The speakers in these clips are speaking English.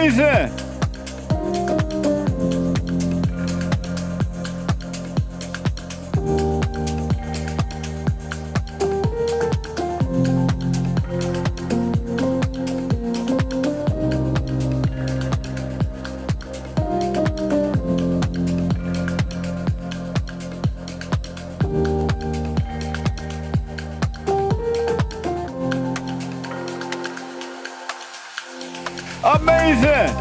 Amazing! Amazing!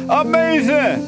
Amazing!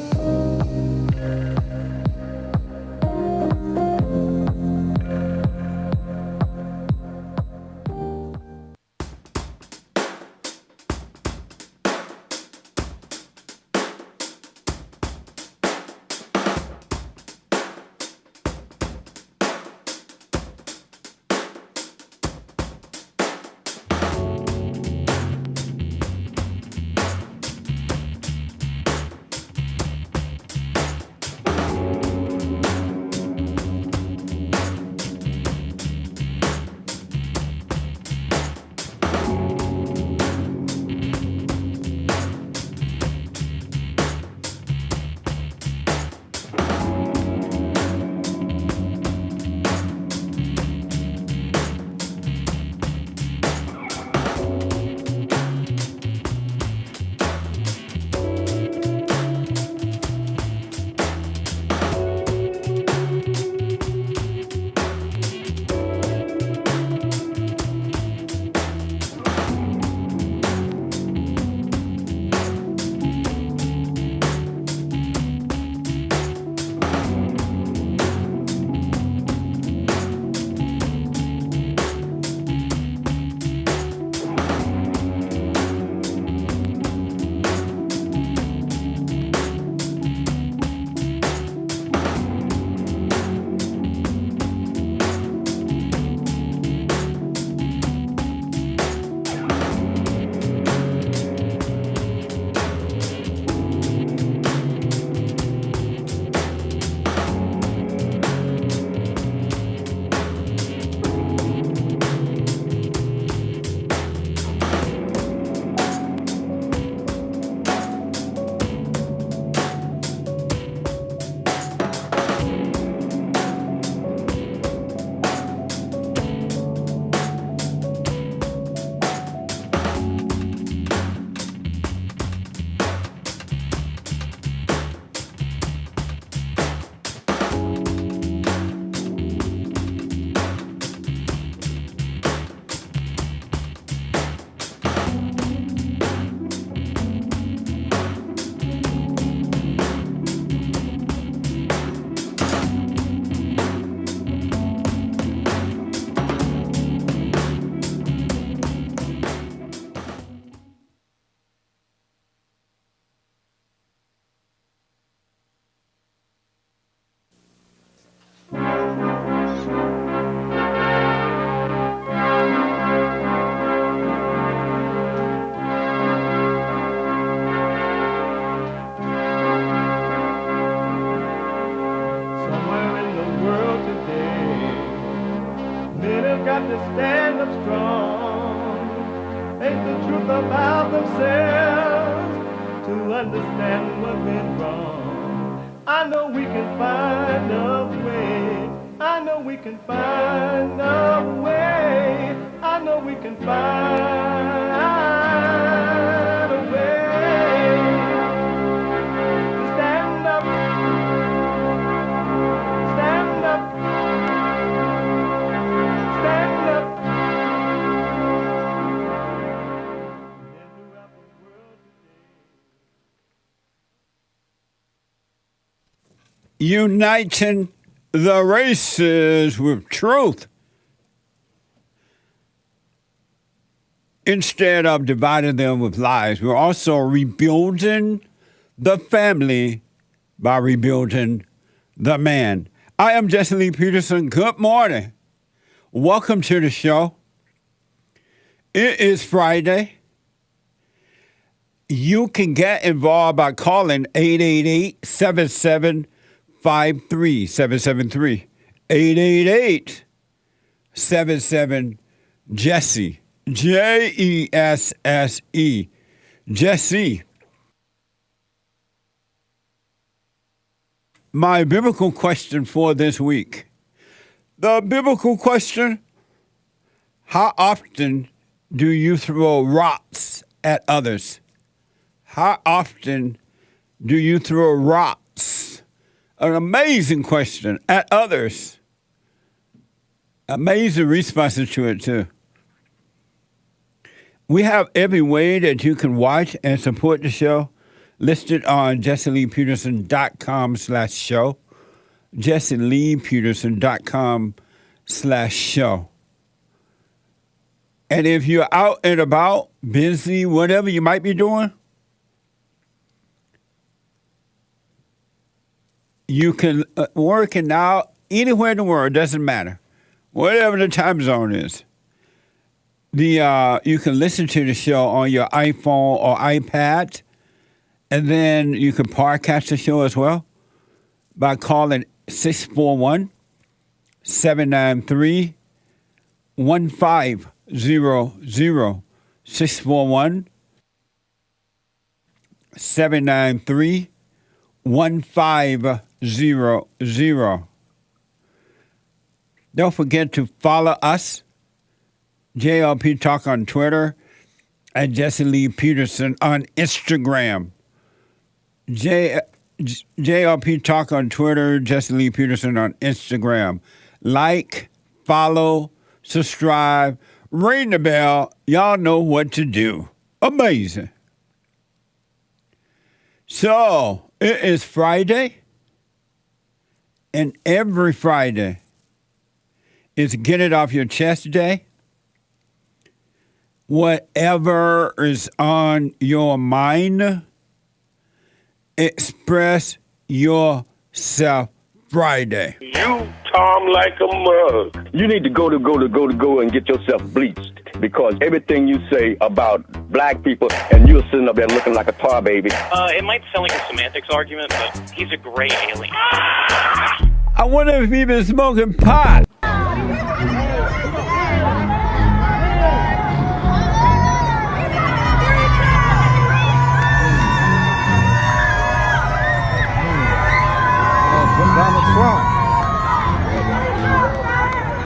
understand what went wrong. I know we can find a way. I know we can find a way. I know we can find a way to stand up, stand up, stand up. And throughout the world today. uniting the races with truth instead of dividing them with lies. We're also rebuilding the family by rebuilding the man. I am Jesse Lee Peterson. Good morning. Welcome to the show. It is Friday. You can get involved by calling 888-7753-773. 888-77-JESSE. Jesse. Jesse. My biblical question for this week. The biblical question: how often do you throw rocks at others? How often do you throw rocks? An amazing question at others. Amazing responses to it, too. We have every way that you can watch and support the show listed on jesseleepeterson.com/show. jesseleepeterson.com/show. And if you're out and about, busy, whatever you might be doing, you can working out anywhere in the world, doesn't matter. Whatever the time zone is. You can listen to the show on your iPhone or iPad, and then you can podcast the show as well by calling 641-793-1500. 641-793-1500. Don't forget to follow us, JLP Talk on Twitter, and Jesse Lee Peterson on Instagram. JLP Talk on Twitter, Jesse Lee Peterson on Instagram. Like, follow, subscribe, ring the bell. Y'all know what to do. Amazing. So, it is Friday, and every Friday is Get It Off Your Chest Day. Whatever is on your mind, express yourself Friday. You Tom like a mug. You need to go and get yourself bleached, because everything you say about black people, and you're sitting up there looking like a tar baby. It might sound like a semantics argument, but he's a gray alien. I wonder if he's been smoking pot.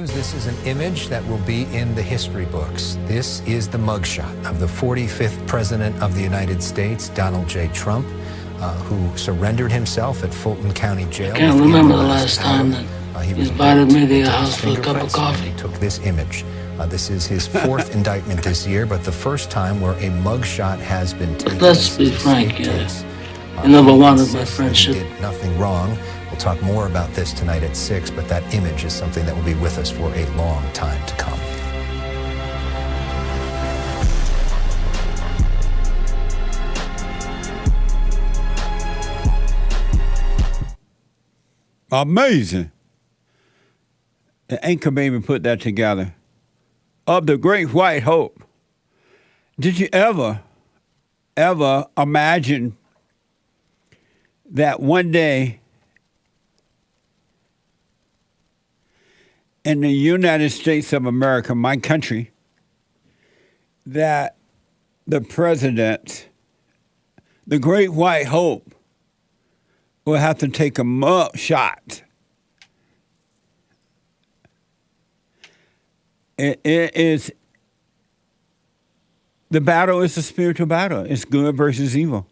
This is an image that will be in the history books. This is the mugshot of the 45th President of the United States, Donald J. Trump, who surrendered himself at Fulton County Jail. I can't remember the last time that he invited me to your house for a cup of coffee. He took this image. This is his fourth indictment this year, but the first time where a mugshot has been taken. Let's be frank, you never wanted my friendship. He did nothing wrong. We'll talk more about this tonight at 6, but that image is something that will be with us for a long time to come. Amazing. The Anchor Baby put that together. Of the Great White Hope. Did you ever imagine that one day in the United States of America, my country, that the president, the Great White Hope, will have to take a mug shot? It is, the battle is a spiritual battle. It's good versus evil.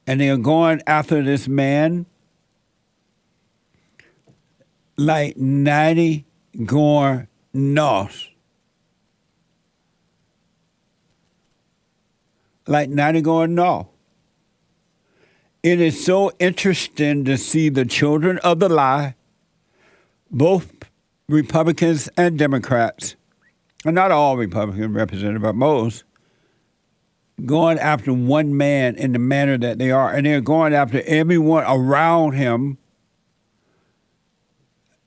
And they are going after this man like 90 going north. Like 90 going north. It is so interesting to see the children of the lie, both Republicans and Democrats, and not all Republicans represented, but most, going after one man in the manner that they are. And they're going after everyone around him,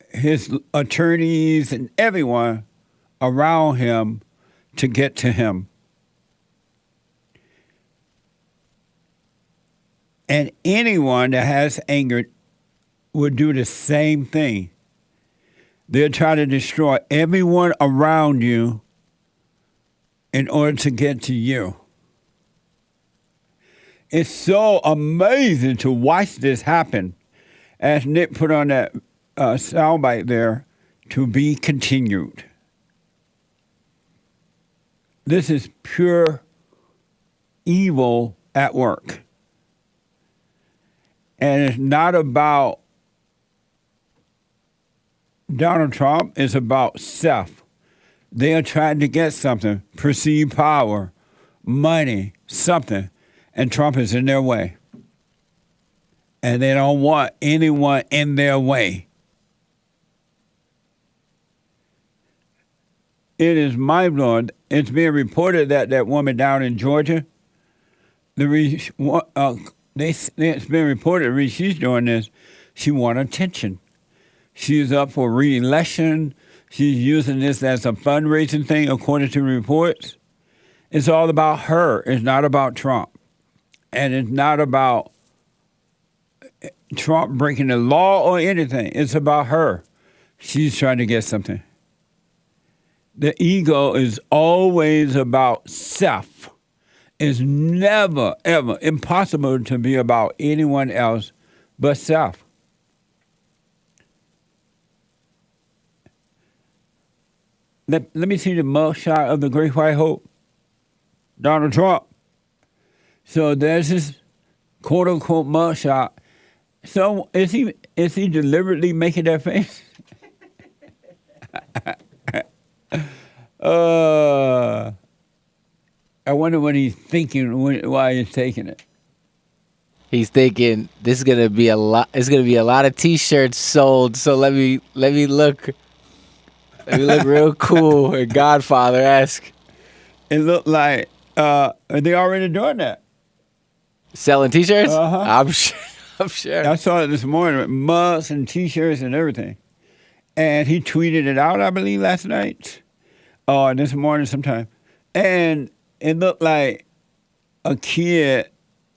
his attorneys and everyone around him to get to him. And anyone that has anger would do the same thing. They'll try to destroy everyone around you in order to get to you. It's so amazing to watch this happen. As Nick put on that soundbite there, to be continued. This is pure evil at work. And it's not about Donald Trump, it's about self. They are trying to get something, perceived power, money, something, and Trump is in their way. And they don't want anyone in their way. It is mind-blowing. It's being reported that that woman down in Georgia, it's been reported the reason she's doing this, she wants attention. She's up for re-election. She's using this as a fundraising thing, according to reports. It's all about her. It's not about Trump. And it's not about Trump breaking the law or anything. It's about her. She's trying to get something. The ego is always about self. It's never, ever impossible to be about anyone else but self. Let me see the mugshot of the Great White Hope, Donald Trump. So there's this quote-unquote mugshot. So is he deliberately making that face? I wonder what he's thinking while he's taking it. He's thinking this is gonna be a lot. It's gonna be a lot of T-shirts sold. So let me look. Let me look real cool and Godfather-esque. It looked like they already doing that. Selling T-shirts? Uh-huh. I'm sure. I saw it this morning with mugs and T-shirts and everything. And he tweeted it out, I believe, last night or this morning sometime. And it looked like a kid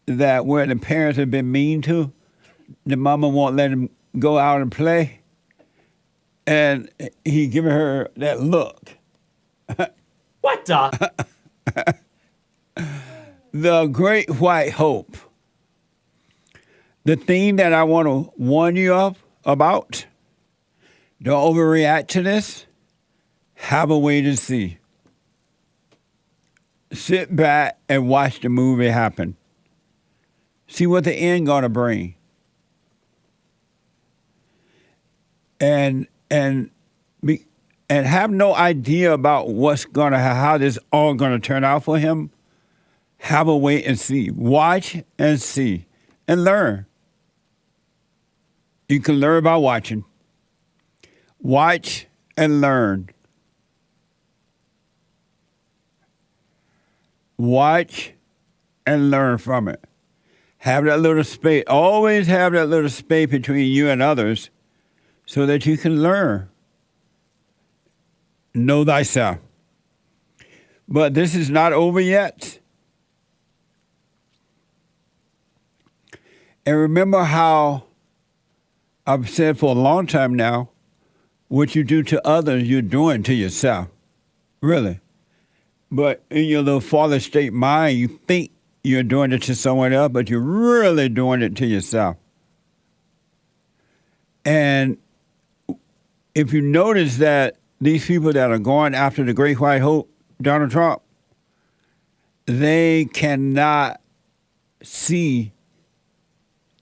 that where the parents have been mean to, the mama won't let him go out and play. And he giving her that look. What the? The Great White Hope. The thing that I want to warn you about, don't overreact to this. Have a wait and see. Sit back and watch the movie happen. See what the end gonna bring. And have no idea about how this all gonna turn out for him. Have a wait and see. Watch and see and learn. You can learn by watching. Watch and learn. Watch and learn from it. Have that little space. Always have that little space between you and others so that you can learn. Know thyself. But this is not over yet. And remember how I've said for a long time now, what you do to others, you're doing to yourself. Really. But in your little father state mind, you think you're doing it to someone else, but you're really doing it to yourself. And if you notice that these people that are going after the Great White Hope, Donald Trump, they cannot see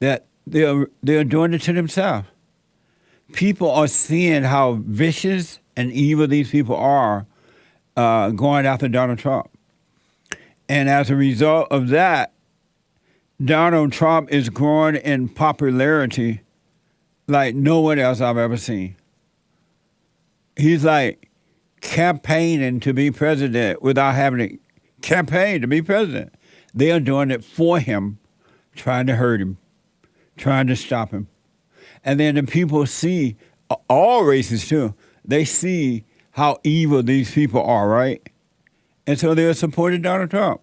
that they're doing it to themselves. People are seeing how vicious and evil these people are going after Donald Trump. And as a result of that, Donald Trump is growing in popularity like no one else I've ever seen. He's like campaigning to be president without having to campaign to be president. They are doing it for him, trying to hurt him, trying to stop him. And then the people see, all races too, they see how evil these people are, right? And so they're supporting Donald Trump.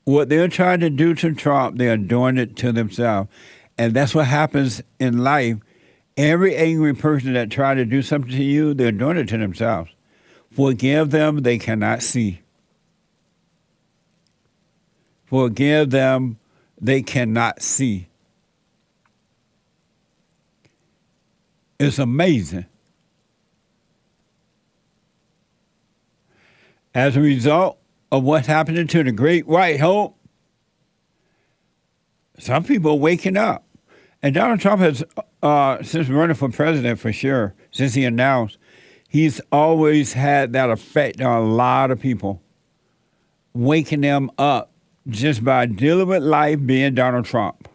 What they're trying to do to Trump, they are doing it to themselves. And that's what happens in life. Every angry person that tries to do something to you, they're doing it to themselves. Forgive them, they cannot see. Forgive them, they cannot see. It's amazing. As a result of what's happening to the great white hope, some people are waking up. And Donald Trump has, since running for president for sure, since he announced, he's always had that effect on a lot of people, waking them up just by dealing with life being Donald Trump.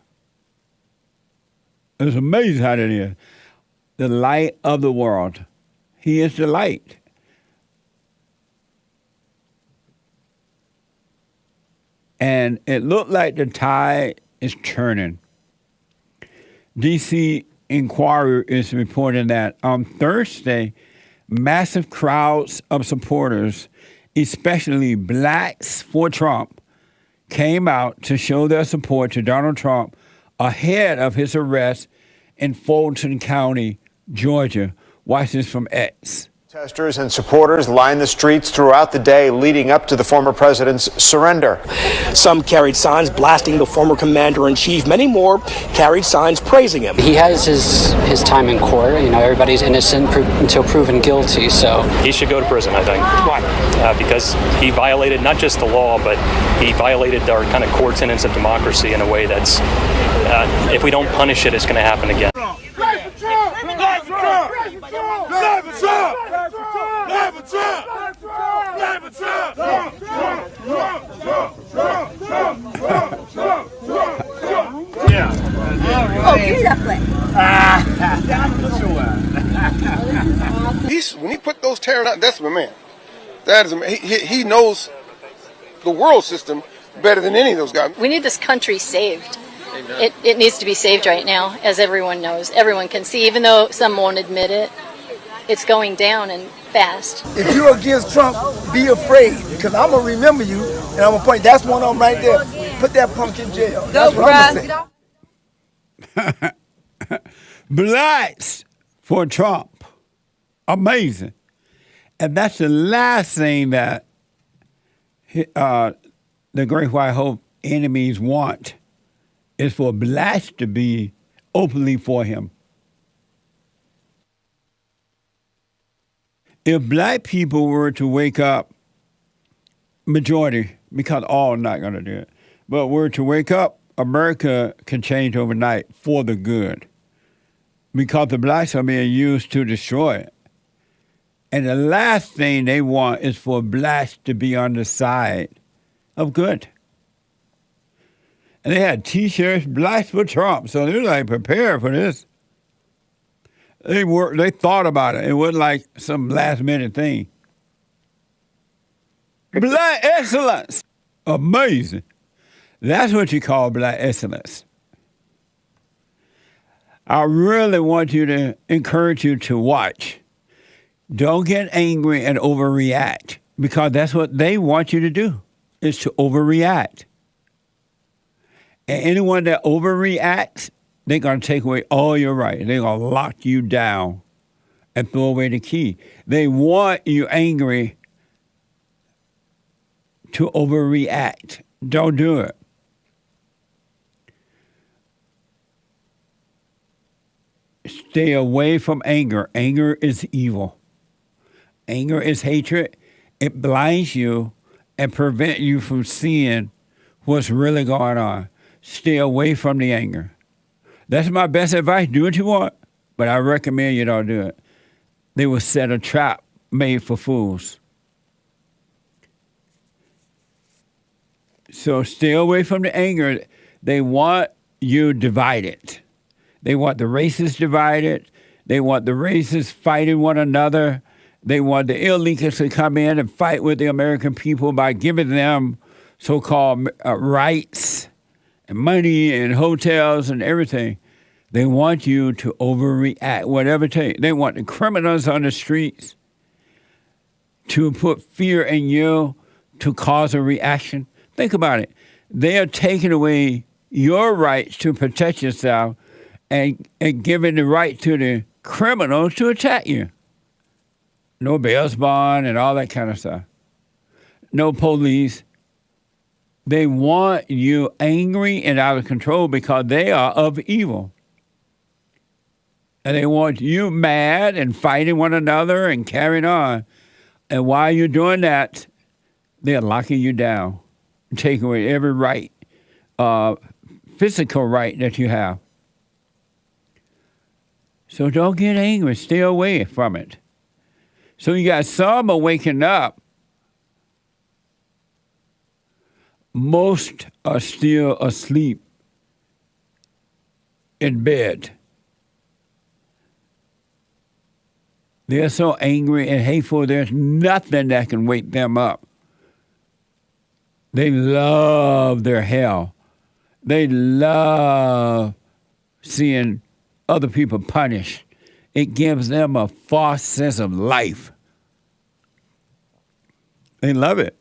It's amazing how that is. The light of the world. He is the light. And it looked like the tide is turning. DC Inquirer is reporting that on Thursday, massive crowds of supporters, especially blacks for Trump, came out to show their support to Donald Trump ahead of his arrest in Fulton County, Georgia. Watch this from X. Protesters and supporters lined the streets throughout the day leading up to the former president's surrender. Some carried signs blasting the former commander-in-chief. Many more carried signs praising him. He has his time in court. You know, everybody's innocent until proven guilty, so. He should go to prison, I think. Why? Because he violated not just the law, but he violated our kind of core tenets of democracy in a way that's, if we don't punish it, it's going to happen again. Oh, give me that plate. When he put those terror out, that's my man. That is, he knows the world system better than any of those guys. We need this country saved. It needs to be saved right now, as everyone knows. Everyone can see, even though some won't admit it. It's going down and fast. If you're against Trump, be afraid, because I'm going to remember you, and I'm going to point. That's one of them right there. Put that punk in jail. That's what I'm going to say. Blacks for Trump. Amazing. And that's the last thing that the Great White Hope enemies want, is for blacks to be openly for him. If black people were to wake up, majority, because all are not going to do it, but were to wake up, America can change overnight for the good, because the blacks are being used to destroy it. And the last thing they want is for blacks to be on the side of good. And they had T-shirts, blacks for Trump, so they're like prepared for this. They thought about it. It wasn't like some last minute thing. Black excellence. Amazing. That's what you call black excellence. I really want you to encourage you to watch. Don't get angry and overreact, because that's what they want you to do, is to overreact. And anyone that overreacts, they're going to take away all your rights. They're going to lock you down and throw away the key. They want you angry to overreact. Don't do it. Stay away from anger. Anger is evil. Anger is hatred. It blinds you and prevents you from seeing what's really going on. Stay away from the anger. That's my best advice. Do what you want, but I recommend you don't do it. They will set a trap made for fools. So stay away from the anger. They want you divided. They want the races divided. They want the races fighting one another. They want the illegals to come in and fight with the American people by giving them so-called rights and money and hotels and everything. They want you to overreact, whatever it takes. They want the criminals on the streets to put fear in you to cause a reaction. Think about it. They are taking away your rights to protect yourself and giving the right to the criminals to attack you. No bail bond and all that kind of stuff. No police. They want you angry and out of control because they are of evil. And they want you mad and fighting one another and carrying on. And while you're doing that, they're locking you down, taking away every right, physical right that you have. So don't get angry. Stay away from it. So you got some are waking up. Most are still asleep in bed. They're so angry and hateful, there's nothing that can wake them up. They love their hell. They love seeing other people punished. It gives them a false sense of life. They love it.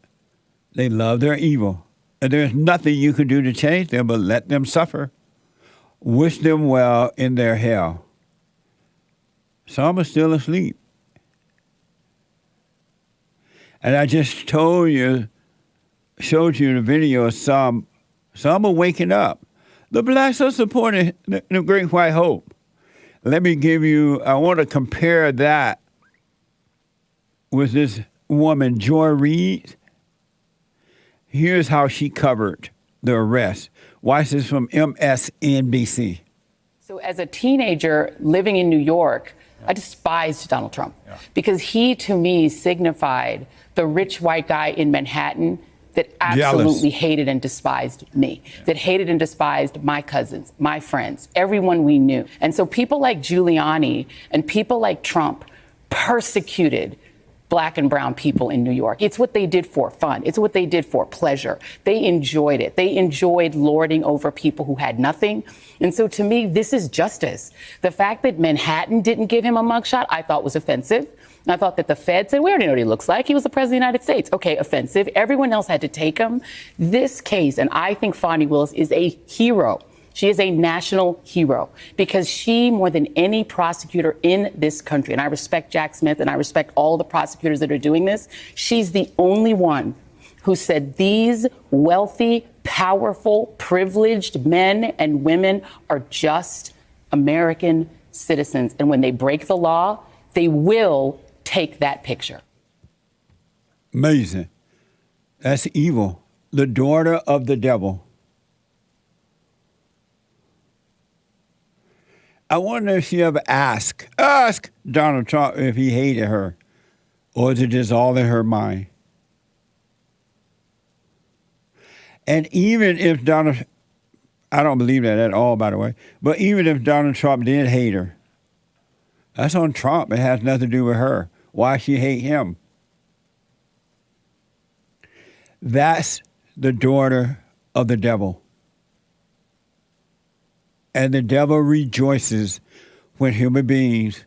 They love their evil. And there's nothing you can do to change them but let them suffer. Wish them well in their hell. Some are still asleep. And I just showed you the video of some are waking up. The blacks are supporting the Great White Hope. Let me give you, I want to compare that with this woman, Joy Reid. Here's how she covered the arrest. Watch this from MSNBC. So as a teenager living in New York, I despised Donald Trump because he, to me, signified the rich white guy in Manhattan that absolutely hated and despised me, that hated and despised my cousins, my friends, everyone we knew. And so people like Giuliani and people like Trump persecuted Black and brown people in New York. It's what they did for fun. It's what they did for pleasure. They enjoyed it. They enjoyed lording over people who had nothing. And so to me, this is justice. The fact that Manhattan didn't give him a mugshot, I thought was offensive. I thought that the Fed said, we already know what he looks like. He was the president of the United States. Okay, offensive. Everyone else had to take him. This case, and I think Fonnie Willis is a hero. She is a national hero because she, more than any prosecutor in this country, and I respect Jack Smith and I respect all the prosecutors that are doing this, she's the only one who said these wealthy, powerful, privileged men and women are just American citizens. And when they break the law, they will take that picture. Amazing. That's evil. The daughter of the devil. I wonder if she ever asked Donald Trump if he hated her, or is it just all in her mind? And even if I don't believe that at all, by the way, but even if Donald Trump did hate her, that's on Trump. It has nothing to do with her. Why she hate him? That's the daughter of the devil. And the devil rejoices when human beings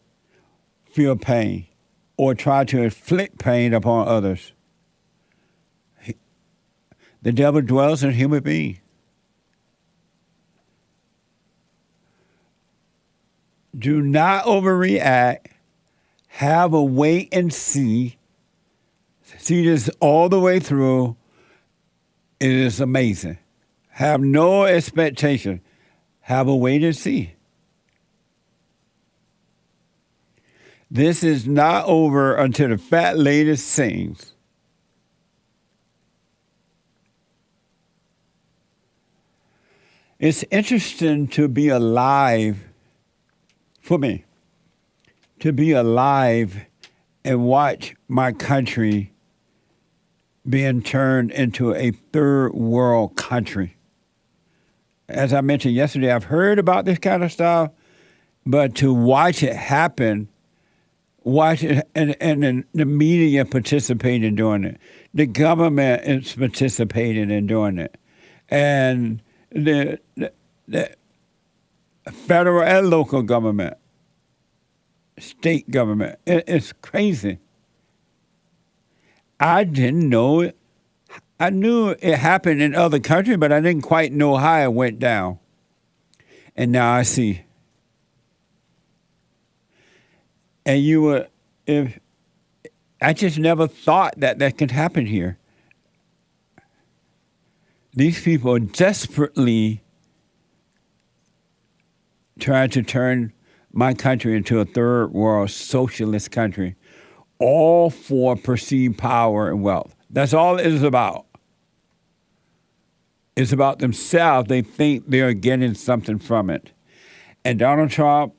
feel pain or try to inflict pain upon others. The devil dwells in human beings. Do not overreact. Have a wait and see. See this all the way through. It is amazing. Have no expectation. Have a wait and see. This is not over until the fat lady sings. It's interesting to be alive, for me, to be alive and watch my country being turned into a third world country. As I mentioned yesterday, I've heard about this kind of stuff, but to watch it happen, watch it, and the media participating in doing it, the government is participating in doing it, and the federal and local government, state government, it's crazy. I didn't know it. I knew it happened in other countries, but I didn't quite know how it went down. And now I see. And I just never thought that could happen here. These people desperately trying to turn my country into a third world socialist country, all for perceived power and wealth. That's all it is about. It's about themselves. They think they're getting something from it. And Donald Trump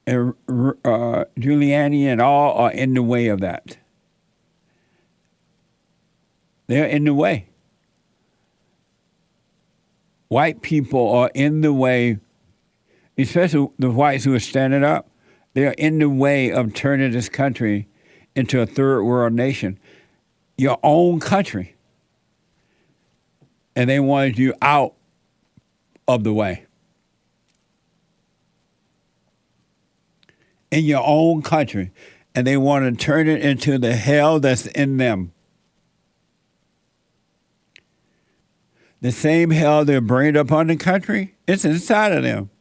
and Giuliani and all are in the way of that. They're in the way. White people are in the way, especially the whites who are standing up. They're in the way of turning this country into a third world nation. Your own country. And they wanted you out of the way. In your own country. And they want to turn it into the hell that's in them. The same hell they're bringing upon the country, it's inside of them.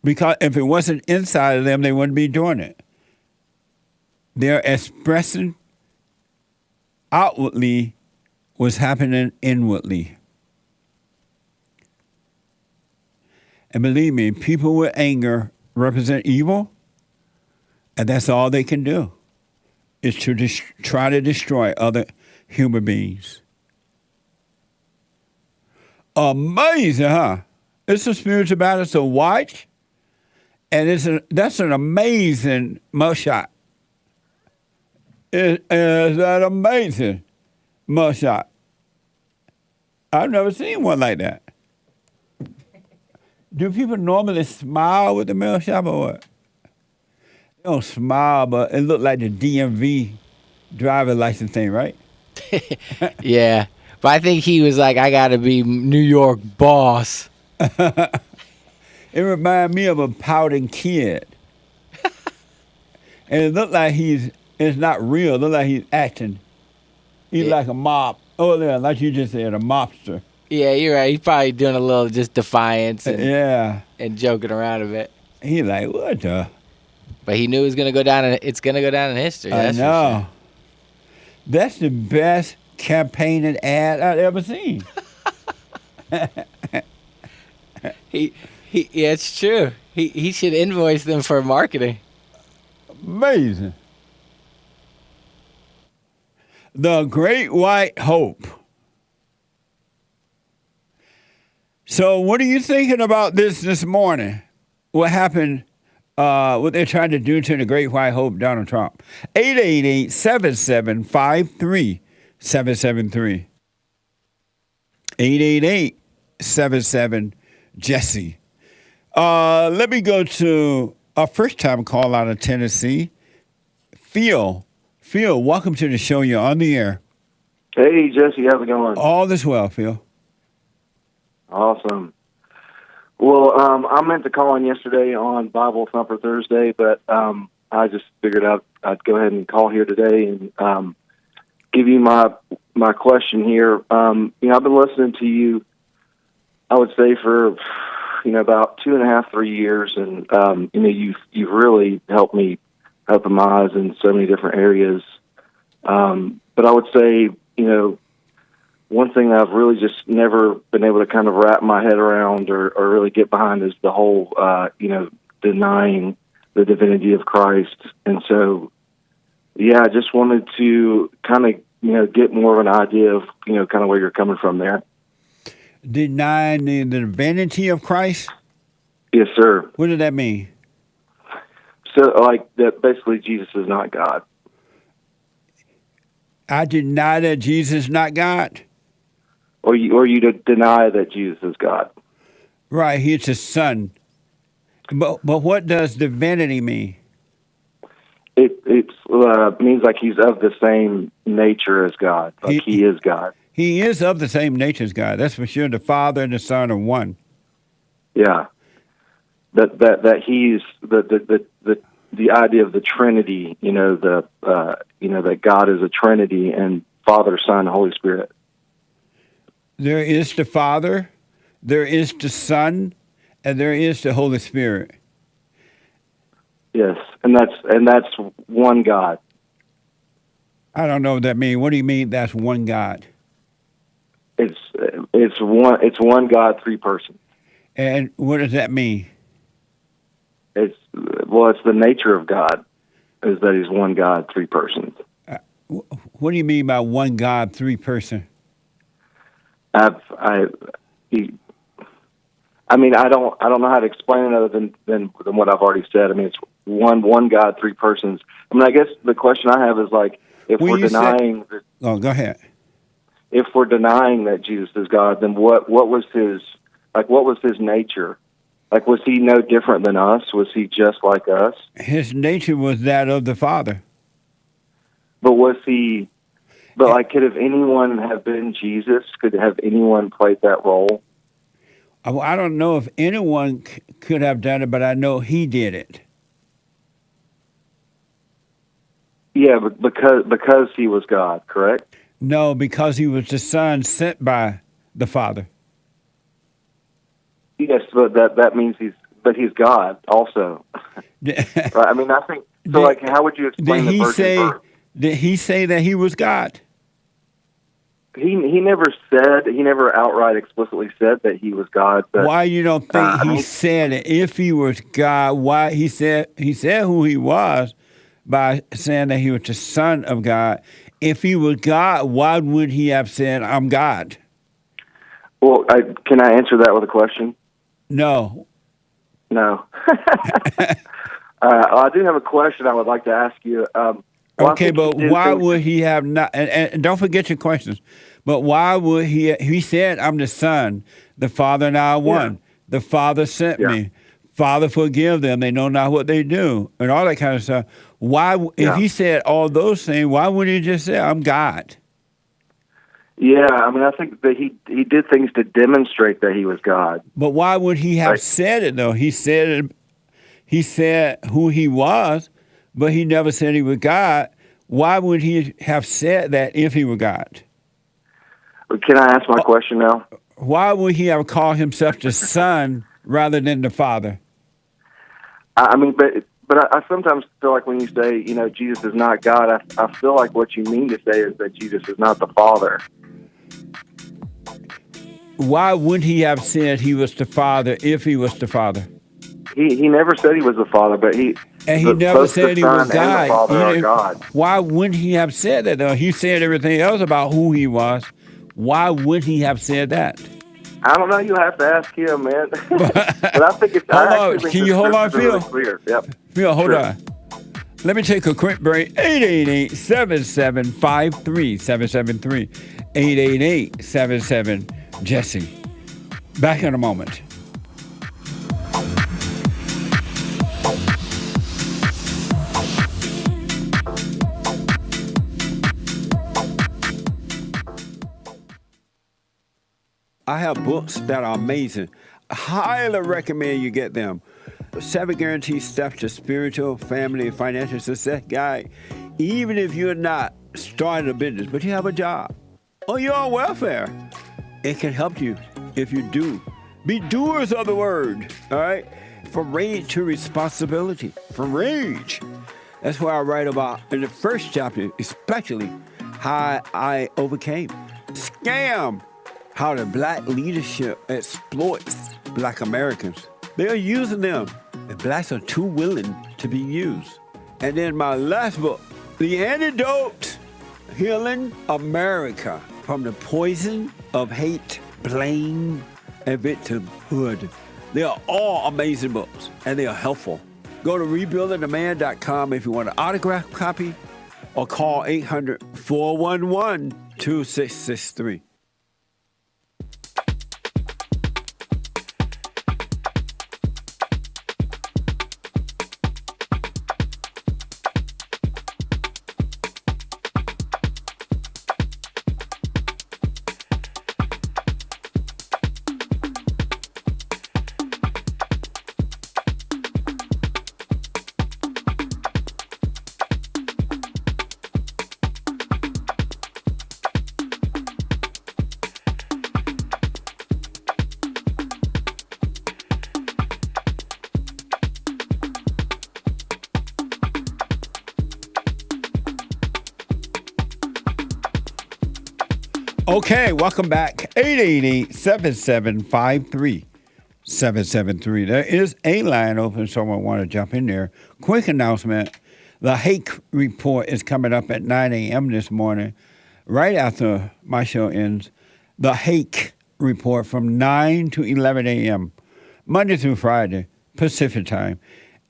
Because if it wasn't inside of them, they wouldn't be doing it. They're expressing outwardly what's happening inwardly. And believe me, people with anger represent evil, and that's all they can do, is to try to destroy other human beings. Amazing, huh? It's a spiritual battle to watch, and that's an amazing mugshot. It is an amazing mugshot. I've never seen one like that. Do people normally smile with the mugshot or what? They don't smile, but it looked like the DMV driver license thing, right? Yeah. But I think he was like, I got to be New York boss. It reminded me of a pouting kid. And it looked like it's not real. It looked like he's acting. He's like a mop. Oh, yeah, like you just said, a mobster. Yeah, you're right. He's probably doing a little just defiance and joking around a bit. He's like, what the? But he knew it was going to go down. It's going to go down in history. I That's know. For sure. That's the best campaigning ad I've ever seen. Yeah, it's true. He should invoice them for marketing. Amazing. The Great White Hope. So what are you thinking about this morning? What happened, what they're trying to do to the Great White Hope, Donald Trump? 888-7753-773. 888-77-JESSE. Let me go to our first time call out of Tennessee. Phil, welcome to the show. You're on the air. Hey, Jesse, how's it going? All is well, Phil. Awesome. Well, I meant to call in yesterday on Bible Thumper Thursday, but I just figured I'd go ahead and call here today and give you my question here. I've been listening to you, I would say, for about 2.5, 3 years, and you've really helped me open my eyes in so many different areas. But I would say, one thing that I've really just never been able to kind of wrap my head around or really get behind is the whole, denying the divinity of Christ. And so, I just wanted to kind of, get more of an idea of, kind of where you're coming from there. Denying the divinity of Christ? Yes, sir. What does that mean? So, like, that basically Jesus is not God. I deny that Jesus is not God. Or you deny that Jesus is God. Right, he's the Son. But what does divinity mean? It means like he's of the same nature as God. Like he is God. He is of the same nature as God. That's for sure. The Father and the Son are one. Yeah. That he's the idea of the Trinity. That God is a Trinity and Father, Son, Holy Spirit. There is the Father, there is the Son, and there is the Holy Spirit. Yes, and that's one God. I don't know what that means. What do you mean that's one God? It's one God, three persons. And what does that mean? It's the nature of God is that he's one God, three persons. What do you mean by one God, three person? I don't know how to explain it other than what I've already said. I mean, it's one God, three persons. I mean, I guess the question I have is like, if we're denying. Go ahead. If we're denying that Jesus is God, then what was his nature? Like, was he no different than us? Was he just like us? His nature was that of the Father. But was he? But like, could have anyone have been Jesus? Could have anyone played that role? I don't know if anyone could have done it, but I know he did it. Yeah, because he was God, correct? No, because he was the Son sent by the Father. Yes, but that means he's God also. Right? I mean, I think so. Like, how would you explain the virgin birth? Did he say that he was God? He never outright explicitly said that he was God. But, why you don't think he said it? If he was God, why he said who he was by saying that he was the Son of God. If he was God, why would he have said, "I'm God"? Well, can I answer that with a question? No. I do have a question I would like to ask you. Okay, but why would he have not? And don't forget your questions. But why would he? He said, "I'm the Son. The Father and I are one. The Father sent me. Father, forgive them. They know not what they do," and all that kind of stuff. Why, if he said all those things, why wouldn't he just say, "I'm God"? Yeah, I mean, I think that he did things to demonstrate that he was God. But why would he have said it though? He said who he was, but he never said he was God. Why would he have said that if he were God? Can I ask my question now? Why would he have called himself the Son rather than the Father? I mean, but I sometimes feel like when you say, Jesus is not God, I feel like what you mean to say is that Jesus is not the Father. Why wouldn't he have said he was the Father if he was the Father? He never said he was the Father, but he never said he was God. And the Father are God. Why wouldn't he have said that though? He said everything else about who he was. Why would he have said that? I don't know. You have to ask him, man. But I think it's. Can you hold on, Phil? Really clear. Yep. Phil, hold on. Let me take a quick break. 888-7753-773. 888-77-JESSE. Back in a moment. I have books that are amazing. I highly recommend you get them. 7 Guaranteed Steps to Spiritual, Family, and Financial Success Guide. Even if you're not starting a business, but you have a job, or you're on welfare, it can help you if you do. Be doers of the word, all right? From rage to responsibility. From rage. That's what I write about in the first chapter, especially how I overcame. Scam. How the black leadership exploits black Americans. They are using them, and blacks are too willing to be used. And then my last book, The Antidote, Healing America from the Poison of Hate, Blame, and Victimhood. They are all amazing books, and they are helpful. Go to rebuildingtheman.com if you want an autographed copy, or call 800-411-2663. Okay, welcome back. 888-7753-773. There is a line open, someone want to jump in there. Quick announcement. The Hake report is coming up at 9 a.m. this morning, right after my show ends. The Hake report from 9 to 11 a.m., Monday through Friday, Pacific time.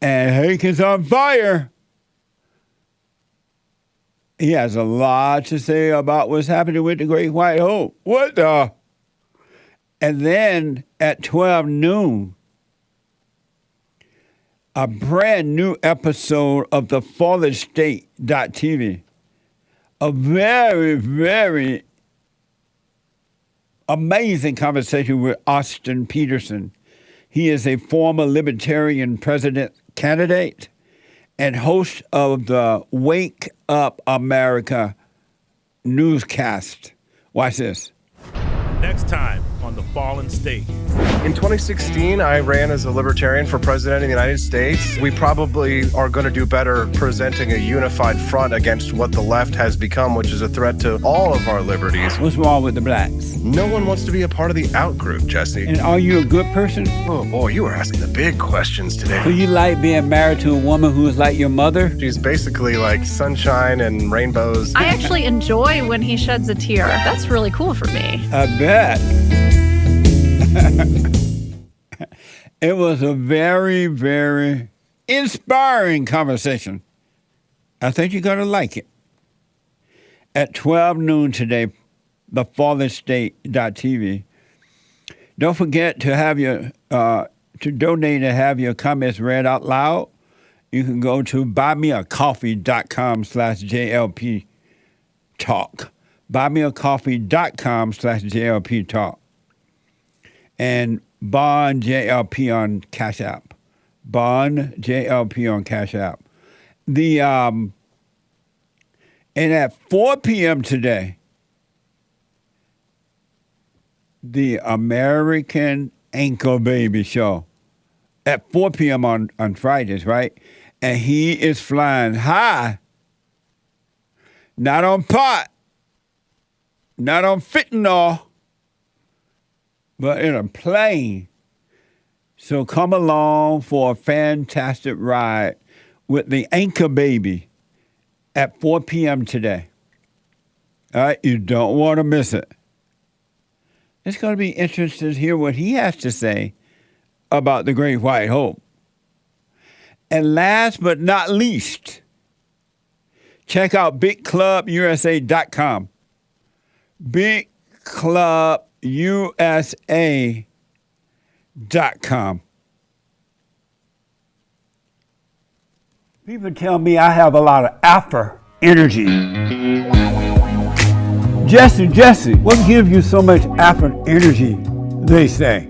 And Hake is on fire. He has a lot to say about what's happening with the Great White Hope. What the? And then at 12 noon, a brand new episode of the Fallen State.tv. A very, very amazing conversation with Austin Peterson. He is a former Libertarian president candidate and host of the Wake Up America newscast. Watch this. Next time on The Fallen State. In 2016, I ran as a libertarian for president of the United States. We probably are going to do better presenting a unified front against what the left has become, which is a threat to all of our liberties. What's wrong with the blacks? No one wants to be a part of the out-group, Jesse. And are you a good person? Oh, boy, you were asking the big questions today. So you like being married to a woman who is like your mother? She's basically like sunshine and rainbows. I actually enjoy when he sheds a tear. That's really cool for me. I bet. It was a very, very inspiring conversation. I think you're going to like it. At 12 noon today, thefallenState.tv. Don't forget to have your to donate and have your comments read out loud. You can go to buymeacoffee.com/JLP talk. Buymeacoffee.com/JLP talk. And Bond JLP on Cash App. Bond JLP on Cash App. And at 4 p.m. today, the American Anchor Baby Show. At 4 p.m. on Fridays, right? And he is flying high. Not on pot. Not on fentanyl. But in a plane. So come along for a fantastic ride with the Anchor Baby at 4 p.m. today. All right, you don't want to miss it. It's going to be interesting to hear what he has to say about the Great White Hope. And last but not least, check out BigClubUSA.com. BigClubUSA.com. People tell me I have a lot of alpha energy. Jesse, what gives you so much alpha energy, they say?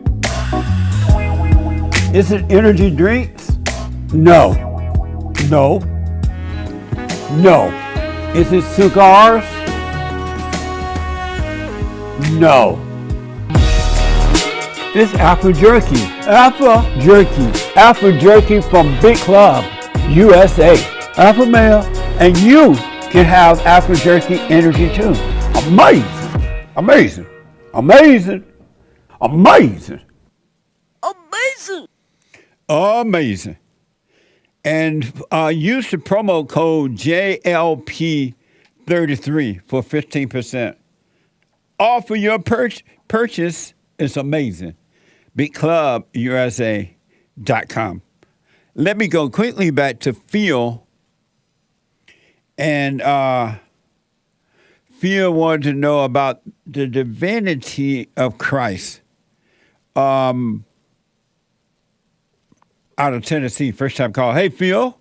Is it energy drinks? No. Is it cigars? No. It's Alpha Jerky. Alpha Jerky from Big Club USA. Alpha male, and you can have Alpha Jerky energy too. Amazing. And use the promo code JLP33 for 15% off of your purchase. It's amazing. BigClubUSA.com. Let me go quickly back to Phil And Phil wanted to know about the divinity of Christ. Out of Tennessee, first time call. Hey, Phil.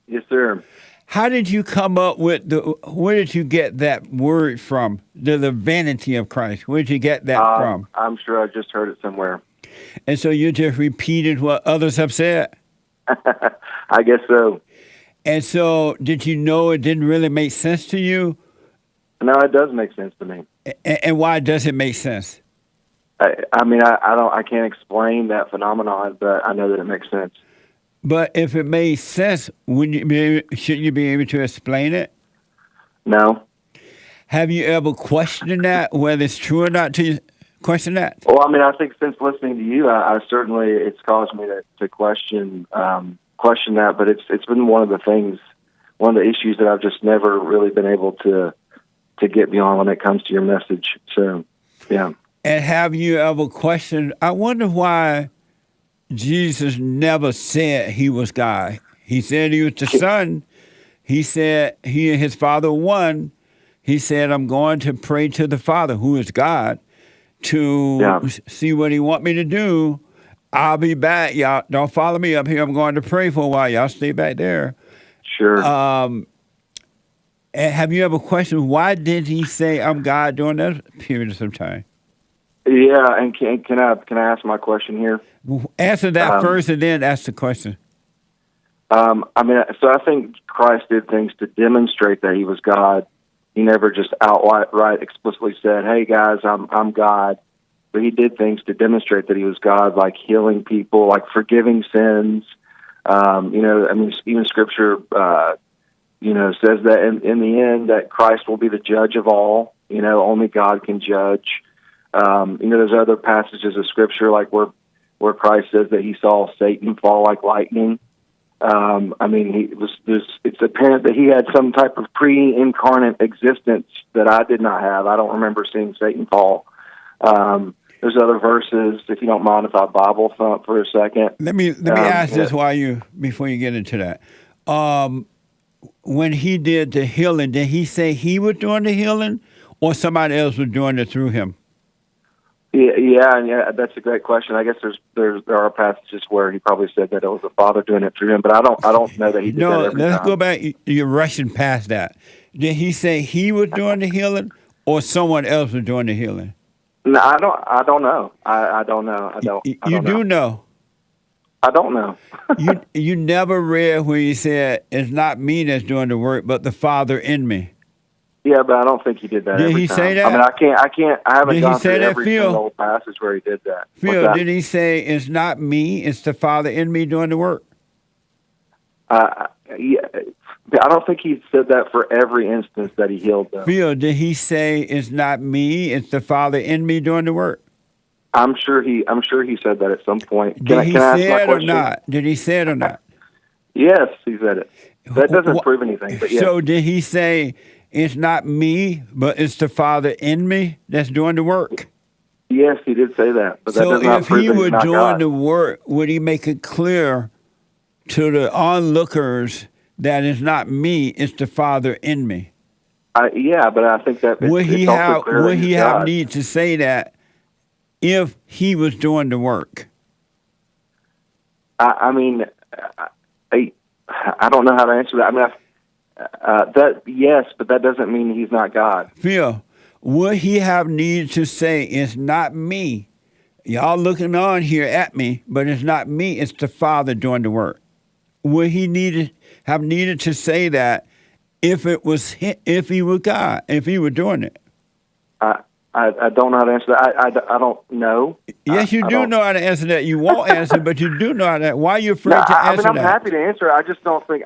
Yes, sir. How did you come up with where did you get that word from? The divinity of Christ. Where did you get that from? I'm sure I just heard it somewhere. And so you just repeated what others have said? I guess so. And so did you know it didn't really make sense to you? No, it does make sense to me. And why does it make sense? I mean, I can't explain that phenomenon, but I know that it makes sense. But if it made sense, shouldn't you be able to explain it? No. Have you ever questioned that, whether it's true or not, to question that? Well, I mean, I think since listening to you, I certainly, it's caused me to question that, but it's been one of the issues that I've just never really been able to get beyond when it comes to your message. So, yeah. And have you ever questioned, I wonder why Jesus never said he was God. He said he was the Son. He said he and his Father were one. He said, I'm going to pray to the Father, who is God, to see what he want me to do. I'll be back. Y'all don't follow me up here. I'm going to pray for a while. Y'all stay back there. Sure. And have you ever questioned, why did he say I'm God during that period of some time? Yeah, and can I ask my question here? Answer that first, and then ask the question. I mean, so I think Christ did things to demonstrate that he was God. He never just outright explicitly said, "Hey guys, I'm God," but he did things to demonstrate that he was God, like healing people, like forgiving sins. I mean, even Scripture, says that in the end that Christ will be the judge of all. Only God can judge. There's other passages of Scripture like where Christ says that he saw Satan fall like lightning. I mean, it's apparent that he had some type of pre-incarnate existence that I did not have. I don't remember seeing Satan fall. There's other verses, if you don't mind if I Bible thump for a second. Let me ask this before you get into that. When he did the healing, did he say he was doing the healing, or somebody else was doing it through him? Yeah, that's a great question. I guess there are passages where he probably said that it was the Father doing it through him, but I don't know that he did that every let's time. go back. You're rushing past that. Did he say he was doing the healing, or someone else was doing the healing? No, I don't know. I don't know. You do know. I don't know. you never read where he said, "It's not me that's doing the work, but the Father in me." Yeah, but I don't think he did that every time. Did he say that? I mean, I haven't gone through every Phil? single passage where he did that. Phil, did he say, "It's not me, it's the Father in me doing the work"? Yeah, I don't think he said that for every instance that he healed them. Phil, did he say, "It's not me, it's the Father in me doing the work"? I'm sure he said that at some point. Did he say it or not? Did he say it or not? Yes, he said it. That doesn't prove anything, but yes. So did he say, "It's not me, but it's the Father in me that's doing the work"? Yes, he did say that. But that does not prove he were not doing God. the work, would he make it clear to the onlookers that it's not me, it's the Father in me? Yeah, but I think that would he have need to say that if he was doing the work? I mean, I don't know how to answer that. I mean, yes, but that doesn't mean he's not God. Phil, would he have needed to say, "It's not me"? Y'all looking on here at me, but it's not me, it's the Father doing the work. Would he have needed to say that if he were God, if he were doing it? I don't know how to answer that. I don't know. Yes, you do know how to answer that. You won't answer, but you do know how to. Why are you afraid to answer that? I'm happy to answer. I just don't think.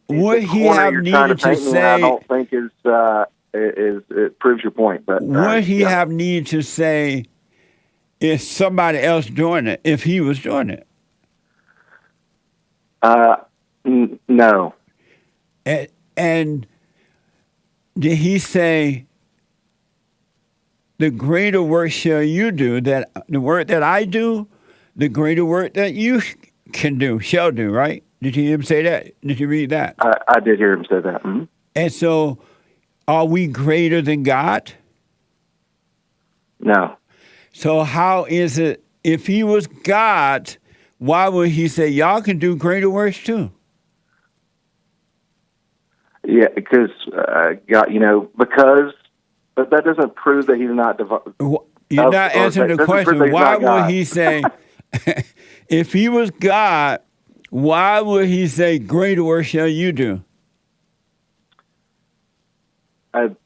Would he have needed to say? I don't think it proves your point. But would he have needed to say, "Is somebody else doing it?" If he was doing it? No. And did he say, "The greater work shall you do, that the work that I do, the greater work that you shall do," right? Did you hear him say that? Did you read that? I did hear him say that. Mm-hmm. And so, are we greater than God? No. So how is it, if he was God, why would he say, y'all can do greater works too? Yeah, because, God, but that doesn't prove that he's not divine. You're not answering the question. Why would he say, if he was God, why would he say, greater work shall you do? Ask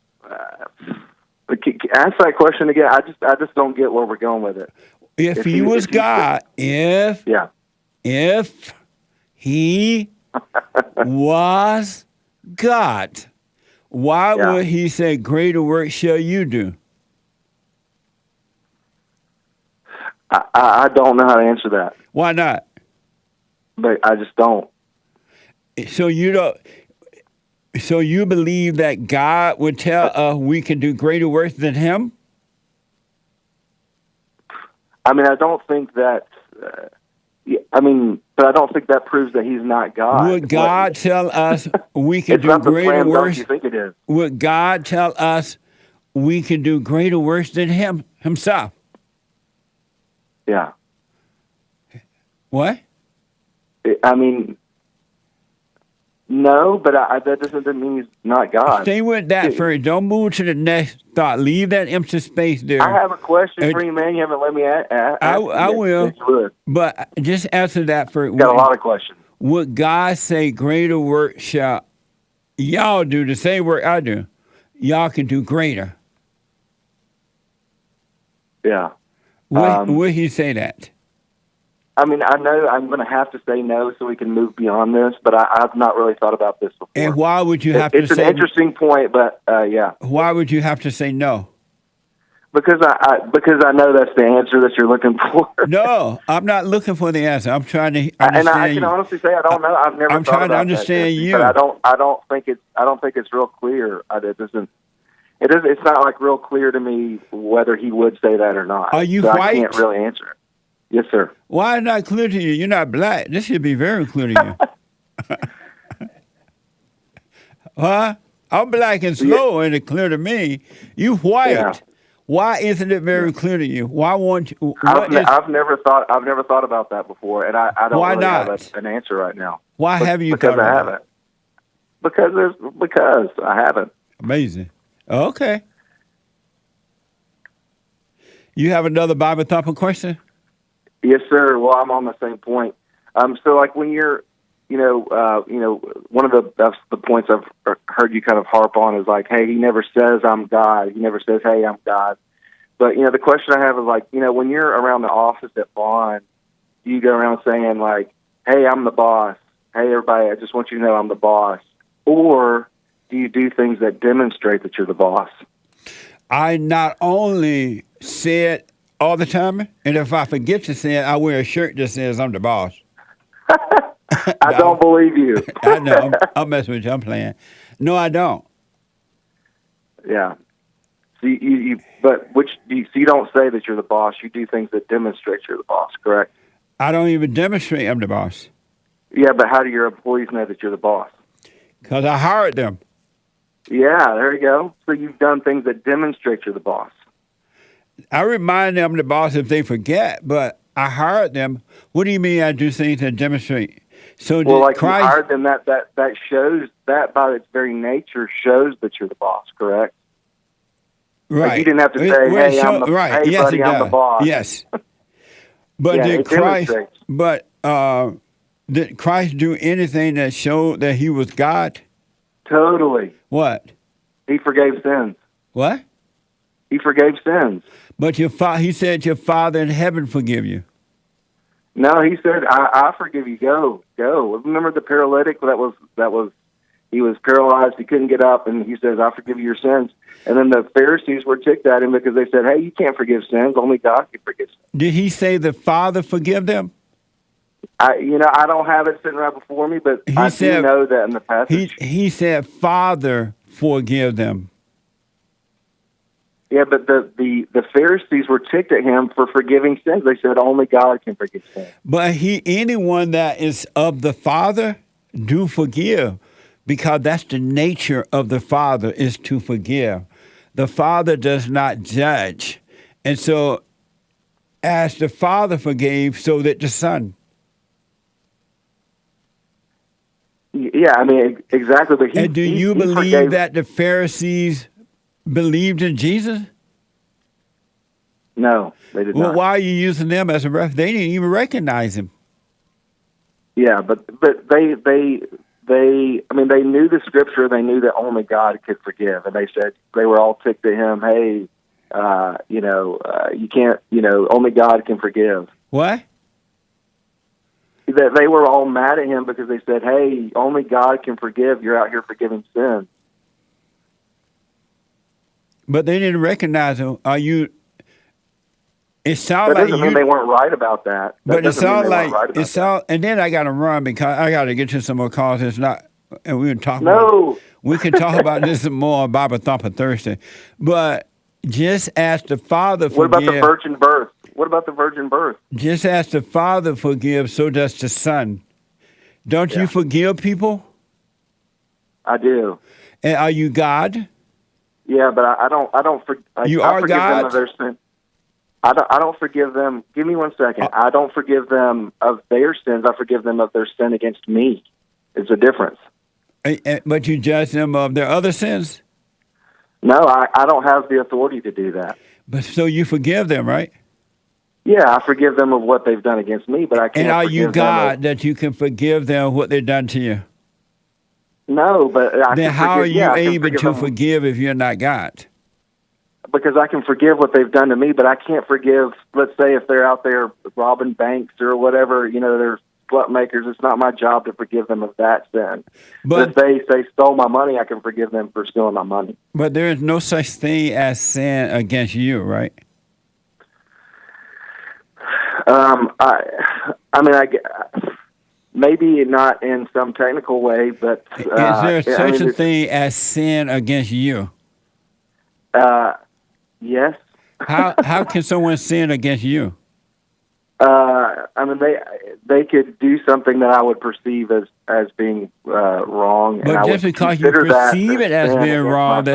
that question again. I just don't get where we're going with it. If he was God, if he was God, why would he say, greater work shall you do? I don't know how to answer that. Why not? But I just don't. So you don't. So you believe that God would tell us we can do greater works than him? I mean, I don't think that. But I don't think that proves that he's not God. Would God tell us we can do greater works? You think it is? Would God tell us we can do greater works than him himself? Yeah. What? I mean, no, but that doesn't mean he's not God. Stay with that first. Don't move to the next thought. Leave that empty space there. I have a question for you, man. You haven't let me ask. I will. But just answer that first. Got a lot of questions. Would God say, greater work shall y'all do, the same work I do? Y'all can do greater. Yeah. Would he say that? I mean, I know I'm going to have to say no so we can move beyond this, but I've not really thought about this before. And why would you have to say... It's an interesting point, but yeah. Why would you have to say no? Because I know that's the answer that you're looking for. No, I'm not looking for the answer. I'm trying to understand. And I can honestly say I don't know. I've never. I'm trying to understand you. But I don't think it's real clear. It doesn't. It's not like real clear to me whether he would say that or not. Are you so white? I can't really answer it. Yes, sir. Why is it not clear to you? You're not black. This should be very clear to you. Huh? I'm black and slow, and it's clear to me. You white. Yeah. Why isn't it very clear to you? Why won't you? I've never thought about that before, and I don't why really not? have an answer right now. Why have you? Because I haven't. Because I haven't. Amazing. Okay. You have another Bible thumper question? Yes, sir. Well, I'm on the same point. So like when you're, one of the points I've heard you kind of harp on is like, hey, he never says I'm God. He never says, hey, I'm God. But, the question I have is like, when you're around the office at Bond, do you go around saying like, hey, I'm the boss. Hey, everybody, I just want you to know I'm the boss. Or do you do things that demonstrate that you're the boss? I not only say it all the time, and if I forget to say it, I wear a shirt that says I'm the boss. I don't believe you. I know. I'm messing with you. I'm playing. No, I don't. Yeah. So you don't say that you're the boss. You do things that demonstrate you're the boss, correct? I don't even demonstrate I'm the boss. Yeah, but how do your employees know that you're the boss? Because I hired them. Yeah, there you go. So you've done things that demonstrate you're the boss. I remind them I'm the boss if they forget, but I hired them. What do you mean I do things that demonstrate? So well, like Christ, you hired them, that shows, that by its very nature shows that you're the boss, correct? Right. Like you didn't have to say, hey, I'm the, right. hey, yes, buddy, I'm the boss. Yes. But yeah, did Christ do anything that showed that he was God? Totally. What? He forgave sins. What? He forgave sins. But he said your Father in heaven forgive you. No, he said, I forgive you. Go. Remember the paralytic he was paralyzed. He couldn't get up, and he says, I forgive you your sins. And then the Pharisees were ticked at him because they said, hey, you can't forgive sins. Only God can forgive sins. Did he say the Father forgive them? I don't have it sitting right before me, but do know that in the passage. He said, Father, forgive them. Yeah, but the Pharisees were ticked at him for forgiving sins. They said only God can forgive sins. But anyone that is of the Father do forgive. because that's the nature of the Father, is to forgive. The Father does not judge. And so as the Father forgave, so did the Son. Yeah, I mean, exactly. But and do you believe that the Pharisees believed in Jesus? No, they did not. not. Why are you using them as a reference? They didn't even recognize him. Yeah, but they I mean, they knew the scripture. They knew that only God could forgive, and they said they were all ticked at him. Hey, you can't. Only God can forgive. What? That they were all mad at him because they said, "Hey, only God can forgive. You're out here forgiving sin." But they didn't recognize him. Are you? It sounds that like doesn't mean they weren't right about that. But it sounds like it sounds. And then I got to run because I got to get to some more calls. It's not, and we can talk. No, we can talk about this some more on Bible Thumper Thursday. But just as the Father forgives. What about the virgin birth? What about the virgin birth? Just as the Father forgives, so does the Son. Don't you forgive people? I do. And are you God? Yeah, but I don't. You I are forgive God? them of their sin. I don't forgive them. Give me 1 second. I don't forgive them of their sins. I forgive them of their sin against me. It's a difference. But you judge them of their other sins? No, I don't have the authority to do that. But so you forgive them, right? Yeah, I forgive them of what they've done against me, but I can't. And are forgive you God that you can forgive them of what they've done to you? No, but then how are you able to forgive if you're not God? Because I can forgive what they've done to me, but I can't forgive, let's say, if they're out there robbing banks or whatever, they're slut makers. It's not my job to forgive them of that sin. But if they stole my money, I can forgive them for stealing my money. But there is no such thing as sin against you, right? Maybe not in some technical way, but is there such a thing as sin against you? Yes. How can someone sin against you? They could do something that I would perceive as being wrong. But just because you perceive it as being wrong,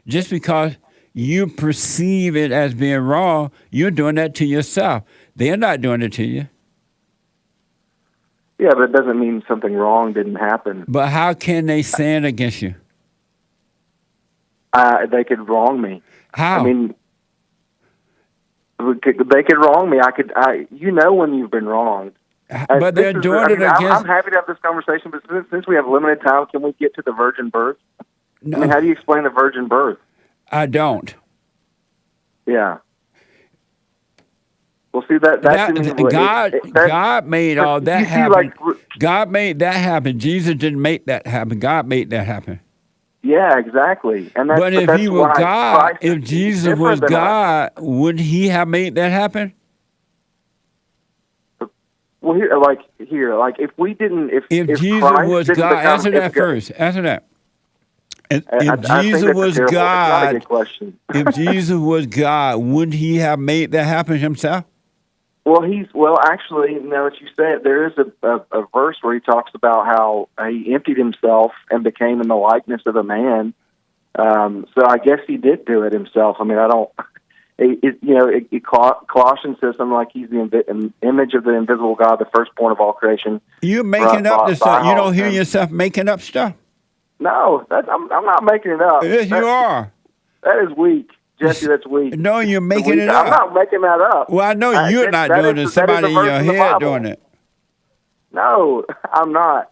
just because you perceive it as being wrong, you're doing that to yourself. They're not doing it to you. Yeah, but it doesn't mean something wrong didn't happen. But how can they sin against you? They could wrong me. How? I mean, they could wrong me. When you've been wronged. But they're doing it against... I'm happy to have this conversation, but since we have limited time, can we get to the virgin birth? No. I mean, how do you explain the virgin birth? I don't. Yeah. Well, see, God made all that happen. God made that happen. Jesus didn't make that happen. God made that happen. Yeah, exactly. But if he was God, if Jesus was God, would he have made that happen? Well, if we didn't, if Jesus was God, answer that first. Answer that. If Jesus was God, if Jesus was God, wouldn't he have made that happen himself? Well, actually, now that you say it, there is a verse where he talks about how he emptied himself and became in the likeness of a man. So I guess he did do it himself. I mean, I don't. Colossians says something like he's the image of the invisible God, the firstborn of all creation. You're making up this stuff. You don't hear yourself making up stuff. No, I'm not making it up. Yes, you are. That is weak. Jesse, that's weak. No, you're making it up. I'm not making that up. Well, I know you're not doing it. Somebody in your head doing it. No, I'm not.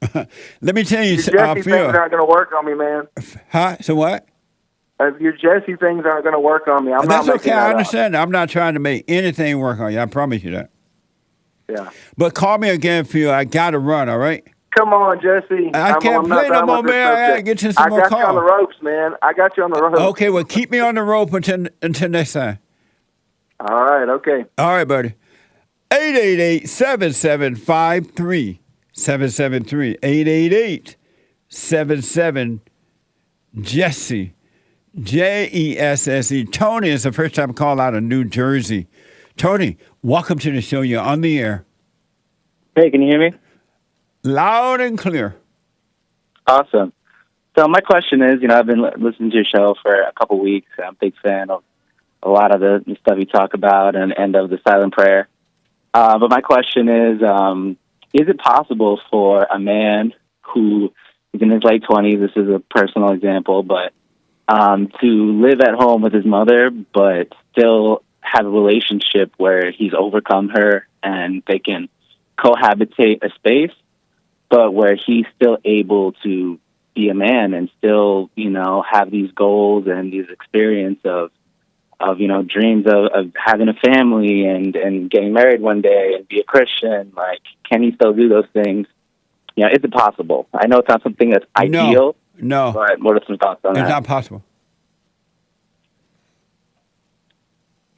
Let me tell you something. Your Jesse things aren't going to work on me, man. Huh? So what? Your Jesse things aren't going to work on me. That's okay. I understand. I'm not trying to make anything work on you. I promise you that. Yeah. But call me again, Phil. I got to run, all right? Come on, Jesse. I can't play no more, man. I got to get you some more calls. I got you on the ropes, man. I got you on the ropes. Okay, well, keep me on the rope until next time. All right, okay. All right, buddy. 888-7753-773. 888-77-JESSE. JESSE. Tony is the first time call out of New Jersey. Tony, welcome to the show. You're on the air. Hey, can you hear me? Loud and clear. Awesome. So my question is, I've been listening to your show for a couple weeks. I'm a big fan of a lot of the stuff you talk about and of the silent prayer. But my question is it possible for a man who is in his late 20s, this is a personal example, but to live at home with his mother, but still have a relationship where he's overcome her and they can cohabitate a space, but where he's still able to be a man and still, have these goals and these experiences of dreams of having a family and getting married one day and be a Christian? Like, can he still do those things? Is it possible? I know it's not something that's ideal. No. But what are some thoughts on that? It's not possible.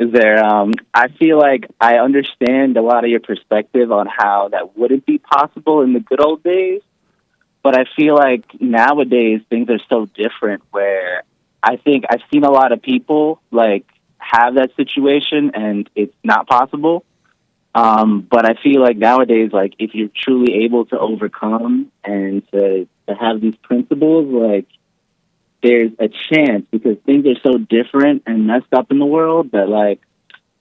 Is there, I feel like I understand a lot of your perspective on how that wouldn't be possible in the good old days, but I feel like nowadays things are so different where I think I've seen a lot of people like have that situation and it's not possible. But I feel like nowadays, like if you're truly able to overcome and to have these principles, like there's a chance, because things are so different and messed up in the world that, like,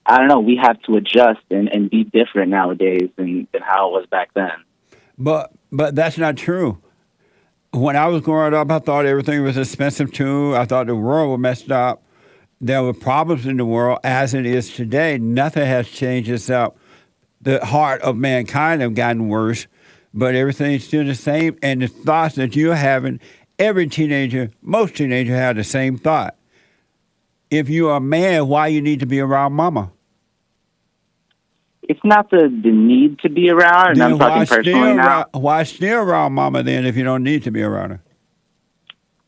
I don't know, we have to adjust and be different nowadays than how it was back then. But that's not true. When I was growing up, I thought everything was expensive too. I thought the world was messed up. There were problems in the world as it is today. Nothing has changed except the heart of mankind have gotten worse, but everything's still the same. And the thoughts that you're having, every teenager, most teenagers have the same thought. If you're a man, why you need to be around mama? It's not the need to be around, and then I'm talking personally now. Why stay around mama then if you don't need to be around her?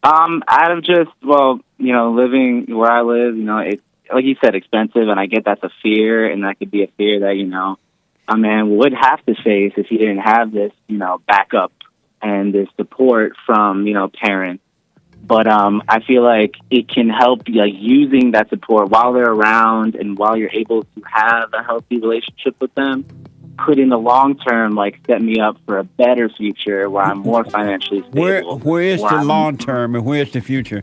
Out of just, living where I live, it's, like you said, expensive, and I get that's a fear, and that could be a fear that, a man would have to face if he didn't have this, backup and this support from, parents. But I feel like it can help, like, using that support while they're around and while you're able to have a healthy relationship with them, could in the long term, like, set me up for a better future where I'm more financially stable. Where is the long term and where's the future?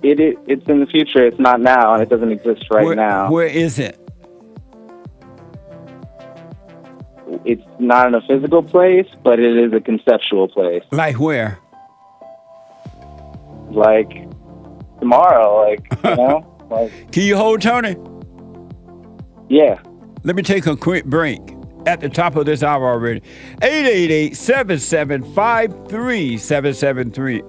It's in the future. It's not now, and it doesn't exist now. Where is it? It's not in a physical place, but it is a conceptual place. Like where? Like tomorrow, like. Can you hold Tony? Yeah. Let me take a quick break at the top of this hour already. 888-775-3773.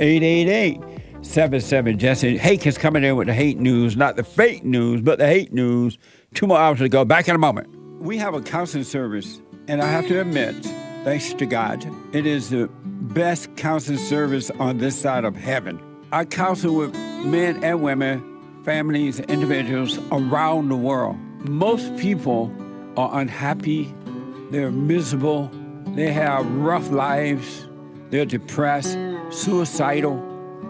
888-77. Jesse Hake is coming in with the hate news, not the fake news, but the hate news. 2 more hours to go. Back in a moment. We have a counseling service, and I have to admit, thanks to God, it is the best counseling service on this side of heaven. I counsel with men and women, families, individuals around the world. Most people are unhappy, they're miserable, they have rough lives, they're depressed, suicidal,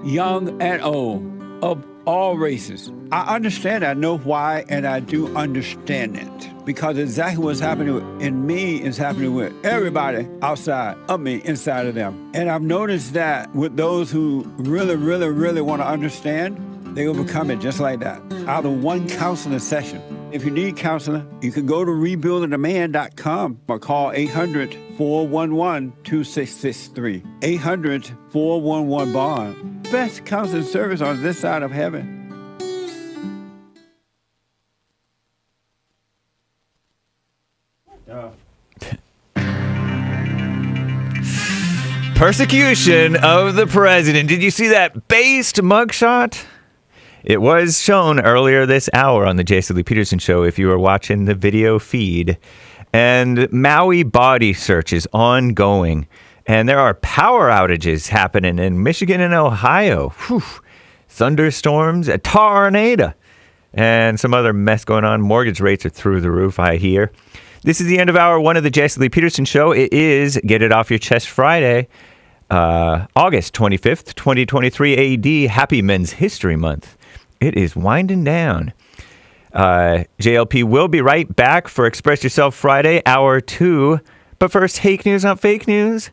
young and old, of all races. I understand, I know why, and I do understand it. Because exactly what's happening in me is happening with everybody outside of me, inside of them. And I've noticed that with those who really, really, really want to understand, they overcome it just like that, out of one counseling session. If you need counseling, you can go to rebuildingaman.com or call 800-411-2663. 800-411-BOND. Best counseling service on this side of heaven. Persecution of the president. Did you see that based mugshot? It was shown earlier this hour on the JLP Peterson Show if you were watching the video feed. And Maui body search is ongoing. And there are power outages happening in Michigan and Ohio. Whew. Thunderstorms, a tornado, and some other mess going on. Mortgage rates are through the roof, I hear. This is the end of hour one of the JLP Peterson Show. It is Get It Off Your Chest Friday, August 25th, 2023 AD. Happy Men's History Month. It is winding down. JLP will be right back for Express Yourself Friday, hour 2. But first, Hake News, not fake news.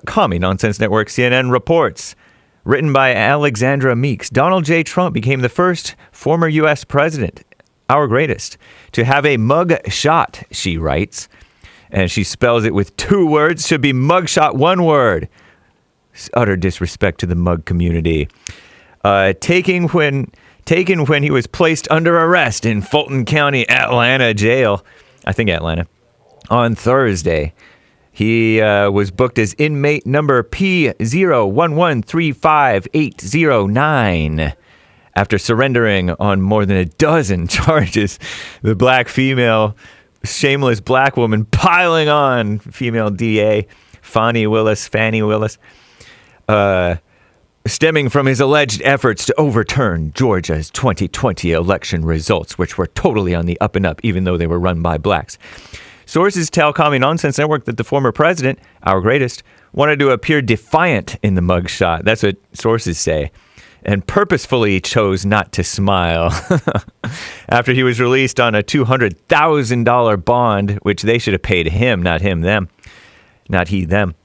Commie Nonsense Network, CNN reports. Written by Alexandra Meeks, Donald J. Trump became the first former U.S. president, our greatest, to have a mug shot, she writes. And she spells it with 2 words. Should be mugshot, 1 word. It's utter disrespect to the mug community. Taken when he was placed under arrest in Fulton County, Atlanta jail. I think Atlanta. On Thursday. He was booked as inmate number P01135809 after surrendering on more than a dozen charges. The black female, shameless black woman piling on female DA, Fannie Willis, stemming from his alleged efforts to overturn Georgia's 2020 election results, which were totally on the up and up, even though they were run by blacks. Sources tell Commie Nonsense Network that the former president, our greatest, wanted to appear defiant in the mugshot. That's what sources say. And purposefully chose not to smile. After he was released on a $200,000 bond, which they should have paid him, not him, them. Not he, them.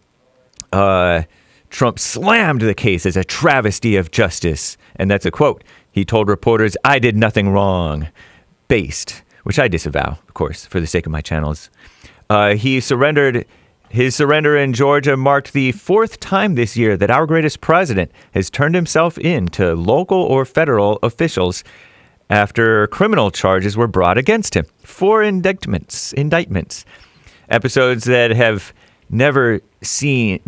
Trump slammed the case as a travesty of justice. And that's a quote. He told reporters, "I did nothing wrong." Based. Which I disavow, of course, for the sake of my channels. He surrendered. His surrender in Georgia marked the 4th time this year that our greatest president has turned himself in to local or federal officials after criminal charges were brought against him. 4 indictments. Episodes that have never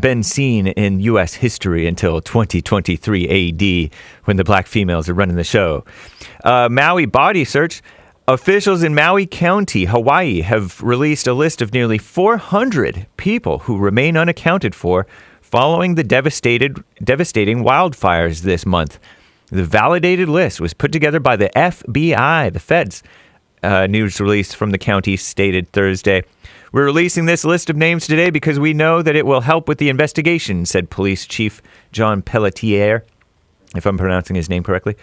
been seen in U.S. history until 2023 AD, when the black females are running the show. Maui body search. Officials in Maui County, Hawaii, have released a list of nearly 400 people who remain unaccounted for following the devastating wildfires this month. The validated list was put together by the FBI, the feds. News release from the county stated Thursday. "We're releasing this list of names today because we know that it will help with the investigation," said Police Chief John Pelletier, if I'm pronouncing his name correctly.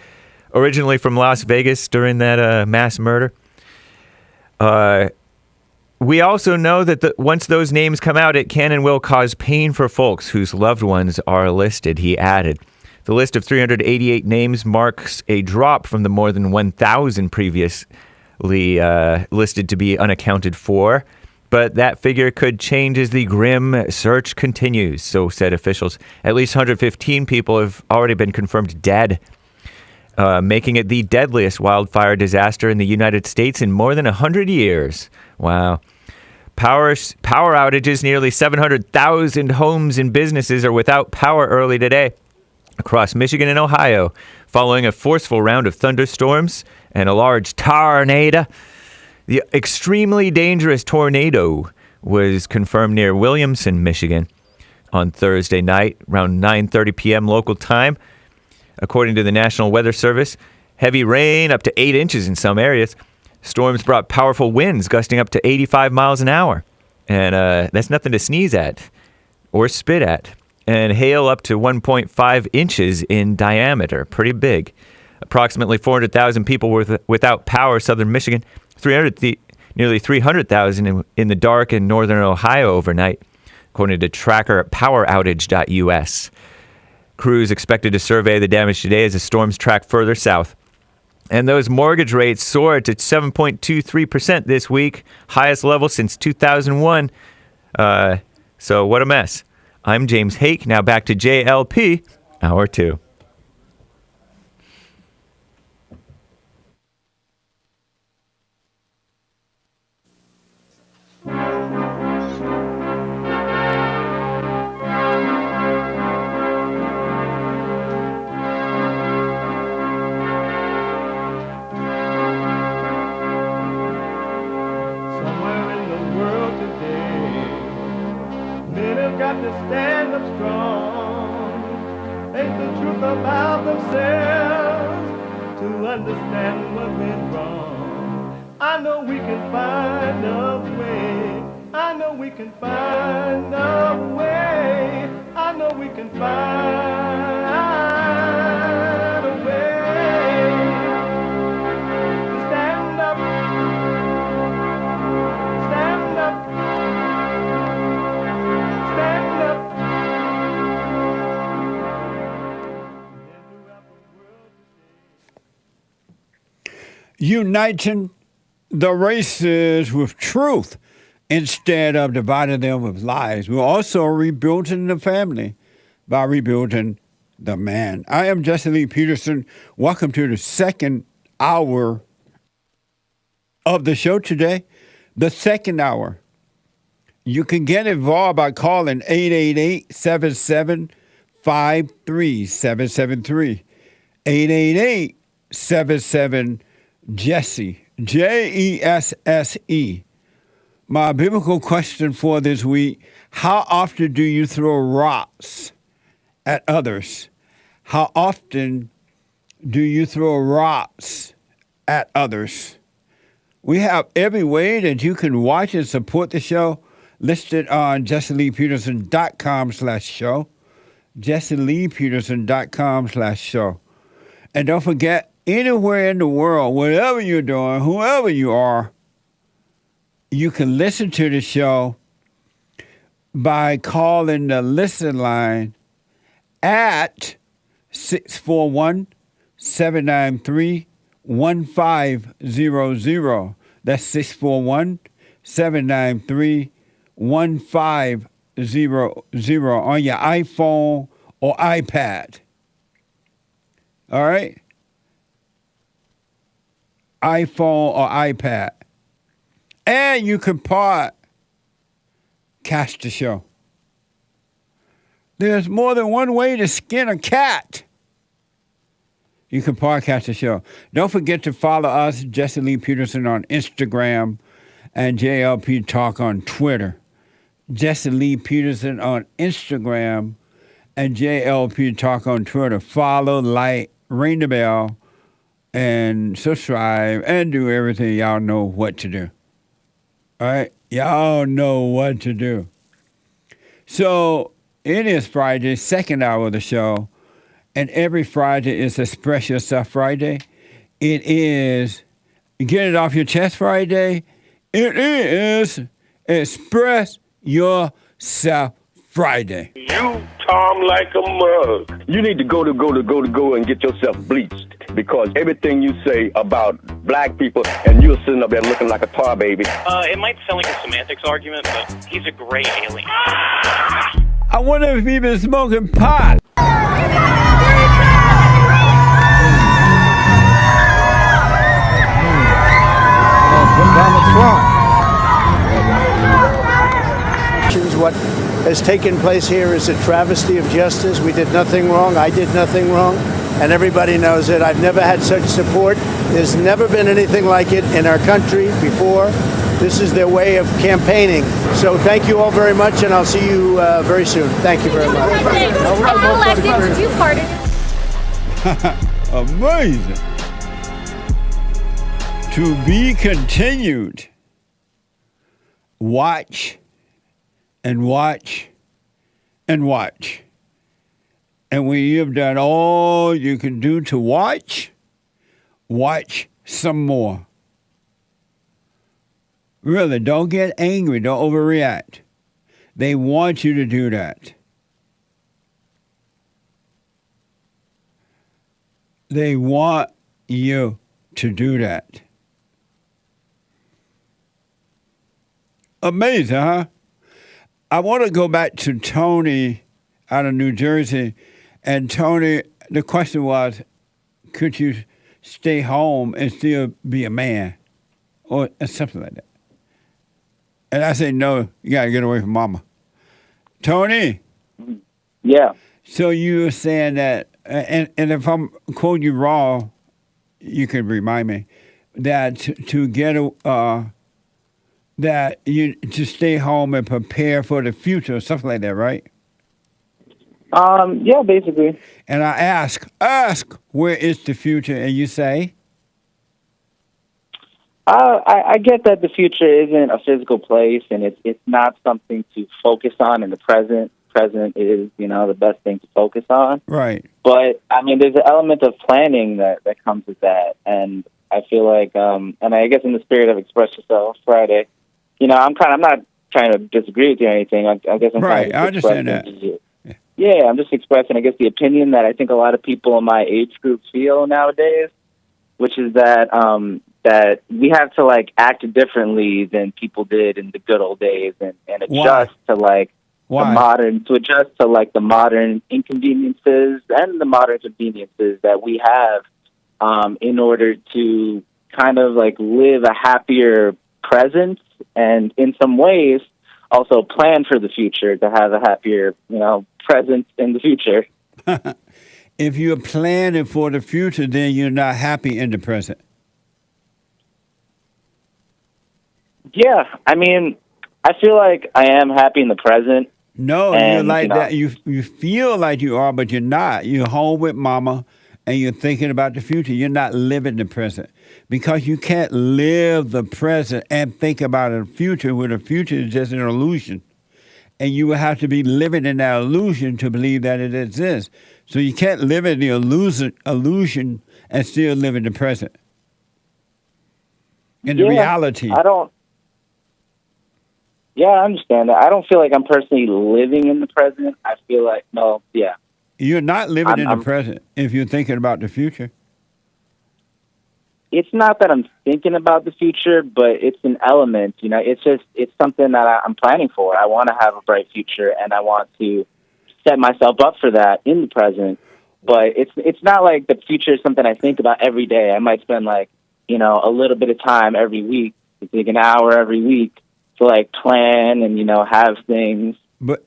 Originally from Las Vegas during that mass murder. We also know that once those names come out, it can and will cause pain for folks whose loved ones are listed, he added. The list of 388 names marks a drop from the more than 1,000 previously listed to be unaccounted for. But that figure could change as the grim search continues, so said officials. At least 115 people have already been confirmed dead, making it the deadliest wildfire disaster in the United States in more than 100 years. Wow. Power outages. Nearly 700,000 homes and businesses are without power early today across Michigan and Ohio, following a forceful round of thunderstorms and a large tornado. The extremely dangerous tornado was confirmed near Williamson, Michigan on Thursday night, around 9:30 p.m. local time. According to the National Weather Service, heavy rain up to 8 inches in some areas. Storms brought powerful winds gusting up to 85 miles an hour. And that's nothing to sneeze at or spit at. And hail up to 1.5 inches in diameter. Pretty big. Approximately 400,000 people were without power, southern Michigan. Nearly 300,000 in the dark in northern Ohio overnight, according to tracker poweroutage.us. Crews expected to survey the damage today as the storms track further south. And those mortgage rates soared to 7.23% this week, highest level since 2001. So what a mess. I'm James Hake. Now back to JLP, Hour 2. Got to stand up strong, face the truth about themselves, to understand what went wrong. I know we can find a way. I know we can find a way. I know we can find a way to stand up, stand up. Stand up. uniting the races with truth instead of dividing them with lies. We're also rebuilding the family by rebuilding the man. I am Jesse Lee Peterson. Welcome to the second hour of the show today. The second hour. You can get involved by calling 888-77-53773. 888-77-JESSE. JESSE. My biblical question for this week: how often do you throw rocks at others? How often do you throw rocks at others? We have every way that you can watch and support the show listed on JesseLeePeterson.com/show. JesseLeePeterson.com/show. And don't forget, anywhere in the world, whatever you're doing, whoever you are, you can listen to the show by calling the listen line at 641-793-1500. That's 641-793-1500 on your iPhone or iPad. All right? iPhone or iPad. And you can podcast the show. There's more than one way to skin a cat. You can podcast the show. Don't forget to follow us, Jesse Lee Peterson, on Instagram and JLP Talk on Twitter. Jesse Lee Peterson on Instagram and JLP Talk on Twitter. Follow, like, ring the bell, and subscribe, and do everything. Y'all know what to do. All right? Y'all know what to do. So it is Friday, second hour of the show, and every Friday is Express Yourself Friday. It is Get It Off Your Chest Friday. It is Express Yourself Friday. You, Tom, like a mug. You need to go and get yourself bleached, because everything you say about black people, and you're sitting up there looking like a tar baby. It might sound like a semantics argument, but he's a gray alien. I wonder if he's been smoking pot. What has taken place here is a travesty of justice. We did nothing wrong. I did nothing wrong. And everybody knows it. I've never had such support. There's never been anything like it in our country before. This is their way of campaigning. So thank you all very much, and I'll see you very soon. Thank you very much. Amazing. To be continued. Watch and watch and watch. And when you've done all you can do to watch, watch some more. Really, don't get angry. Don't overreact. They want you to do that. They want you to do that. Amazing, huh? I want to go back to Tony out of New Jersey. And Tony, the question was, could you stay home and still be a man? Or something like that. And I said, no, you got to get away from mama. Tony? Yeah. So you were saying that, and if I'm quoting you wrong, you could remind me, that to get that you to stay home and prepare for the future, something like that, right? Yeah, basically. And I ask, where is the future? And you say? I get that the future isn't a physical place, and it's not something to focus on in the present. Present is, the best thing to focus on. Right. But, there's an element of planning that comes with that. And I feel like, and I guess in the spirit of Express Yourself Friday, I'm not trying to disagree with you or anything. I guess I'm right. trying to I understand that. Yeah, I'm just expressing, I guess, the opinion that I think a lot of people in my age group feel nowadays, which is that that we have to like act differently than people did in the good old days, and adjust to like the modern inconveniences and the modern conveniences that we have, in order to kind of like live a happier present, and in some ways also plan for the future to have a happier, present in the future. If you're planning for the future, then you're not happy in the present. Yeah, I mean, I feel like I am happy in the present. No, you're like that. You feel like you are, but you're not. You're home with mama, and you're thinking about the future. You're not living the present, because you can't live the present and think about the future, where the future is just an illusion. And you will have to be living in that illusion to believe that it exists. So you can't live in the illusion and still live in the present. In the reality. Yeah, I understand that. I don't feel like I'm personally living in the present. I feel like, You're not living in the present if you're thinking about the future. It's not that I'm thinking about the future, but it's an element, it's something that I'm planning for. I want to have a bright future, and I want to set myself up for that in the present. But it's not like the future is something I think about every day. I might spend a little bit of time every week, like an hour every week, to like plan and, have things. But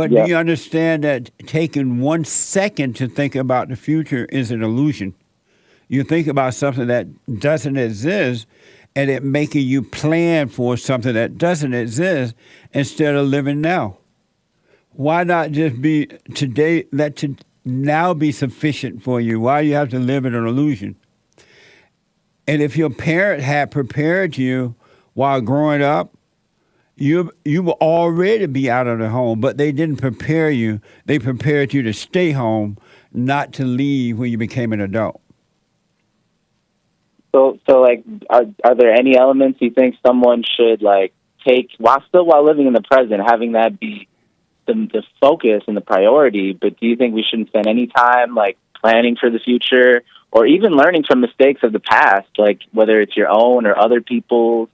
do you understand that taking 1 second to think about the future is an illusion? You think about something that doesn't exist, and it making you plan for something that doesn't exist instead of living now. Why not just be today, now be sufficient for you? Why do you have to live in an illusion? And if your parent had prepared you while growing up, you will already be out of the home, but they didn't prepare you. They prepared you to stay home, not to leave when you became an adult. So like, are there any elements you think someone should like take while living in the present, having that be the focus and the priority? But do you think we shouldn't spend any time like planning for the future, or even learning from mistakes of the past, like whether it's your own or other people's?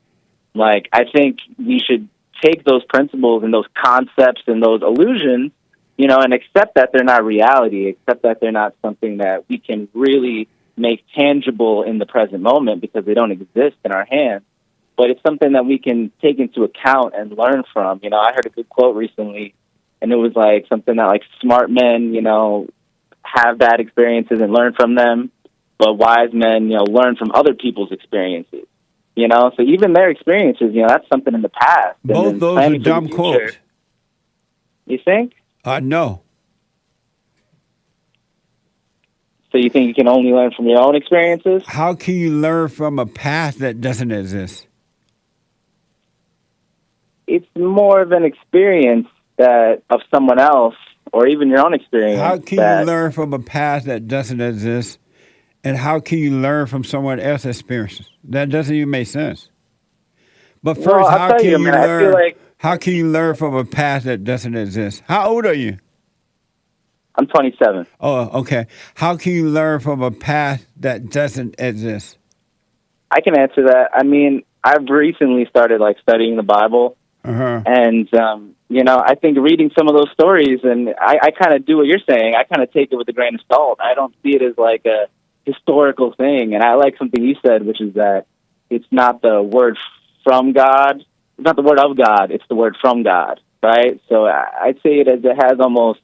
Like, I think we should take those principles and those concepts and those illusions, and accept that they're not reality, accept that they're not something that we can really make tangible in the present moment, because they don't exist in our hands. But it's something that we can take into account and learn from. I heard a good quote recently, and it was like something that like smart men, have bad experiences and learn from them, but wise men, learn from other people's experiences. So even their experiences, that's something in the past. Both those are dumb quotes. You think? No. So you think you can only learn from your own experiences? How can you learn from a past that doesn't exist? It's more of an experience of someone else, or even your own experience. How can you learn from a past that doesn't exist? And how can you learn from someone else's experiences? That doesn't even make sense. But first, how can you learn from a past that doesn't exist? How old are you? I'm 27. Oh, okay. How can you learn from a past that doesn't exist? I can answer that. I mean, I've recently started like studying the Bible, and I think reading some of those stories, and I kind of do what you're saying. I kind of take it with a grain of salt. I don't see it as like a historical thing. And I like something you said, which is that it's not the word from God, it's not the word of God, it's the word from God, right? So I say it as it has almost.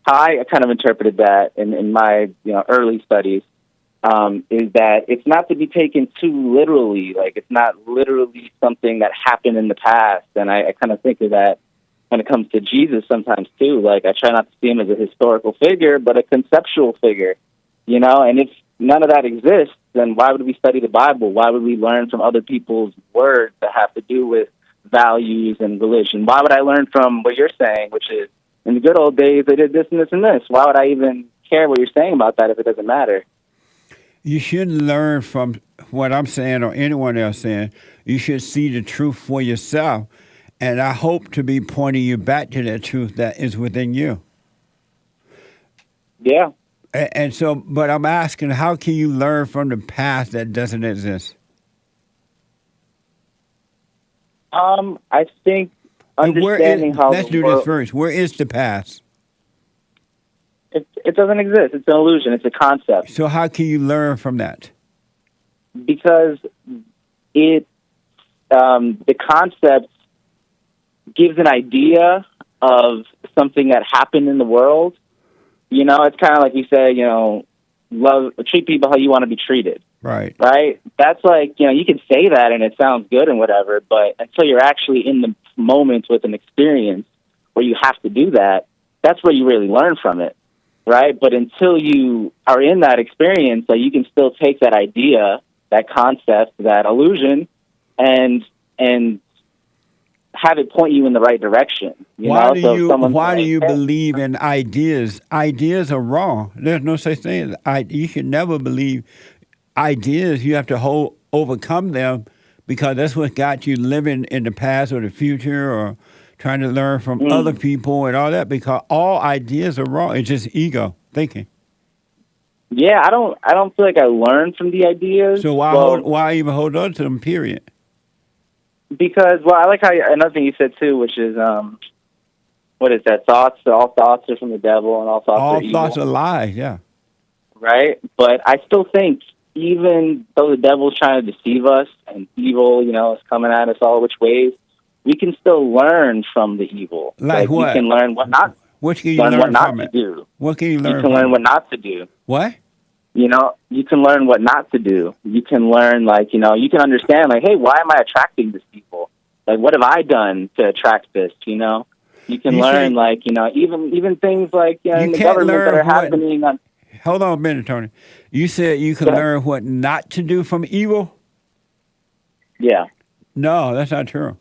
I kind of interpreted that in my early studies, is that it's not to be taken too literally. Like, it's not literally something that happened in the past. And I kind of think of that when it comes to Jesus sometimes too. Like, I try not to see him as a historical figure, but a conceptual figure, and if none of that exists, then why would we study the Bible? Why would we learn from other people's words that have to do with values and religion? Why would I learn from what you're saying, which is, in the good old days, they did this and this and this? Why would I even care what you're saying about that if it doesn't matter? You shouldn't learn from what I'm saying or anyone else saying. You should see the truth for yourself. And I hope to be pointing you back to that truth that is within you. Yeah. And so, but I'm asking, how can you learn from the past that doesn't exist? I think understanding how let's do this first. Where is the past? It doesn't exist. It's an illusion. It's a concept. So how can you learn from that? Because the concept gives an idea of something that happened in the world. You know, it's kind of like you say, you know, treat people how you want to be treated. Right. Right? That's like, you know, you can say that and it sounds good and whatever, but until you're actually in the moment with an experience where you have to do that, that's where you really learn from it. Right? But until you are in that experience, that you can still take that idea, that concept, that illusion, and have it point you in the right direction. Why do you believe in ideas? Ideas are wrong. There's no such thing as you should never believe ideas. You have to overcome them, because that's what got you living in the past or the future, or trying to learn from other people and all that, because all ideas are wrong. It's just ego thinking. Yeah, I don't feel like I learned from the ideas. So why even hold on to them, period? Because, I like how another thing you said too, which is, what is that? All thoughts are from the devil, and all thoughts are evil. All thoughts are lies, yeah. Right? But I still think, even though the devil's trying to deceive us, and evil, you know, is coming at us all which ways, we can still learn from the evil. Like what? We can learn what not. What can you learn what not from to it? do. What can you learn? You can learn what not to do. What? You know, you can learn what not to do. You can learn, like, you know, you can understand, like, hey, why am I attracting this people? Like, what have I done to attract this? You know, you can learn, like, you know, even things like, you know, in the government that are happening. Hold on a minute, Tony. You said you can learn what not to do from evil? Yeah. No, that's not true.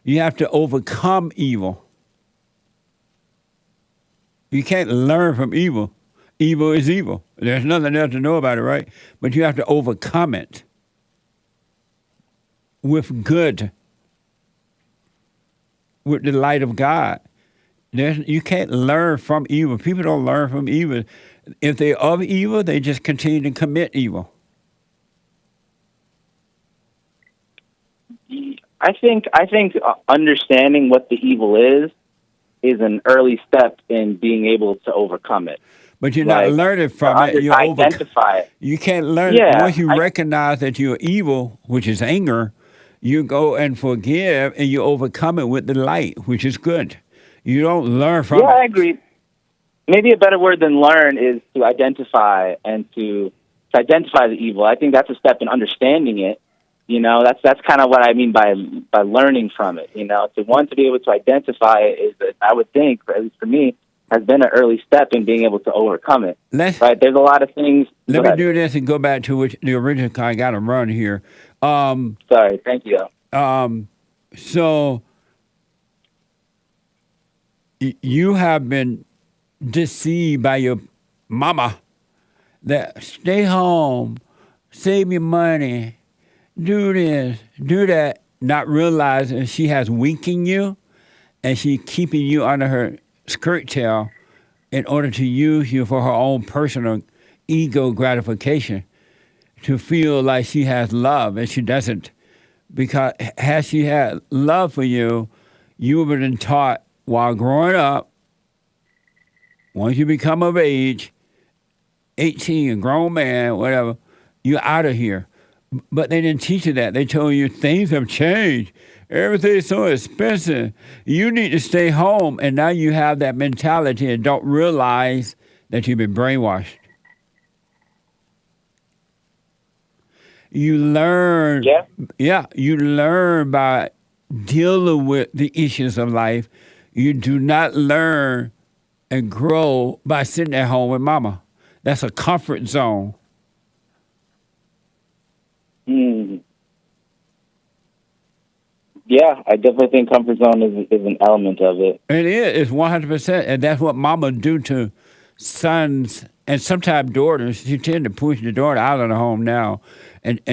You have to overcome evil. You can't learn from evil. Evil is evil. There's nothing else to know about it, right? But you have to overcome it with good, with the light of God. You can't learn from evil. People don't learn from evil. If they're of evil, they just continue to commit evil. I think understanding what the evil is an early step in being able to overcome it. But you're not learning from it. You identify it. You can't learn. Once you recognize that you're evil, which is anger, you go and forgive, and you overcome it with the light, which is good. You don't learn from it. Yeah, I agree. Maybe a better word than learn is to identify, and to identify the evil. I think that's a step in understanding it. You know, that's kind of what I mean by learning from it. You know, to be able to identify it is, I would think, at least for me, has been an early step in being able to overcome it. Right? There's a lot of things. Let me do this and go back to the original. I got to run here. Sorry. Thank you. So you have been deceived by your mama that stay home, save your money, do this, do that, not realizing she has weakened you, and she keeping you under her skirt tail in order to use you for her own personal ego gratification, to feel like she has love, and she doesn't. Because had she had love for you, you would have been taught while growing up, once you become of age, 18, a grown man, whatever, you're out of here. But they didn't teach you that. They told you things have changed. Everything's so expensive. You need to stay home. And now you have that mentality and don't realize that you've been brainwashed. You learn. Yeah, you learn by dealing with the issues of life. You do not learn and grow by sitting at home with mama. That's a comfort zone. Yeah, I definitely think comfort zone is an element of it. It is. It's 100%. And that's what mama do to sons and sometimes daughters. She tend to push the daughter out of the home now and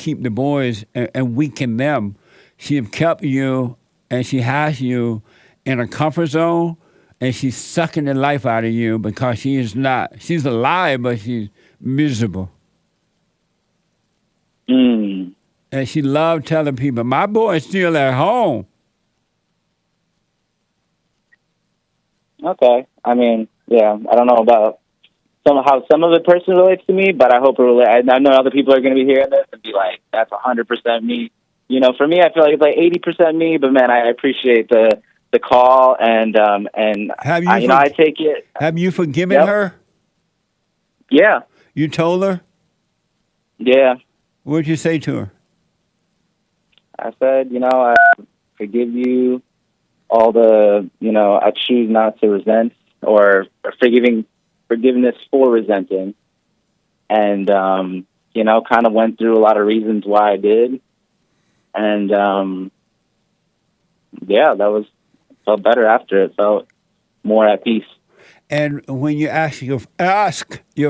keep the boys and weaken them. She have kept you, and she has you in a comfort zone, and she's sucking the life out of you because she is not. She's alive, but she's miserable. Mm. And she loved telling people, my boy's still at home. Okay. I mean, yeah, I don't know about how some of it personally relates to me, but I hope it relates. I know other people are going to be hearing this and be like, that's 100% me. You know, for me, I feel like it's like 80% me, but man, I appreciate the call and I take it. Have you forgiven her? Yeah. You told her? Yeah. What'd you say to her? I said, I forgive you all the, I choose not to resent or forgiveness for resenting. And, kind of went through a lot of reasons why I did. And, felt better after. It felt more at peace. And when you ask your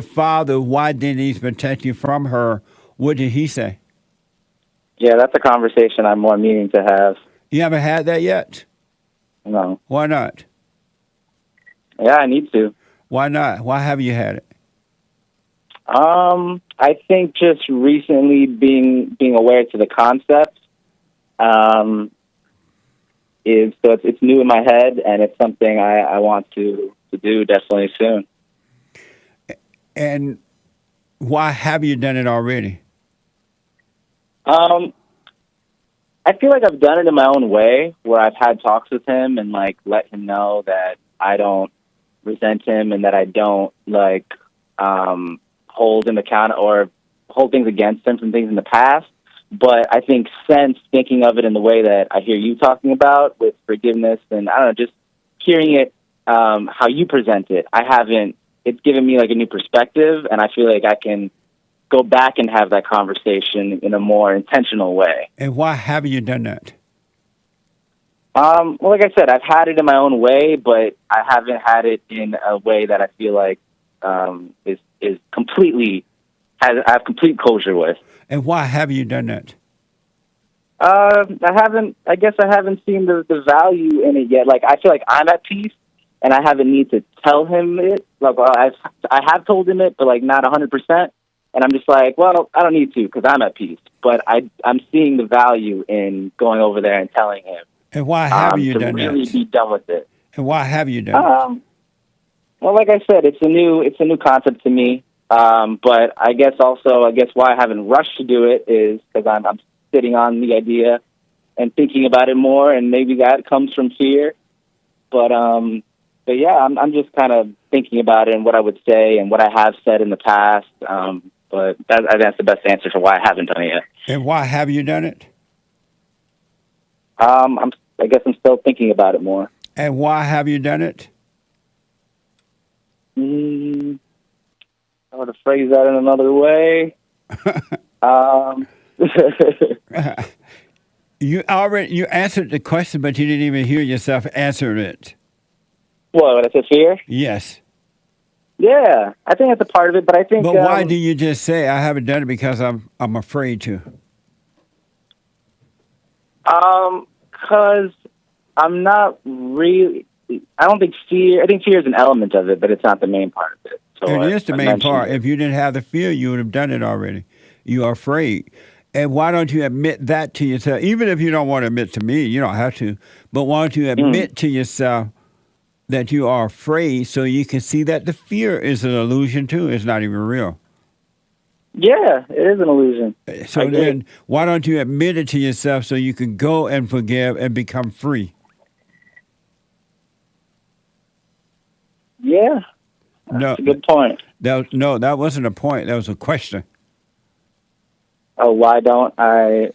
father why didn't he protect you from her, what did he say? Yeah, that's a conversation I'm more meaning to have. You haven't had that yet? No. Why not? Yeah, I need to. Why not? Why haven't you had it? I think just recently being aware to the concept it's new in my head, and it's something I want to do definitely soon. And why have you done it already? I feel like I've done it in my own way, where I've had talks with him and like let him know that I don't resent him and that I don't hold him account or hold things against him from things in the past. But I think since thinking of it in the way that I hear you talking about with forgiveness and I don't know, just hearing it how you present it, it's given me like a new perspective, and I feel like I can go back and have that conversation in a more intentional way. And why haven't you done that? Well, like I said, I've had it in my own way, but I haven't had it in a way that I feel like is completely I have complete closure with. And why have you done that? I guess I haven't seen the value in it yet. Like, I feel like I'm at peace, and I haven't need to tell him it. Like, I have told him it, but like not 100%. And I'm just like, well, I don't need to because I'm at peace. But I'm seeing the value in going over there and telling him. And why have you done that? To really be done with it. And why have you done it? Well, like I said, it's a new concept to me. But I guess why I haven't rushed to do it is because I'm sitting on the idea and thinking about it more, and maybe that comes from fear. But yeah, I'm just kind of thinking about it and what I would say and what I have said in the past. But that's the best answer for why I haven't done it yet. And why have you done it? I guess I'm still thinking about it more. And why have you done it? I would have phrased that in another way. You answered the question, but you didn't even hear yourself answer it. What I said, fear? Yes. Yeah, I think that's a part of it, but I think. But why do you just say I haven't done it because I'm afraid to? Because I'm not really. I don't think fear. I think fear is an element of it, but it's not the main part of it. So it is the main part. If you didn't have the fear, you would have done it already. You are afraid. And why don't you admit that to yourself? Even if you don't want to admit to me, you don't have to. But why don't you admit to yourself that you are afraid so you can see that the fear is an illusion too. It's not even real. Yeah, it is an illusion. So then why don't you admit it to yourself so you can go and forgive and become free? Yeah. That's a good point. That wasn't a point. That was a question. Oh, why don't I?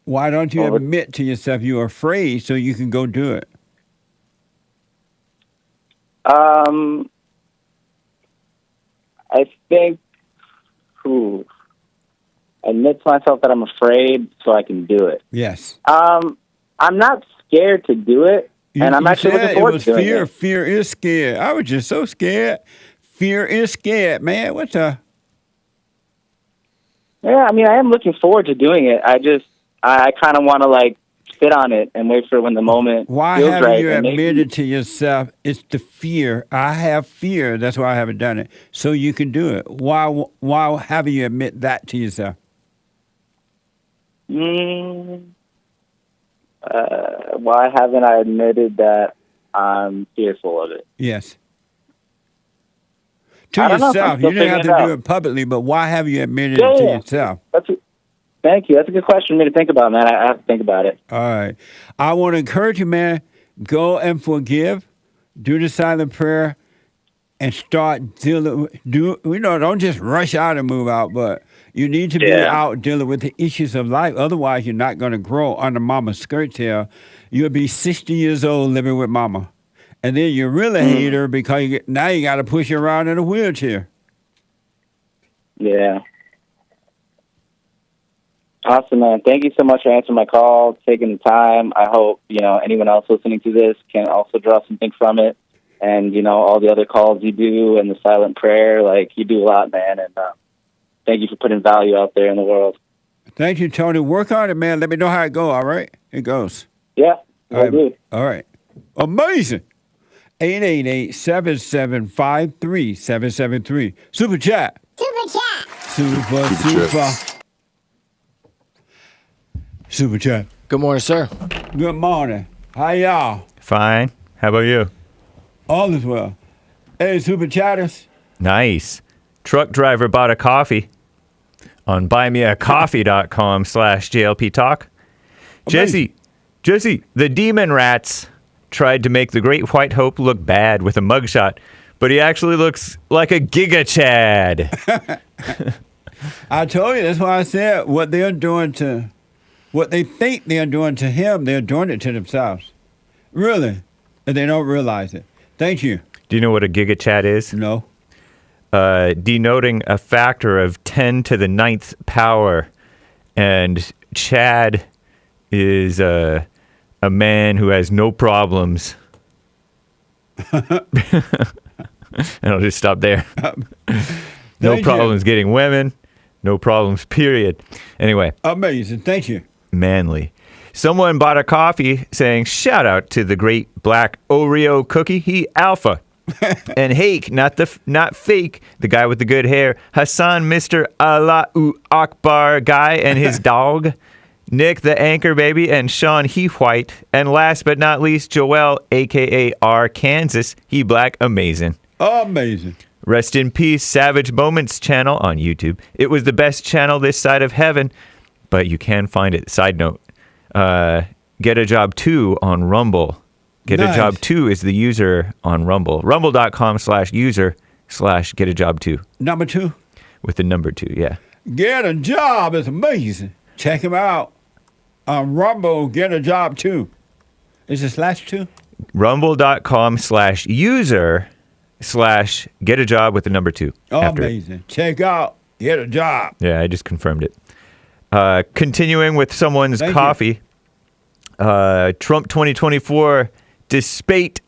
Why don't you admit to yourself you're afraid so you can go do it? I think, admit to myself that I'm afraid so I can do it. Yes. I'm not scared to do it, and I'm actually looking forward to doing it. Fear is scared. I was just so scared. Fear is scared, man. What the? Yeah, I mean, I am looking forward to doing it. I kind of want to sit on it and wait for when the moment Why feels haven't right. you and maybe- admitted to yourself it's the fear? I have fear. That's why I haven't done it. So you can do it. Why haven't you admit that to yourself? Why haven't I admitted that I'm fearful of it? Yes. To I don't know. I'm yourself. still You didn't have to figuring it do out. it publicly, but why have you admitted Yeah, it to yeah. yourself? Thank you. That's a good question for me to think about, man. I have to think about it. All right. I want to encourage you, man, go and forgive, do the silent prayer, and start dealing don't just rush out and move out, but you need to be out dealing with the issues of life. Otherwise, you're not going to grow under mama's skirt tail. You'll be 60 years old living with mama. And then you really hate her because now you got to push her around in a wheelchair. Yeah. Awesome, man. Thank you so much for answering my call, taking the time. I hope, anyone else listening to this can also draw something from it. And, all the other calls you do and the silent prayer, you do a lot, man. And thank you for putting value out there in the world. Thank you, Tony. Work on it, man. Let me know how it goes, all right? It goes. Yeah, All will do. All right. Amazing. 888-775-3773. Super chat. Super chat. Good morning, sir. Good morning. How y'all? Fine. How about you? All is well. Hey, super chatters. Nice. Truck driver bought a coffee on buymeacoffee.com/JLP Talk. Jesse, the demon rats tried to make the Great White Hope look bad with a mugshot, but he actually looks like a Giga Chad. I told you, that's why I said what they think they're doing to him, they're doing it to themselves. Really. And they don't realize it. Thank you. Do you know what a Giga Chad is? No. Denoting a factor of 10 to the 9th power. And Chad is a man who has no problems. And I'll just stop there. No problems getting women. No problems, period. Anyway. Amazing. Thank you. Manly. Someone bought a coffee saying, shout out to the great black Oreo cookie. He alpha. And Hake, not fake, the guy with the good hair. Hassan, Mr. Allahu Akbar guy and his dog. Nick, the anchor baby, and Sean, he white. And last but not least, Joel, a.k.a. R. Kansas. He black, amazing. Amazing. Rest in peace, Savage Moments channel on YouTube. It was the best channel this side of heaven, but you can find it. Side note, Get a Job 2 on Rumble. Get a Job 2 is the user on Rumble. Rumble.com/user/Get a Job 2. Number 2? With the number 2, yeah. Get a Job is amazing. Check him out on Rumble. Get a Job 2. Is it /2? Rumble.com/user/Get a Job with the number 2. Amazing. Check out Get a Job. Yeah, I just confirmed it. Continuing with someone's coffee. Trump 2024, despite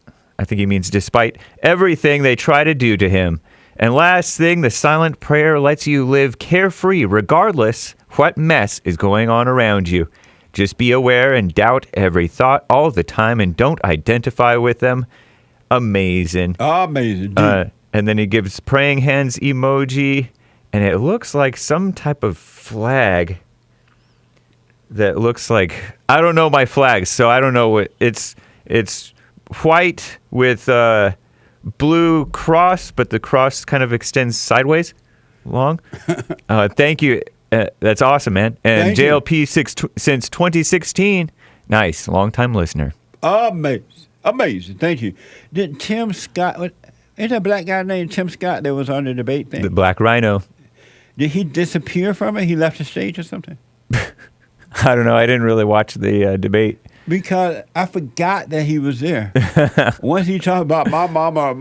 everything they try to do to him. And last thing, the silent prayer lets you live carefree regardless what mess is going on around you. Just be aware and doubt every thought all the time and don't identify with them. Amazing. Amazing. And then he gives praying hands emoji, and it looks like some type of flag that looks like, I don't know my flags, so I don't know what it's white with blue cross, but the cross kind of extends sideways long. Thank you. That's awesome, man. And JLP since 2016. Nice. Long-time listener. Amazing. Thank you. Did Tim Scott, ain't that a black guy named Tim Scott that was on the debate thing? The Black Rhino. Did he disappear from it? He left the stage or something? I don't know. I didn't really watch the debate. Because I forgot that he was there. Once he talked about my mama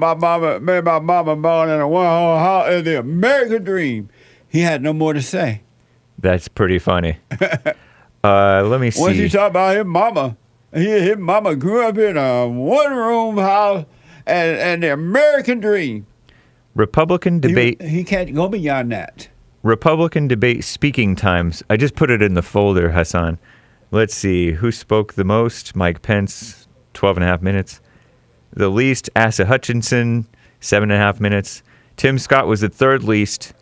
made my mama born in a one-horse house in the American dream, he had no more to say. That's pretty funny. Let me see. Once he talked about his mama, his mama grew up in a one-room house and the American dream. Republican debate. He can't go beyond that. Republican debate speaking times. I just put it in the folder, Hassan. Let's see. Who spoke the most? Mike Pence, 12.5 minutes. The least, Asa Hutchinson, 7.5 minutes. Tim Scott was the third least,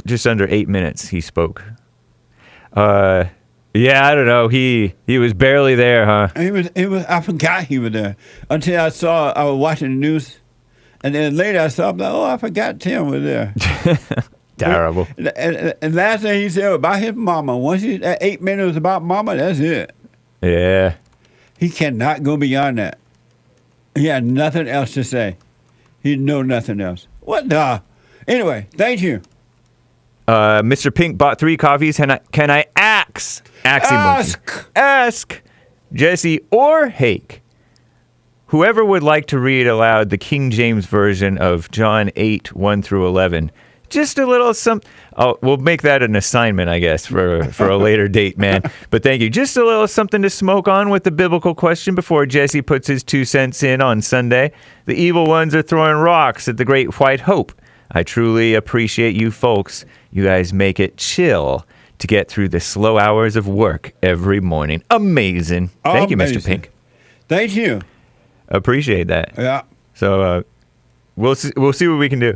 just under 8 minutes he spoke. Yeah, I don't know. He was barely there, huh? He was. I forgot he was there until I was watching the news, and then later I saw. Oh, I forgot Tim was there. Terrible. And last thing he said about his mama. Once that 8 minutes was about mama, that's it. Yeah. He cannot go beyond that. He had nothing else to say. He know nothing else. What the? Anyway, thank you. Mr. Pink bought 3 coffees. Can I ask Jesse or Hake, whoever would like to read aloud the King James version of John 8, 1 through 11? Just a little we'll make that an assignment, I guess, for a later date, man. But thank you. Just a little something to smoke on with the biblical question before Jesse puts his 2 cents in on Sunday. The evil ones are throwing rocks at the great white hope. I truly appreciate you folks. You guys make it chill to get through the slow hours of work every morning. Amazing. Thank you, Mr. Pink. Thank you. Appreciate that. Yeah. So we'll see what we can do.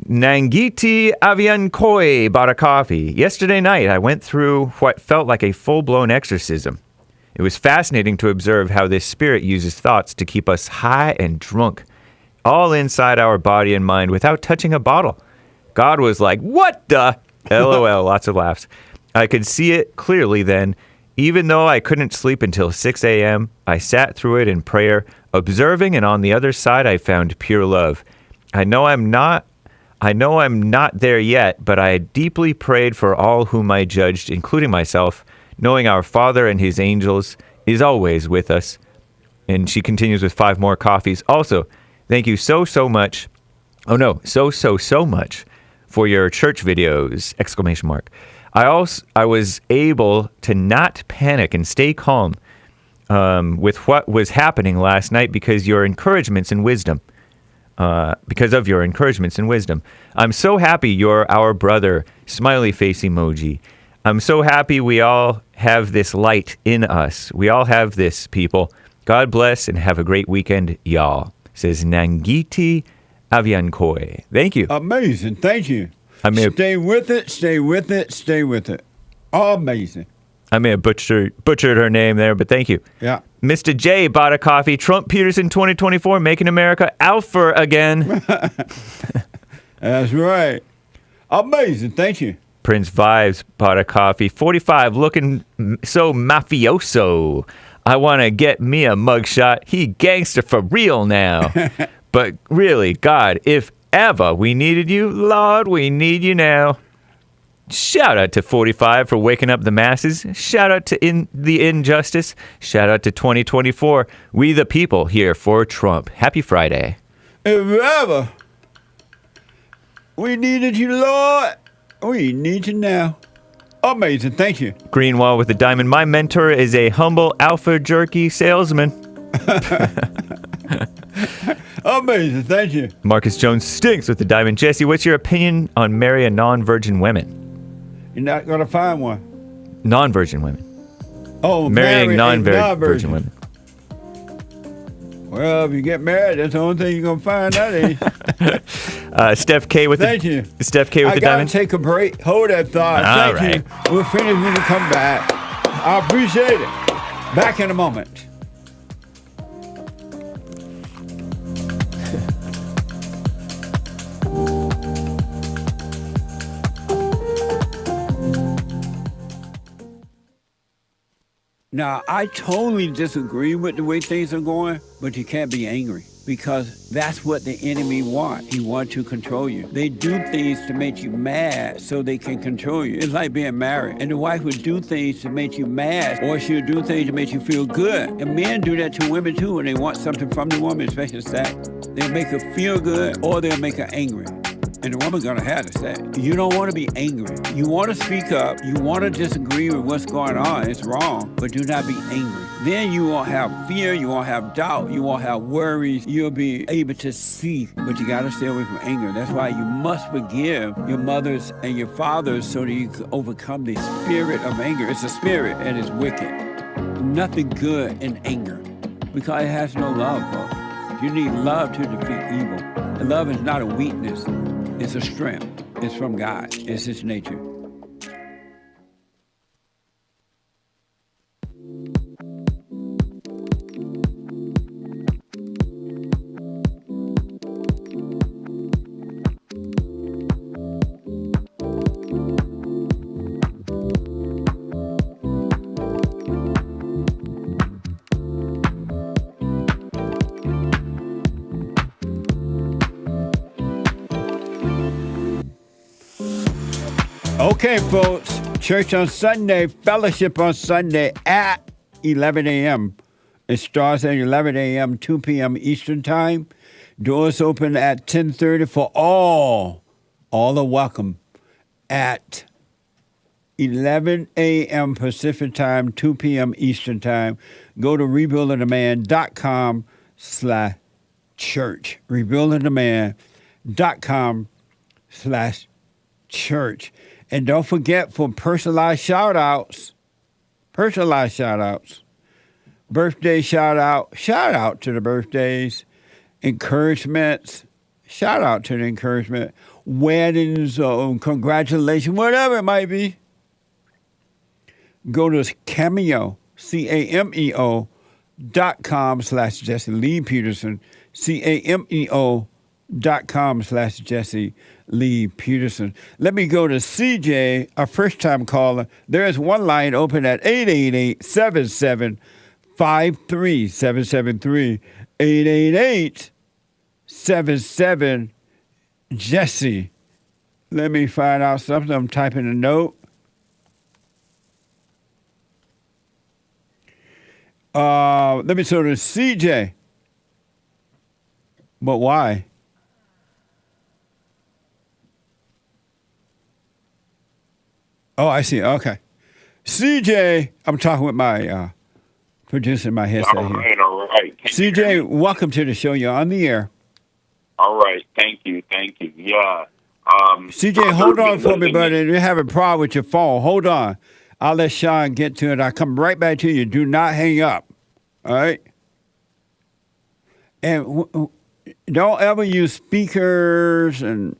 Nangiti Aviankoi bought a coffee. Yesterday night, I went through what felt like a full-blown exorcism. It was fascinating to observe how this spirit uses thoughts to keep us high and drunk, all inside our body and mind without touching a bottle. God was like, what the? LOL, lots of laughs. I could see it clearly then. Even though I couldn't sleep until 6 a.m., I sat through it in prayer, observing, and on the other side, I found pure love. I know I'm not there yet, but I deeply prayed for all whom I judged, including myself, knowing our Father and his angels is always with us. And she continues with 5 more coffees. Also, thank you so much. Oh no, so much for your church videos! ! I was able to not panic and stay calm with what was happening last night because of your encouragements and wisdom. I'm so happy you're our brother. Smiley face emoji. I'm so happy we all have this light in us. We all have this, people. God bless and have a great weekend, y'all. Says Nangiti Aviankoi. Thank you. Amazing. Thank you. Stay with it. Amazing. I may have butchered her name there, but thank you. Yeah. Mr. J bought a coffee. Trump Peterson 2024, making America alpha again. That's right. Amazing. Thank you. Prince Vibes bought a coffee. 45, looking so mafioso. I want to get me a mugshot. He gangster for real now. But really, God, if ever we needed you, Lord, we need you now. Shout out to 45 for waking up the masses. Shout out to the injustice. Shout out to 2024. We the people here for Trump. Happy Friday. If ever we needed you, Lord, we need you now. Amazing. Thank you. Greenwall with the diamond. My mentor is a humble alpha jerky salesman. Amazing. Thank you. Marcus Jones stinks with the diamond. Jesse, what's your opinion on marrying non-virgin women? You're not going to find one. Non-virgin women. Oh, marrying non-virgin women. Well, if you get married, that's the only thing you're going to find nowadays. Steph K with Thank you. Steph K with the diamond. I got to take a break. Hold that thought. All Thank you. We'll finish when we come back. I appreciate it. Back in a moment. Now, I totally disagree with the way things are going, but you can't be angry because that's what the enemy wants. He wants to control you. They do things to make you mad so they can control you. It's like being married. And the wife would do things to make you mad, or she'll do things to make you feel good. And men do that to women too when they want something from the woman, especially sex. They'll make her feel good or they'll make her angry. And the woman's gonna have to say, you don't want to be angry. You want to speak up. You want to disagree with what's going on. It's wrong, but do not be angry. Then you won't have fear. You won't have doubt. You won't have worries. You'll be able to see, but you got to stay away from anger. That's why you must forgive your mothers and your fathers so that you can overcome the spirit of anger. It's a spirit and it's wicked. Nothing good in anger because it has no love, folks. You need love to defeat evil. And love is not a weakness. It's a strength. It's from God. It's His nature. Okay, folks, church on Sunday, fellowship on Sunday at 11 a.m. It starts at 11 a.m., 2 p.m. Eastern Time. Doors open at 10:30 for all. All are welcome at 11 a.m. Pacific Time, 2 p.m. Eastern Time. Go to rebuildingtheman.com/church. rebuildingtheman.com/church. And don't forget for personalized shout-outs, birthday shout-out to the birthdays, encouragements, shout-out to the encouragement, weddings, or congratulations, whatever it might be. Go to Cameo, CAMEO.com/Jesse Lee Peterson, CAMEO.com/Jesse Lee Peterson. Let me go to CJ, a first-time caller. There is one line open at 888-7753-773. 888-77-Jesse. Let me find out something. I'm typing a note. Let me go to CJ. But why? Oh, I see. Okay. CJ, I'm talking with my producer in my headset all here. All right. CJ, welcome to the show. You're on the air. All right. Thank you. Yeah. CJ, hold on for me, buddy. You're having a problem with your phone. Hold on. I'll let Sean get to it. I'll come right back to you. Do not hang up. All right? And don't ever use speakers and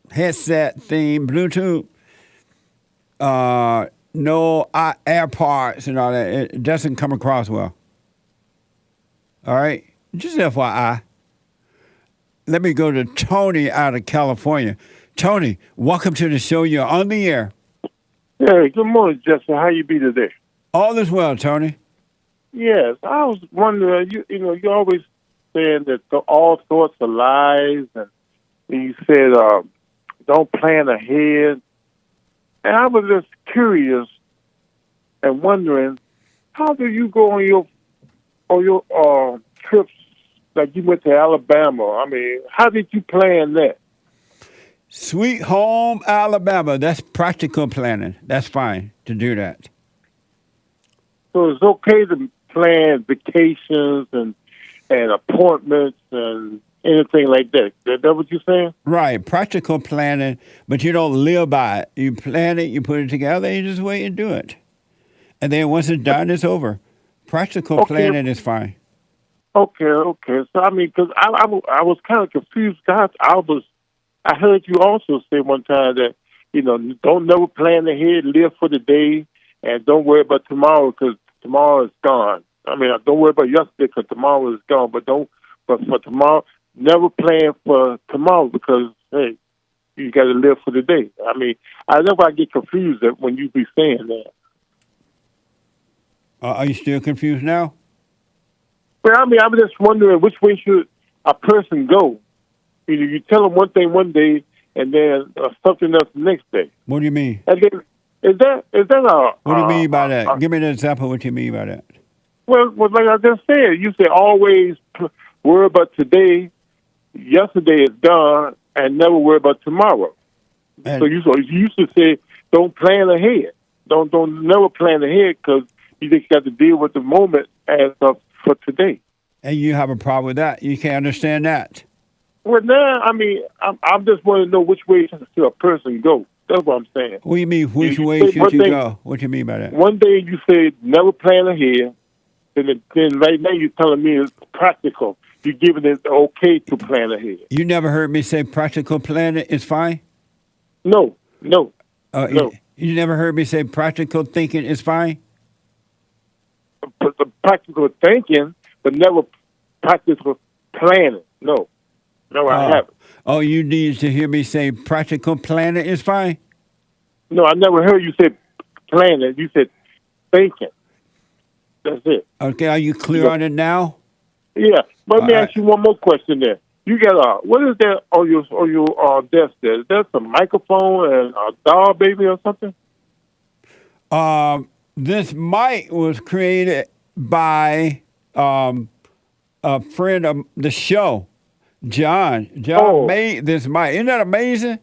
headset thing, Bluetooth. No AirPods and all that. It doesn't come across well. All right? Just FYI. Let me go to Tony out of California. Tony, welcome to the show. You're on the air. Hey, good morning, Justin. How you be today? All is well, Tony. Yes, I was wondering. You always saying that all thoughts are lies, and you said don't plan ahead. And I was just curious and wondering, how do you go on your trips? Like you went to Alabama. I mean, how did you plan that? Sweet home Alabama. That's practical planning. That's fine to do that. So it's okay to plan vacations and appointments and anything like that. Is that what you're saying? Right. Practical planning, but you don't live by it. You plan it, you put it together, and you just wait and do it. And then once it's done, it's over. Practical planning is fine. Okay. So, I mean, because I was kind of confused. I heard you also say one time that, don't never plan ahead, live for the day, and don't worry about tomorrow because tomorrow is gone. I mean, don't worry about yesterday because tomorrow is gone, but for tomorrow, never plan for tomorrow because, hey, you got to live for the day. I mean, I get confused when you be saying that. Are you still confused now? Well, I mean, I'm just wondering which way should a person go? You tell them one thing one day and then something else the next day. What do you mean? And then is that a? What do you mean by that? Give me an example. What do you mean by that? Well, like I just said, you say always worry about today. Yesterday is gone, and never worry about tomorrow. So you used to say, don't plan ahead. Don't never plan ahead, because you just got to deal with the moment as of for today. And you have a problem with that. You can't understand that. Well, now, I mean, I'm just want to know which way should a person go. That's what I'm saying. What do you mean, which way should you go? What do you mean by that? One day you said never plan ahead, then right now you're telling me it's practical. You're giving it okay to plan ahead. You never heard me say practical planning is fine? No. No. You never heard me say practical thinking is fine? But the practical thinking, but never practical planning. No, I haven't. Oh, you need to hear me say practical planning is fine? No, I never heard you say planning. You said thinking. That's it. Okay, are you clear on it now? Yeah, but let me ask you one more question there. You got what is that on your desk there? Is that a microphone and a doll baby or something? This mic was created by a friend of the show, John. John made this mic. Isn't that amazing?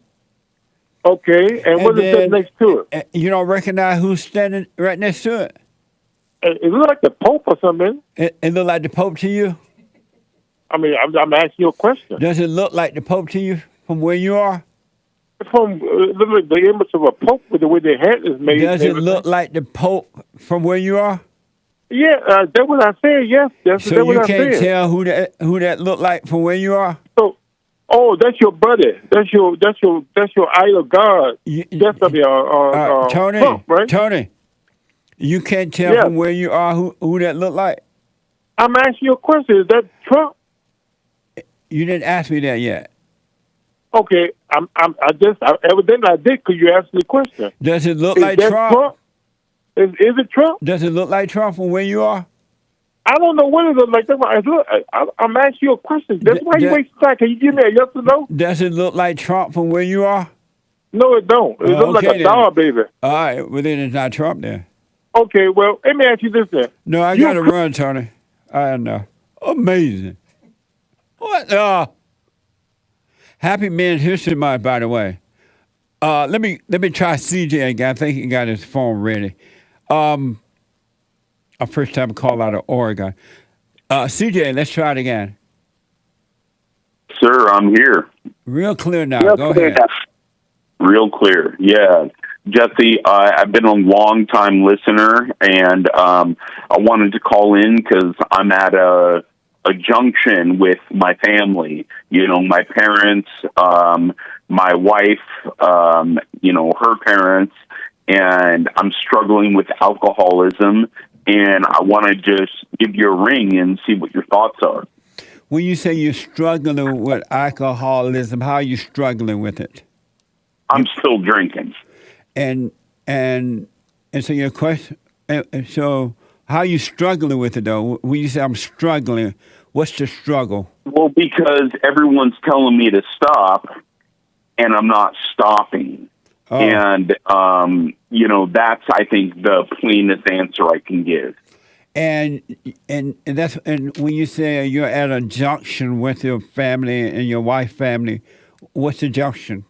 Okay, and what is that next to it? You don't recognize who's standing right next to it? It looks like the Pope or something. It look like the Pope to you? I mean, I'm asking you a question. Does it look like the Pope to you from where you are? From the image of a Pope with the way the head is made. Does it look like the Pope from where you are? Yeah, that's what I said. Yes, that's so what I said. You can't tell who that look like from where you are. So, that's your buddy. That's your idol God. That's Tony. Trump, right? Tony, you can't tell from where you are who that look like. I'm asking you a question. Is that Trump? You didn't ask me that yet. Okay, evidently I did because you asked me a question. Does it look like Trump? Is it Trump? Does it look like Trump from where you are? I don't know what it looks like. I'm asking you a question. That's why you wasting time. Can you give me a yes or no? Does it look like Trump from where you are? No, it don't. It looks like a doll baby. All right, well then it's not Trump then. Okay, well, let me ask you this then. No, I got to run, Tony. I know. Amazing. What? Happy Men's History Month, by the way. Let me try CJ again. I think he got his phone ready. Our first time call out of Oregon. CJ, let's try it again. Sir, I'm here. Real clear now. Go ahead. Real clear. Yeah. Jesse, I've been a long-time listener, and I wanted to call in because I'm at a junction with my family. You know, my parents, my wife, her parents, and I'm struggling with alcoholism, and I want to just give you a ring and see what your thoughts are. When you say you're struggling with alcoholism, how are you struggling with it? I'm still drinking. And so your question, so how are you struggling with it though? When you say I'm struggling, what's the struggle? Well, because everyone's telling me to stop, and I'm not stopping. Oh. And, that's, I think, the plainest answer I can give. And when you say you're at a junction with your family and your wife's family, what's the junction?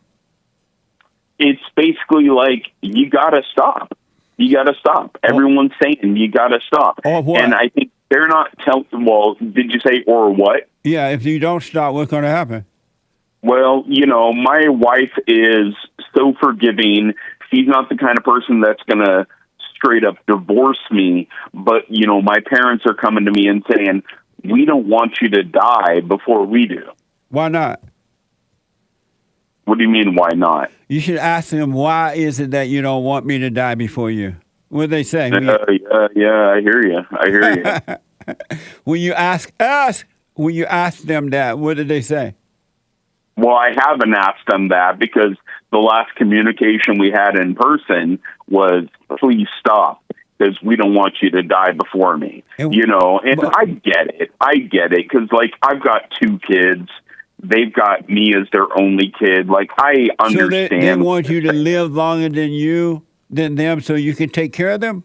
It's basically like, you got to stop. You got to stop. Everyone's saying you got to stop. Or what? And I think they're not telling, well, did you say or what? Yeah, if you don't stop, what's going to happen? Well, my wife is so forgiving. She's not the kind of person that's going to straight up divorce me. But, my parents are coming to me and saying, we don't want you to die before we do. Why not? What do you mean, why not? You should ask them, why is it that you don't want me to die before you? What do they say? Yeah, I hear you. When you ask them that, what did they say? Well, I haven't asked them that because the last communication we had in person was, please stop, because we don't want you to die before me. And I get it. Because, I've got 2 kids. They've got me as their only kid. I understand. So they want you to live longer than them so you can take care of them?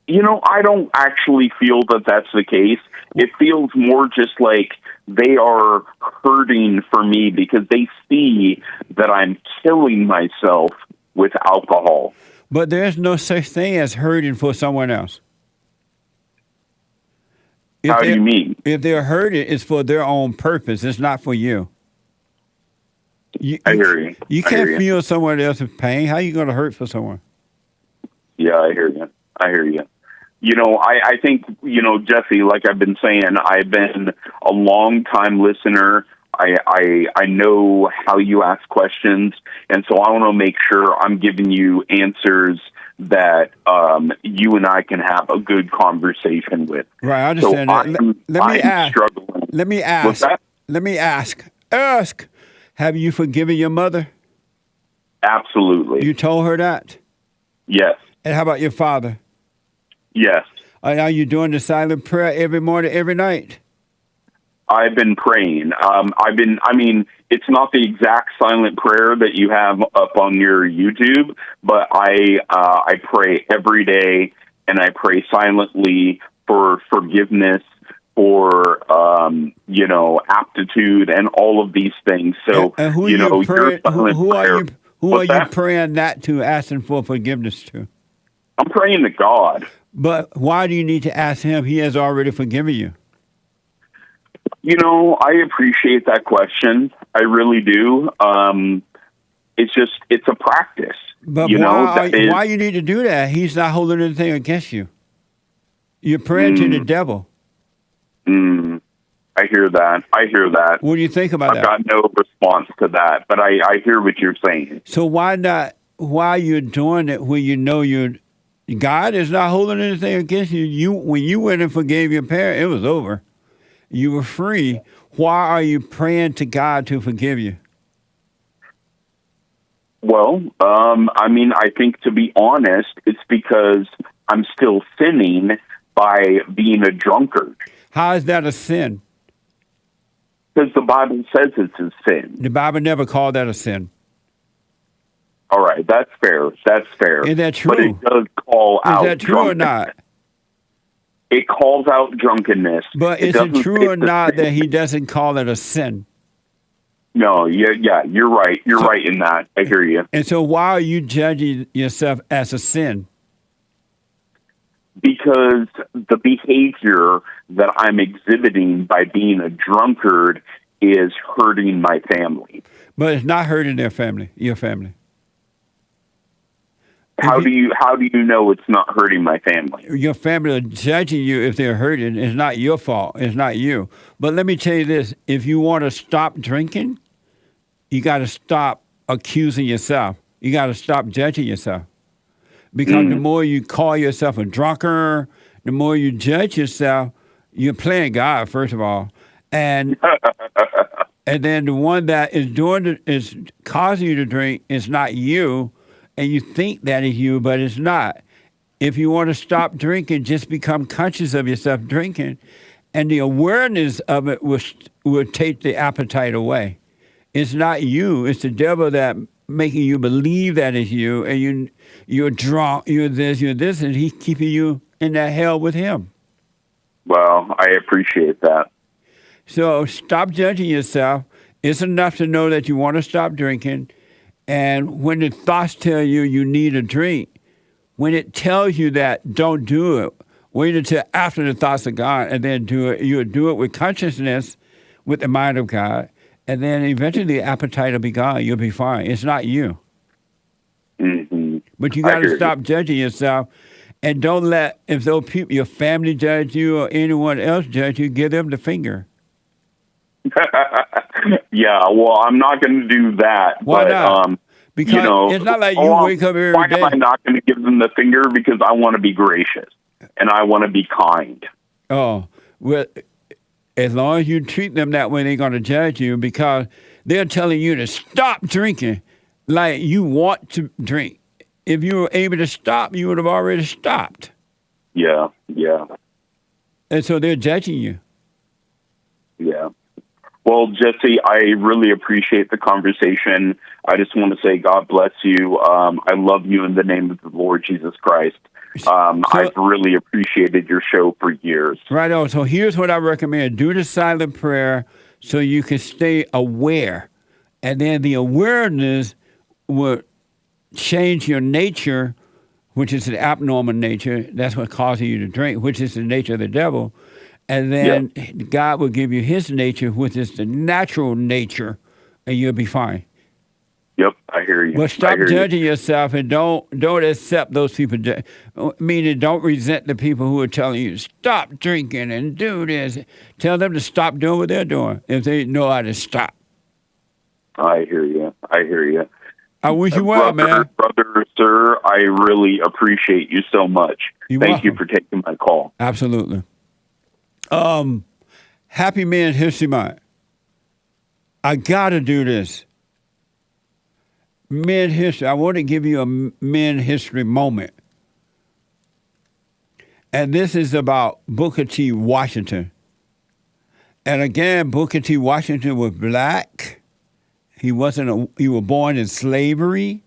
I don't actually feel that that's the case. It feels more just like they are hurting for me because they see that I'm killing myself with alcohol. But there's no such thing as hurting for someone else. How do you mean? If they're hurting, it's for their own purpose. It's not for you. I hear you. You can't feel someone else's pain. How are you going to hurt for someone? Yeah, I hear you. I hear you. You know, I think, you know, Jesse, like I've been saying, I've been a long-time listener. I know how you ask questions, and so I want to make sure I'm giving you answers that you and I can have a good conversation with. Right, I understand that. Let me ask. Ask. Have you forgiven your mother? Absolutely. You told her that? Yes. And how about your father? Yes. Are you doing the silent prayer every morning, every night? I've been praying. It's not the exact silent prayer that you have up on your YouTube, but I pray every day, and I pray silently for forgiveness, for aptitude, and all of these things. So and who are you praying that to, asking for forgiveness to? I'm praying to God. But why do you need to ask him? He has already forgiven you. You know, I appreciate that question. I really do. It's a practice. But why you need to do that? He's not holding anything against you. You're praying to the devil. I hear that. What do you think about that? I've got no response to that, but I hear what you're saying. So why you're doing it when you know God is not holding anything against you? When you went and forgave your parent, it was over. You were free. Why are you praying to God to forgive you? Well, I think, to be honest, it's because I'm still sinning by being a drunkard. How is that a sin? Because the Bible says it's a sin. The Bible never called that a sin. All right, that's fair. Is that true? But it does call out drunkenness. Is that true or not? It calls out drunkenness. But is it true or not that he doesn't call it a sin? No, yeah, you're right. You're right in that. I hear you. And so why are you judging yourself as a sin? Because the behavior that I'm exhibiting by being a drunkard is hurting my family. But it's not hurting your family. How do you know it's not hurting my family? Your family are judging you if they're hurting. It's not your fault. It's not you. But let me tell you this. If you want to stop drinking, you got to stop accusing yourself. You got to stop judging yourself. Because the more you call yourself a drunkard, the more you judge yourself, you're playing God, first of all. And then the one that is causing you to drink is not you. And you think that is you, but it's not. If you want to stop drinking, just become conscious of yourself drinking, and the awareness of it will take the appetite away. It's not you. It's the devil that making you believe that it's you, and you're drunk, you're this, and he's keeping you in that hell with him. Well, I appreciate that. So stop judging yourself. It's enough to know that you want to stop drinking. And when the thoughts tell you you need a drink, when it tells you that, don't do it. Wait until after the thoughts are gone and then do it. You'll do it with consciousness, with the mind of God. And then eventually the appetite will be gone. You'll be fine. It's not you. Mm-hmm. But you got to stop judging yourself. And don't let, if those people, your family judge you or anyone else judge you, give them the finger. Yeah, well, I'm not going to do that. Why not? Because it's not like you wake up every day. Why am I not going to give them the finger? Because I want to be gracious and I want to be kind. Oh, well, as long as you treat them that way, they're going to judge you because they're telling you to stop drinking like you want to drink. If you were able to stop, you would have already stopped. Yeah. And so they're judging you. Yeah. Well, Jesse, I really appreciate the conversation. I just want to say God bless you. I love you in the name of the Lord Jesus Christ. I've really appreciated your show for years. Right on. So here's what I recommend. Do the silent prayer. so you can stay aware. And then the awareness will change your nature, which is an abnormal nature. That's what causes you to drink, which is the nature of the devil. And then God will give you his nature, which is the natural nature, and you'll be fine. Yep, I hear you. But stop judging yourself and don't accept those people. Meaning, don't resent the people who are telling you, stop drinking and do this. Tell them to stop doing what they're doing if they know how to stop. I hear you. I wish you well, man. Brother, sir, I really appreciate you so much. Thank you for taking my call. Absolutely. Happy Men's History Month. I got to do this. Men's history. I want to give you a men's history moment. And this is about Booker T. Washington. And again, Booker T. Washington was black. He was born in slavery.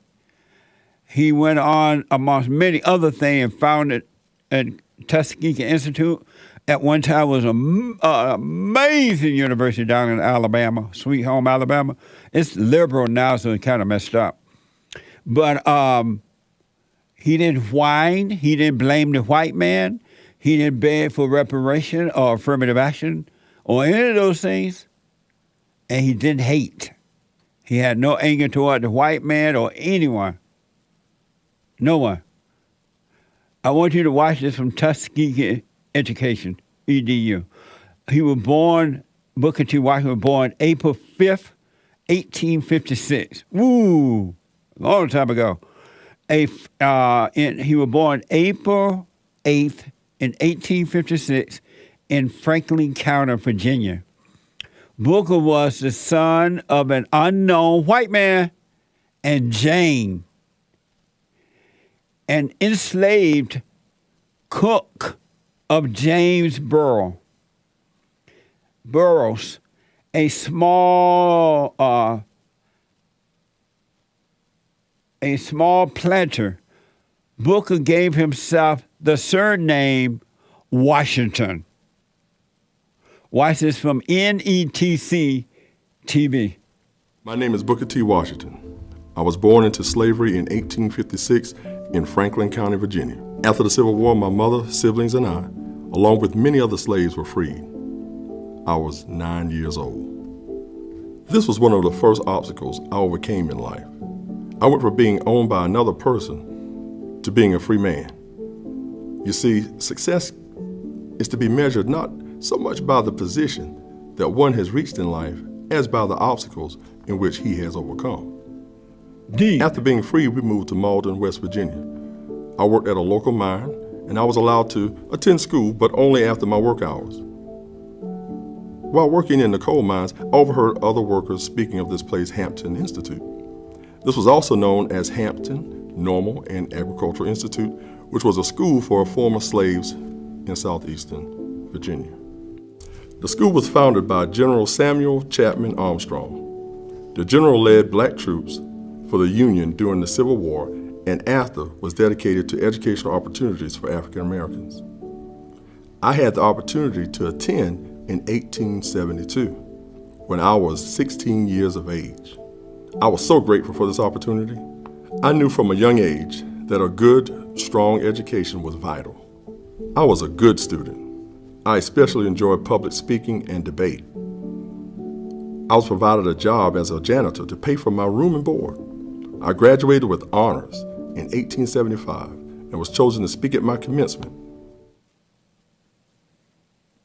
He went on, amongst many other things, and founded a Tuskegee Institute. At one time was an amazing university down in Alabama, Sweet Home, Alabama. It's liberal now, so it's kind of messed up. But he didn't whine. He didn't blame the white man. He didn't beg for reparation or affirmative action or any of those things. And he didn't hate. He had no anger toward the white man or anyone. No one. I want you to watch this from Tuskegee Education, EDU. He was born, Booker T. Washington was born April 5th, 1856. Woo! Long time ago. He was born April 8th in 1856 in Franklin County, Virginia. Booker was the son of an unknown white man and Jane, an enslaved cook of James Burroughs, a small planter. Booker gave himself the surname Washington. Watch this from NETC TV. My name is Booker T. Washington. I was born into slavery in 1856 in Franklin County, Virginia. After the Civil War, my mother, siblings, and I, along with many other slaves, were freed. I was 9 years old. This was one of the first obstacles I overcame in life. I went from being owned by another person to being a free man. You see, success is to be measured not so much by the position that one has reached in life as by the obstacles in which he has overcome. After being free, we moved to Malden, West Virginia. I worked at a local mine, and I was allowed to attend school, but only after my work hours. While working in the coal mines, I overheard other workers speaking of this place, Hampton Institute. This was also known as Hampton Normal and Agricultural Institute, which was a school for former slaves in southeastern Virginia. The school was founded by General Samuel Chapman Armstrong. The general led black troops for the Union during the Civil War and after was dedicated to educational opportunities for African Americans. I had the opportunity to attend in 1872 when I was 16 years of age. I was so grateful for this opportunity. I knew from a young age that a good, strong education was vital. I was a good student. I especially enjoyed public speaking and debate. I was provided a job as a janitor to pay for my room and board. I graduated with honors in 1875 and was chosen to speak at my commencement.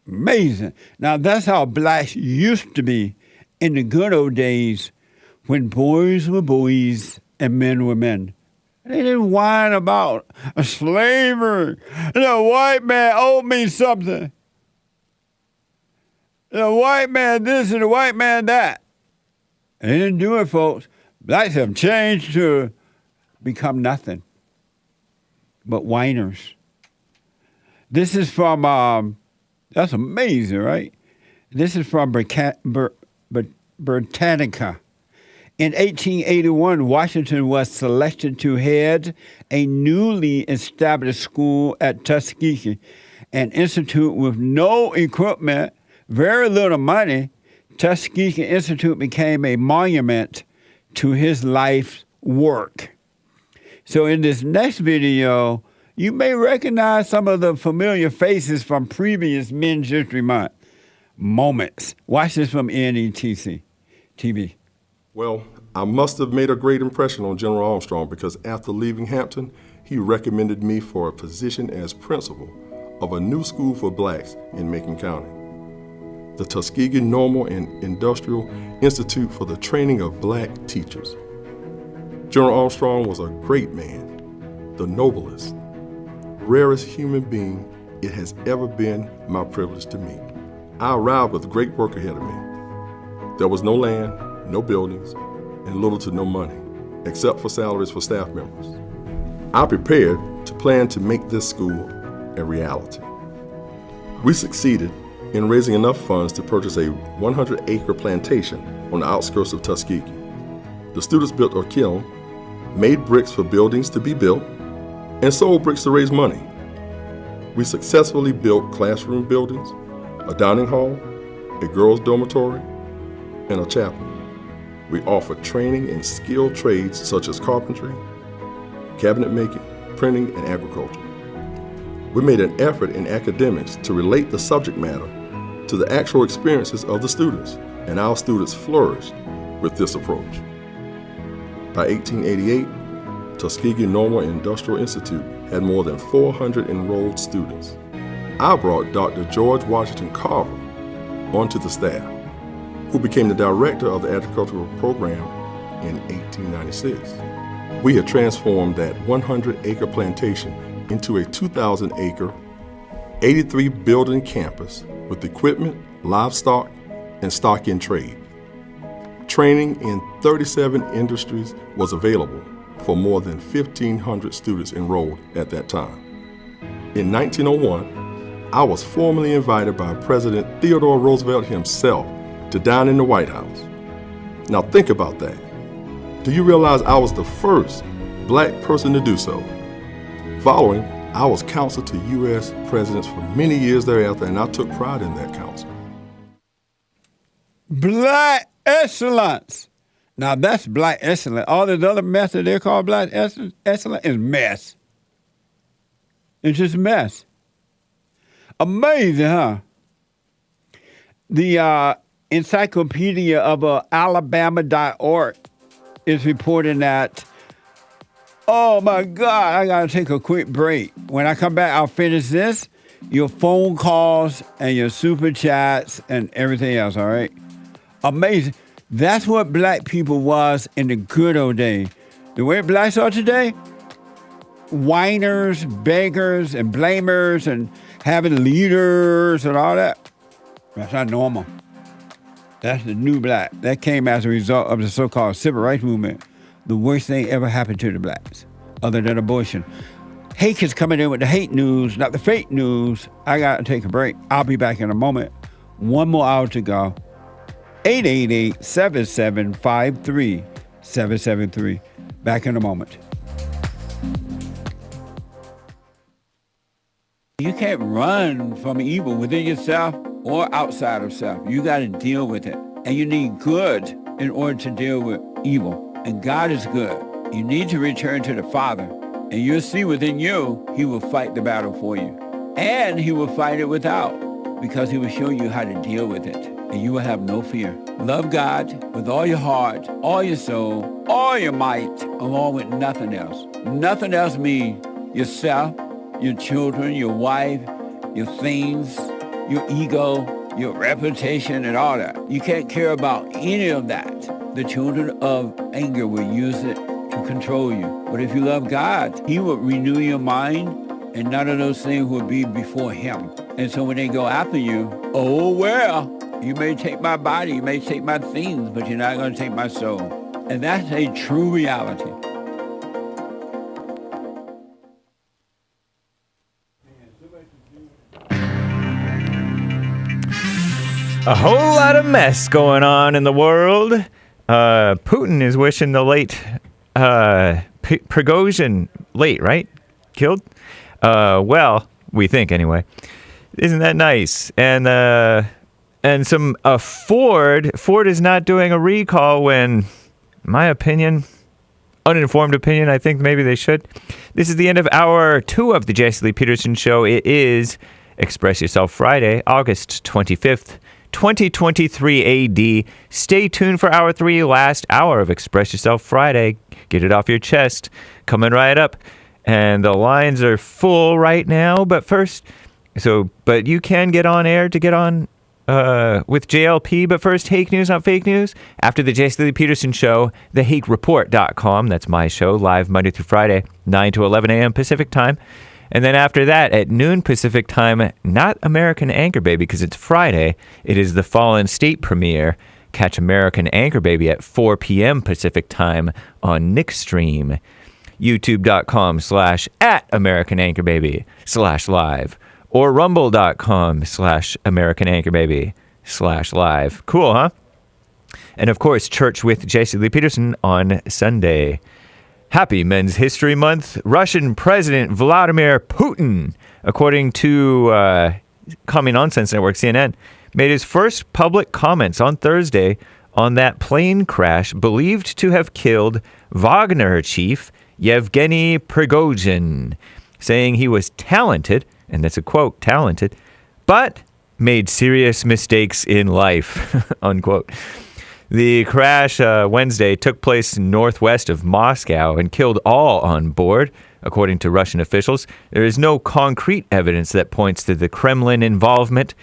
Amazing. Now, that's how blacks used to be in the good old days when boys were boys and men were men. They didn't whine about slavery. The white man owed me something. The white man this and the white man that. They didn't do it, folks. Blacks have changed to become nothing but whiners. This is from, that's amazing, right? This is from Britannica. In 1881, Washington was selected to head a newly established school at Tuskegee, an institute with no equipment, very little money, Tuskegee Institute became a monument to his life's work. So in this next video, you may recognize some of the familiar faces from previous Men's History Month moments. Watch this from NETC TV. Well, I must have made a great impression on General Armstrong because after leaving Hampton, he recommended me for a position as principal of a new school for blacks in Macon County, the Tuskegee Normal and Industrial Institute for the Training of Black Teachers. General Armstrong was a great man, the noblest, rarest human being it has ever been my privilege to meet. I arrived with great work ahead of me. There was no land, no buildings, and little to no money, except for salaries for staff members. I prepared to plan to make this school a reality. We succeeded in raising enough funds to purchase a 100-acre plantation on the outskirts of Tuskegee. The students built a kiln, made bricks for buildings to be built, and sold bricks to raise money. We successfully built classroom buildings, a dining hall, a girls' dormitory, and a chapel. We offered training in skilled trades such as carpentry, cabinet making, printing, and agriculture. We made an effort in academics to relate the subject matter to the actual experiences of the students, and our students flourished with this approach. By 1888, Tuskegee Normal and Industrial Institute had more than 400 enrolled students. I brought Dr. George Washington Carver onto the staff, who became the director of the agricultural program in 1896. We had transformed that 100-acre plantation into a 2,000-acre, 83-building campus with equipment, livestock, and stock in trade. Training in 37 industries was available for more than 1,500 students enrolled at that time. In 1901, I was formally invited by President Theodore Roosevelt himself to dine in the White House. Now think about that. Do you realize I was the first black person to do so? Following, I was counsel to U.S. presidents for many years thereafter, and I took pride in that counsel. Black excellence. Now that's black excellence. All this other mess that they call black excellence is mess. It's just mess. Amazing, huh? The Encyclopedia of Alabama.org is reporting that, oh my God, I gotta take a quick break. When I come back, I'll finish this, your phone calls and your super chats and everything else, all right? Amazing. That's what black people was in the good old days. The way blacks are today, whiners, beggars, and blamers, and having leaders and all that, that's not normal. That's the new black. That came as a result of the so-called civil rights movement. The worst thing ever happened to the blacks, other than abortion. Hake is coming in with the hate news, not the fake news. I got to take a break. I'll be back in a moment. One more hour to go. 888-7753-773. Back in a moment. You can't run from evil within yourself or outside of self. You got to deal with it. And you need good in order to deal with evil. And God is good. You need to return to the Father. And you'll see within you, he will fight the battle for you. And he will fight it without, because he will show you how to deal with it. And you will have no fear. Love God with all your heart, all your soul, all your might, along with nothing else. Nothing else means yourself, your children, your wife, your things, your ego, your reputation, and all that. You can't care about any of that. The children of anger will use it to control you. But if you love God, he will renew your mind, and none of those things will be before him. And so when they go after you, oh, well, you may take my body, you may take my things, but you're not going to take my soul. And that's a true reality. A whole lot of mess going on in the world. Putin is wishing the late Prigozhin, late, right? Killed? Well, we think anyway. Isn't that nice? And And some Ford is not doing a recall when, in my opinion, uninformed opinion, I think maybe they should. This is the end of hour 2 of the Jesse Lee Peterson Show. It is Express Yourself Friday, August 25th, 2023 AD. Stay tuned for hour 3, last hour of Express Yourself Friday. Get it off your chest. Coming right up. And the lines are full right now, but you can get on air to get on with JLP, but first, Hake News, not fake news. After the Jesse Lee Peterson Show, thehakereport.com. That's my show, live Monday through Friday, 9 to 11 a.m. Pacific time. And then after that, at noon Pacific time, not American Anchor Baby, because it's Friday. It is the Fallen State premiere. Catch American Anchor Baby at 4 p.m. Pacific time on Nickstream. YouTube.com/@AmericanAnchorBaby/live. Or rumble.com/AmericanAnchorBaby/live. Cool, huh? And of course, Church with Jesse Lee Peterson on Sunday. Happy Men's History Month. Russian President Vladimir Putin, according to Common Nonsense Network, CNN, made his first public comments on Thursday on that plane crash believed to have killed Wagner chief Yevgeny Prigozhin, saying he was talented, and that's a quote, talented, but made serious mistakes in life, unquote. The crash Wednesday took place northwest of Moscow and killed all on board, according to Russian officials. There is no concrete evidence that points to the Kremlin involvement,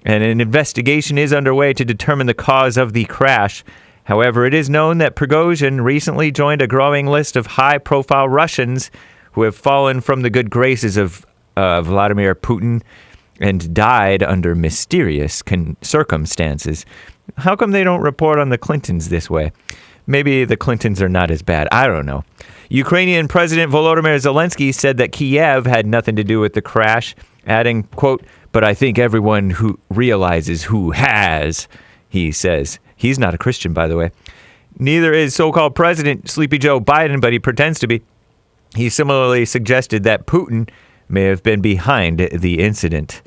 and an investigation is underway to determine the cause of the crash. However, it is known that Prigozhin recently joined a growing list of high-profile Russians who have fallen from the good graces of Vladimir Putin and died under mysterious circumstances. How come they don't report on the Clintons this way? Maybe the Clintons are not as bad. I don't know. Ukrainian President Volodymyr Zelensky said that Kiev had nothing to do with the crash, adding, quote, "But I think everyone who realizes who has," he says. He's not a Christian, by the way. Neither is so-called President Sleepy Joe Biden, but he pretends to be. He similarly suggested that Putin may have been behind the incident,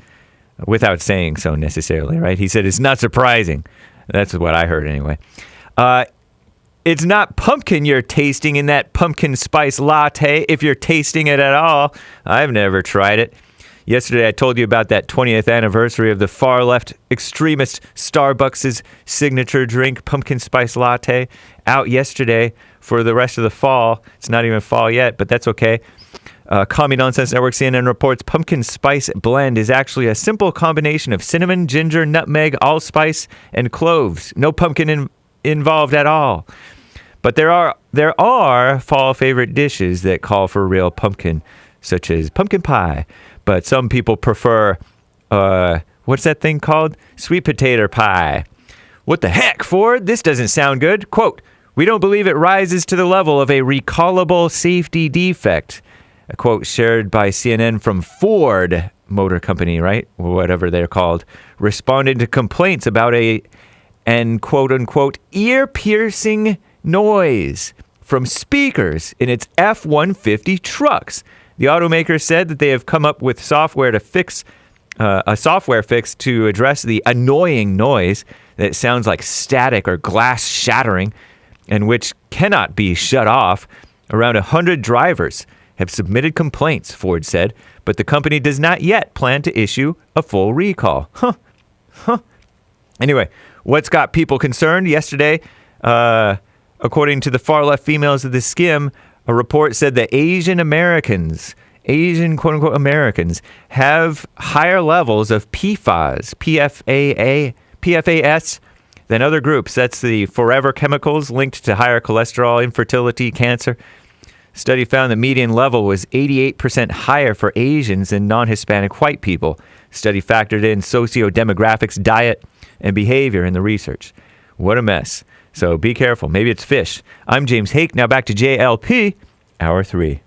without saying so necessarily, right? He said it's not surprising. That's what I heard anyway. It's not pumpkin you're tasting in that pumpkin spice latte, if you're tasting it at all. I've never tried it. Yesterday I told you about that 20th anniversary of the far-left extremist Starbucks' signature drink, pumpkin spice latte, out yesterday for the rest of the fall. It's not even fall yet, but that's okay. Common Nonsense Network CNN reports pumpkin spice blend is actually a simple combination of cinnamon, ginger, nutmeg, allspice, and cloves. No pumpkin involved at all. But there are fall favorite dishes that call for real pumpkin, such as pumpkin pie. But some people prefer, what's that thing called? Sweet potato pie. What the heck, Ford? This doesn't sound good. Quote, "We don't believe it rises to the level of a recallable safety defect." A quote shared by CNN from Ford Motor Company, right? Whatever they're called, responded to complaints about an quote-unquote ear-piercing noise from speakers in its F-150 trucks. The automaker said that they have come up with software to fix a software fix to address the annoying noise that sounds like static or glass shattering and which cannot be shut off. Around 100 drivers have submitted complaints, Ford said, but the company does not yet plan to issue a full recall. Anyway, what's got people concerned? Yesterday, according to the far-left females of the Skim, a report said that Asian quote-unquote Americans, have higher levels of PFAS, PFAS, than other groups. That's the forever chemicals linked to higher cholesterol, infertility, cancer. Study found the median level was 88% higher for Asians than non-Hispanic white people. Study factored in socio-demographics, diet, and behavior in the research. What a mess. So be careful. Maybe it's fish. I'm James Hake. Now back to JLP, Hour 3.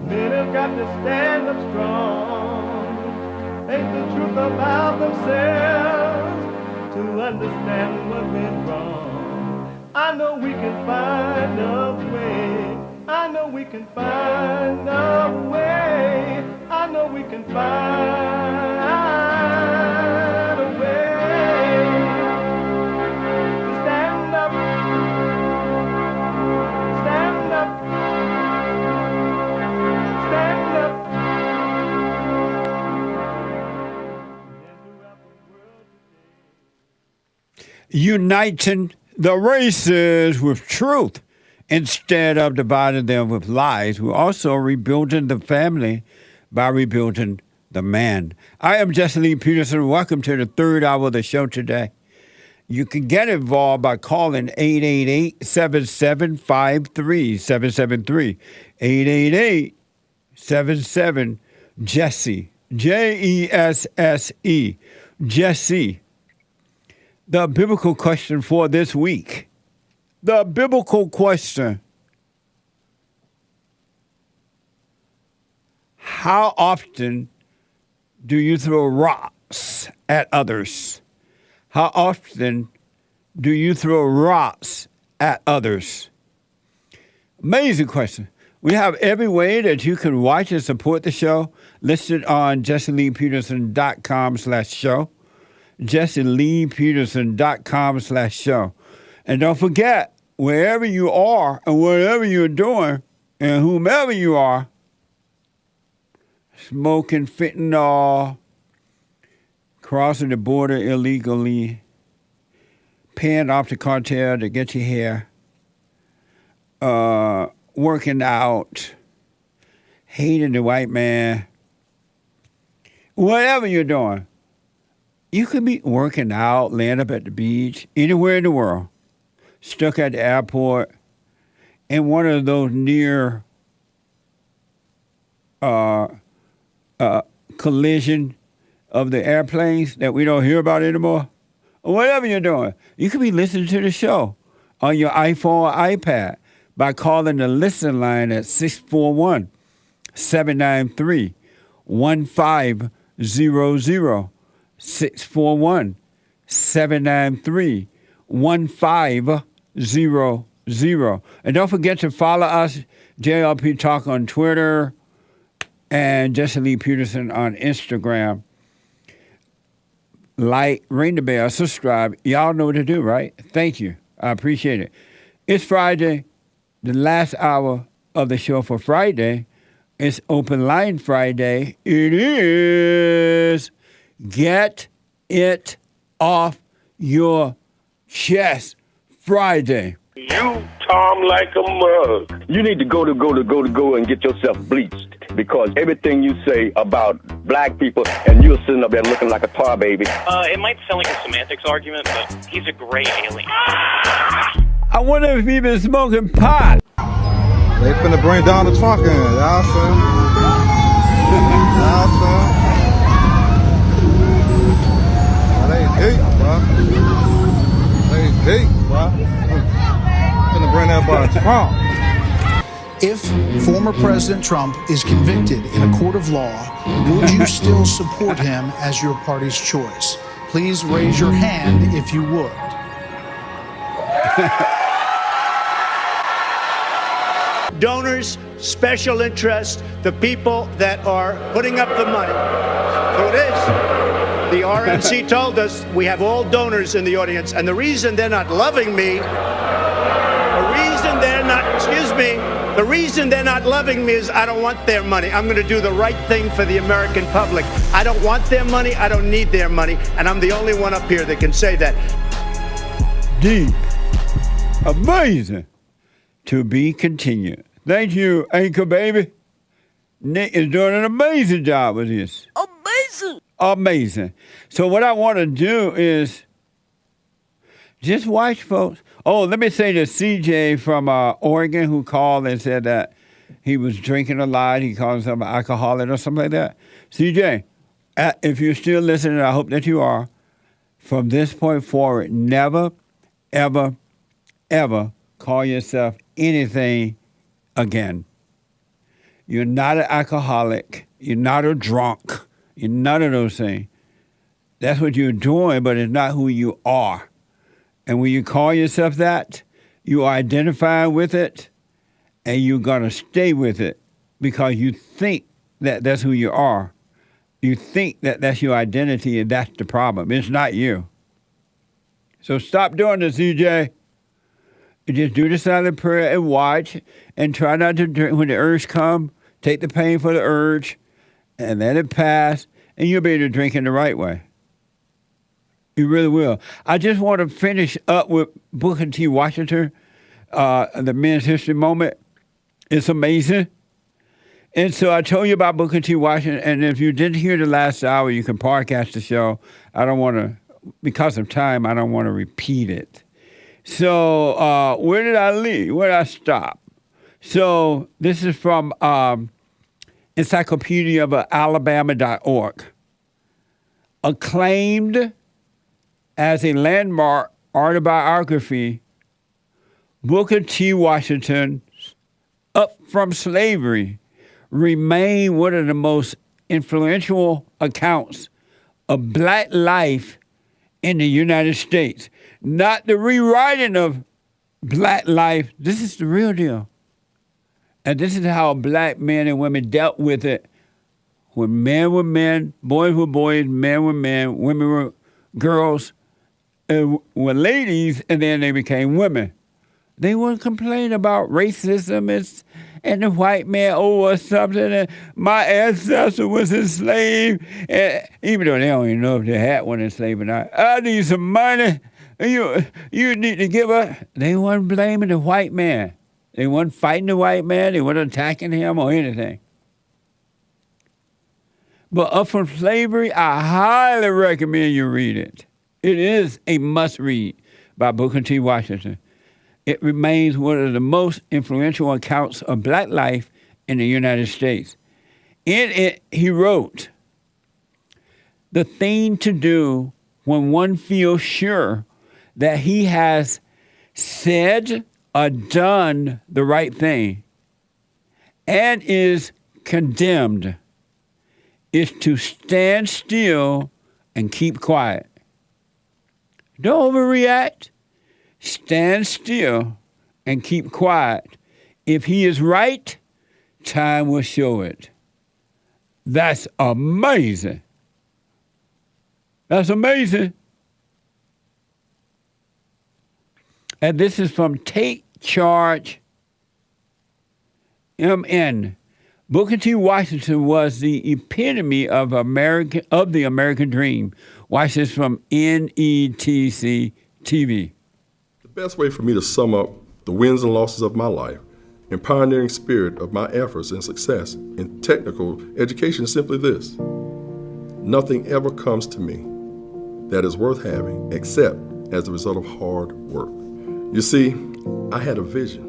Men have got to stand up strong, face the truth about themselves, to understand what went wrong. I know we can find a way. I know we can find a way. I know we can find a way to stand up, stand up, stand up. Uniting the races with truth instead of dividing them with lies. We're also rebuilding the family by rebuilding the man. I am Jesse Lee Peterson. Welcome to the third hour of the show today. You can get involved by calling 888-7753-773. 888-77-JESSE. Jesse. Jesse. The biblical question for this week. The biblical question. How often do you throw rocks at others? How often do you throw rocks at others? Amazing question. We have every way that you can watch and support the show listed on jesseleepeterson.com/show. jesseleepeterson.com/show. And don't forget, wherever you are and whatever you're doing and whomever you are, smoking fentanyl, crossing the border illegally, paying off the cartel to get your hair, working out, hating the white man, whatever you're doing, you could be working out, laying up at the beach, anywhere in the world, stuck at the airport, in one of those near collision of the airplanes that we don't hear about anymore. Or whatever you're doing, you could be listening to the show on your iPhone or iPad by calling the listen line at 641-793-1500. 641-793-1500. And don't forget to follow us, JLP Talk on Twitter and Jesse Lee Peterson on Instagram. Like, ring the bell, subscribe. Y'all know what to do, right? Thank you. I appreciate it. It's Friday, the last hour of the show for Friday. It's Open Line Friday. It is Get It Off Your Chest Friday. You, Tom, like a mug. You need to go and get yourself bleached, because everything you say about black people, and you're sitting up there looking like a tar baby. It might sound like a semantics argument, but he's a gray alien. I wonder if he been smoking pot. They finna bring Donald Trump in, y'all see? Y'all see? They deep, bro. They deep, bro. Finna bring that boy Trump. If former President Trump is convicted in a court of law, would you still support him as your party's choice? Please raise your hand if you would. Donors, special interests, the people that are putting up the money. So it is. The RNC told us we have all donors in the audience, and the reason they're not loving me, the reason they're not loving me is I don't want their money. I'm going to do the right thing for the American public. I don't want their money. I don't need their money. And I'm the only one up here that can say that. Deep. Amazing. To be continued. Thank you, Anchor Baby. Nick is doing an amazing job with this. Amazing. So what I want to do is just watch, folks. Oh, let me say to CJ from Oregon, who called and said that he was drinking a lot. He called himself an alcoholic or something like that. CJ, if you're still listening, I hope that you are. From this point forward, never, ever, ever call yourself anything again. You're not an alcoholic. You're not a drunk. You're none of those things. That's what you're doing, but it's not who you are. And when you call yourself that, you identify with it, and you're going to stay with it because you think that that's who you are. You think that that's your identity, and that's the problem. It's not you. So stop doing this, CJ. Just do the silent prayer and watch, and try not to drink when the urge comes. Take the pain for the urge, and let it pass, and you'll be able to drink in the right way. You really will. I just want to finish up with Booker T. Washington, the Men's History Moment. It's amazing. And so I told you about Booker T. Washington, and if you didn't hear the last hour, you can podcast the show. I don't want to, because of time, I don't want to repeat it. So where did I leave? Where did I stop? So this is from Encyclopedia of Alabama.org. Acclaimed as a landmark autobiography, Booker T. Washington's Up From Slavery remain one of the most influential accounts of black life in the United States. Not the rewriting of black life. This is the real deal. And this is how black men and women dealt with it when men were men, boys were boys, men were men, women were girls, were ladies, and then they became women. They wouldn't complain about racism and the white man or something. And my ancestor was enslaved. And even though they don't even know if they had one enslaved or not. I need some money. You need to give up. They weren't blaming the white man. They weren't fighting the white man. They weren't attacking him or anything. But Up From Slavery, I highly recommend you read it. It is a must-read by Booker T. Washington. It remains one of the most influential accounts of black life in the United States. In it, he wrote, "The thing to do when one feels sure that he has said or done the right thing and is condemned is to stand still and keep quiet. Don't overreact. Stand still and keep quiet. If he is right, time will show it." That's amazing. That's amazing. And this is from Take Charge MN. Booker T. Washington was the epitome of the American dream. Watch this from NETC TV. The best way for me to sum up the wins and losses of my life and pioneering spirit of my efforts and success in technical education is simply this: nothing ever comes to me that is worth having except as a result of hard work. You see, I had a vision,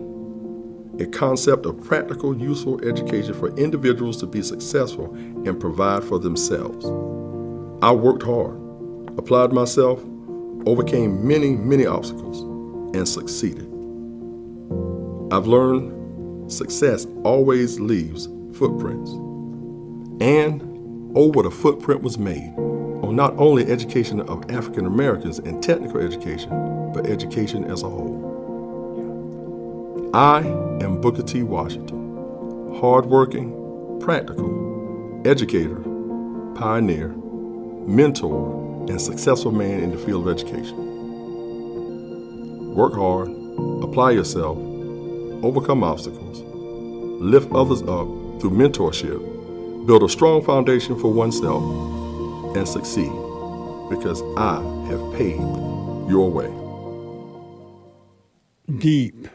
a concept of practical, useful education for individuals to be successful and provide for themselves. I worked hard, applied myself, overcame many, many obstacles, and succeeded. I've learned success always leaves footprints. And what a footprint was made on not only education of African Americans and technical education, but education as a whole. I am Booker T. Washington, hardworking, practical, educator, pioneer, mentor, and successful man in the field of education. Work hard, apply yourself, overcome obstacles, lift others up through mentorship, build a strong foundation for oneself, and succeed because I have paved your way. Deep.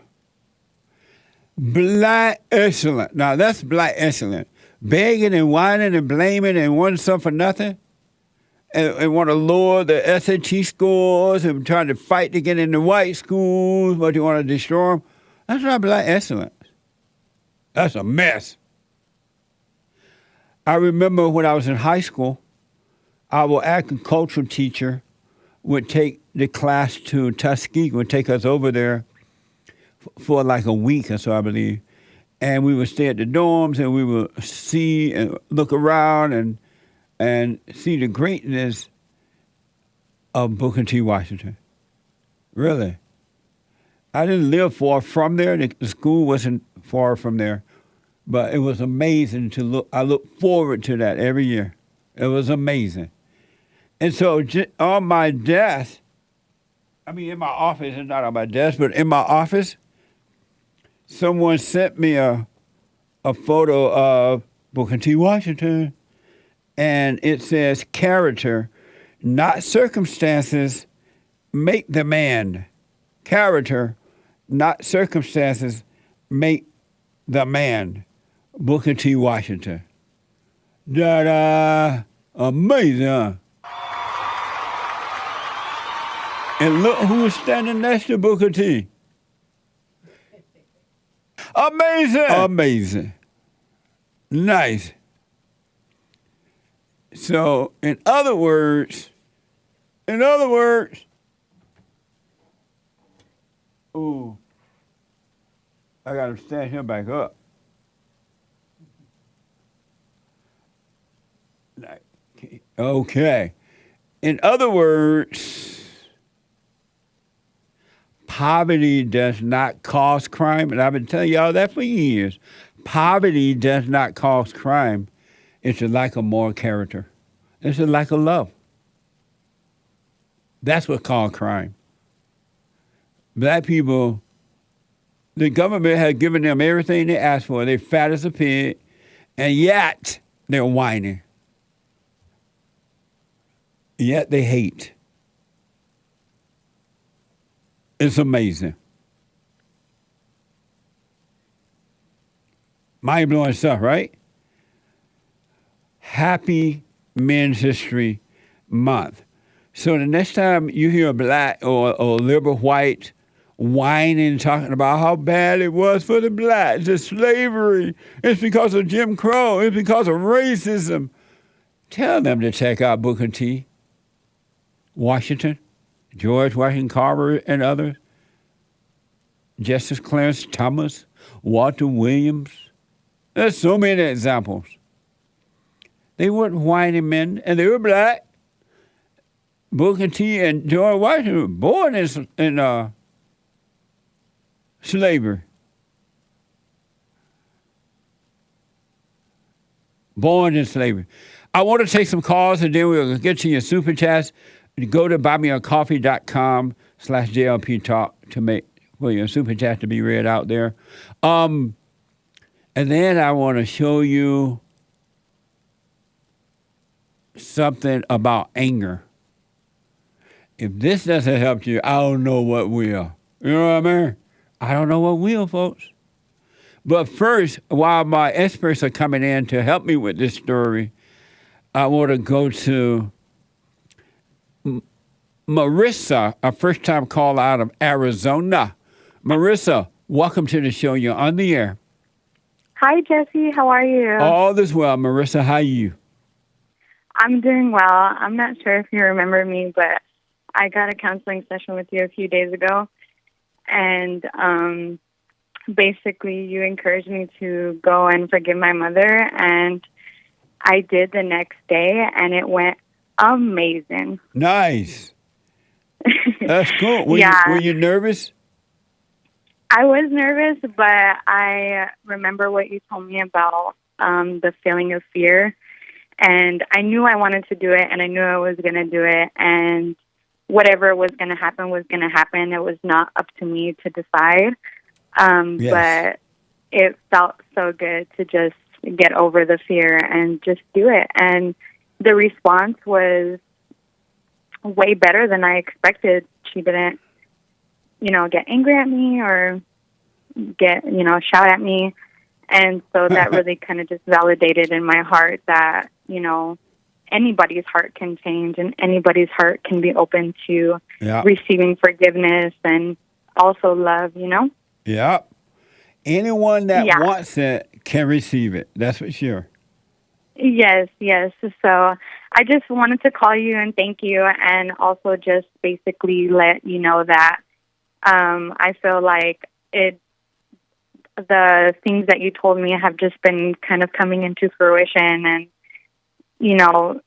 Black excellent. Now that's black excellent. Begging and whining and blaming and wanting something for nothing. And want to lower the SAT scores and trying to fight to get into white schools, but you want to destroy them. That's not black excellence. That's a mess. I remember when I was in high school, our agricultural teacher would take the class to Tuskegee, would take us over there for like a week or so, I believe. and we would stay at the dorms, and we would see and look around and see the greatness of Booker T. Washington. Really. I didn't live far from there. The school wasn't far from there. But it was amazing to look. I look forward to that every year. It was amazing. And so on my desk, I mean in my office, and not on my desk, but in my office, someone sent me a photo of Booker T. Washington, and it says, character, not circumstances, make the man. Character, not circumstances, make the man. Booker T. Washington. Da-da! Amazing, huh? And look who's standing next to Booker T. Amazing! Amazing. Nice. So, in other words, ooh, I got to stand him back up. Okay. In other words, poverty does not cause crime, and I've been telling y'all that for years. Poverty does not cause crime. It's a lack of moral character. It's a lack of love. That's what called crime. Black people, the government has given them everything they asked for. They're fat as a pig, and yet they're whining. Yet they hate. It's amazing. Mind-blowing stuff, right? Happy Men's History Month. So the next time you hear a black or liberal white whining, talking about how bad it was for the blacks, the slavery, it's because of Jim Crow, it's because of racism, tell them to check out Booker T. Washington, George Washington Carver, and others. Justice Clarence Thomas, Walter Williams. There's so many examples. They weren't whining men, and they were black. Booker T. and George Washington were born in slavery. Born in slavery. I want to take some calls, and then we'll get to your super chats. Go to buymeacoffee.com/JLP talk for your super chat to be read out there. And then I want to show you something about anger. If this doesn't help you, I don't know what will. You know what I mean? I don't know what will, folks. But first, while my experts are coming in to help me with this story, I want to go to Marissa, a first-time caller out of Arizona. Marissa, welcome to the show. You're on the air. Hi, Jesse. How are you? All is well. Marissa, how are you? I'm doing well. I'm not sure if you remember me, but I got a counseling session with you a few days ago. And basically, you encouraged me to go and forgive my mother. And I did the next day, and it went amazing. Nice. That's cool. Were you nervous? I was nervous, but I remember what you told me about the feeling of fear. And I knew I wanted to do it, and I knew I was going to do it. And whatever was going to happen was going to happen. It was not up to me to decide. Yes. But it felt so good to just get over the fear and just do it. And the response was way better than I expected. She didn't, get angry at me or get, shout at me. And so that really kind of just validated in my heart that, anybody's heart can change and anybody's heart can be open to receiving forgiveness and also love, Yeah. Anyone that wants it can receive it. That's for sure. Yes. So I just wanted to call you and thank you, and also just basically let you know that I feel like the things that you told me have just been kind of coming into fruition. And, you know,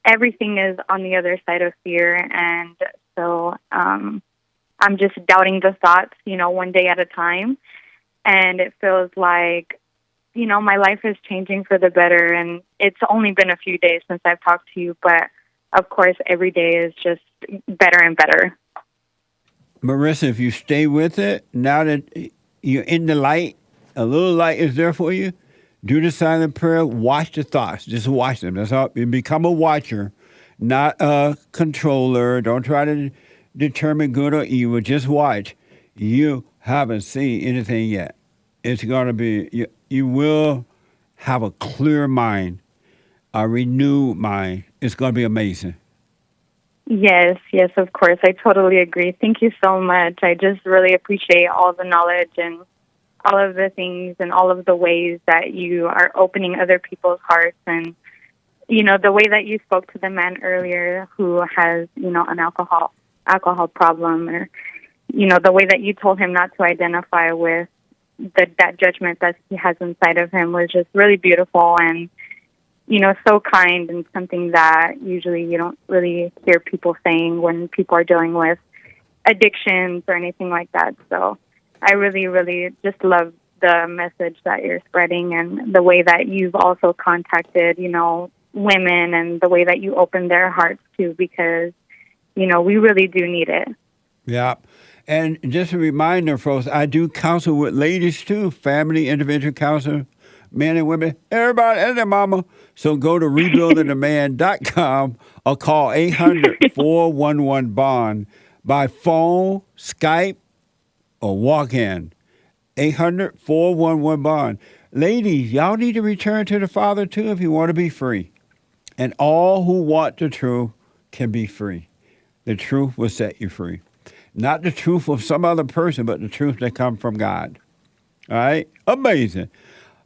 everything is on the other side of fear. And so I'm just doubting the thoughts, you know, one day at a time. And it feels like, you know, my life is changing for the better. And it's only been a few days since I've talked to you, but of course, every day is just better and better. Marissa, if you stay with it, now that you're in the light, a little light is there for you, do the silent prayer, watch the thoughts. Just watch them. That's all. You become a watcher, not a controller. Don't try to determine good or evil. Just watch. You haven't seen anything yet. It's going to be, you will have a clear mind, a renewed mind. It's going to be amazing. Yes, of course. I totally agree. Thank you so much. I just really appreciate all the knowledge and all of the things and all of the ways that you are opening other people's hearts. And, you know, the way that you spoke to the man earlier who has, you know, an alcohol problem, or, you know, the way that you told him not to identify with that judgment that he has inside of him was just really beautiful and, you know, so kind, and something that usually you don't really hear people saying when people are dealing with addictions or anything like that. So I really, really just love the message that you're spreading, and the way that you've also contacted, you know, women, and the way that you open their hearts too, because, you know, we really do need it. Yeah. And just a reminder, folks, I do counsel with ladies too, family, individual counsel, men and women, everybody and their mama. So go to rebuildingtheman.com or call 800-411-BOND by phone, Skype, or walk in. 800-411-BOND. Ladies, y'all need to return to the Father too if you want to be free. And all who want the truth can be free. The truth will set you free. Not the truth of some other person, but the truth that comes from God. All right? Amazing.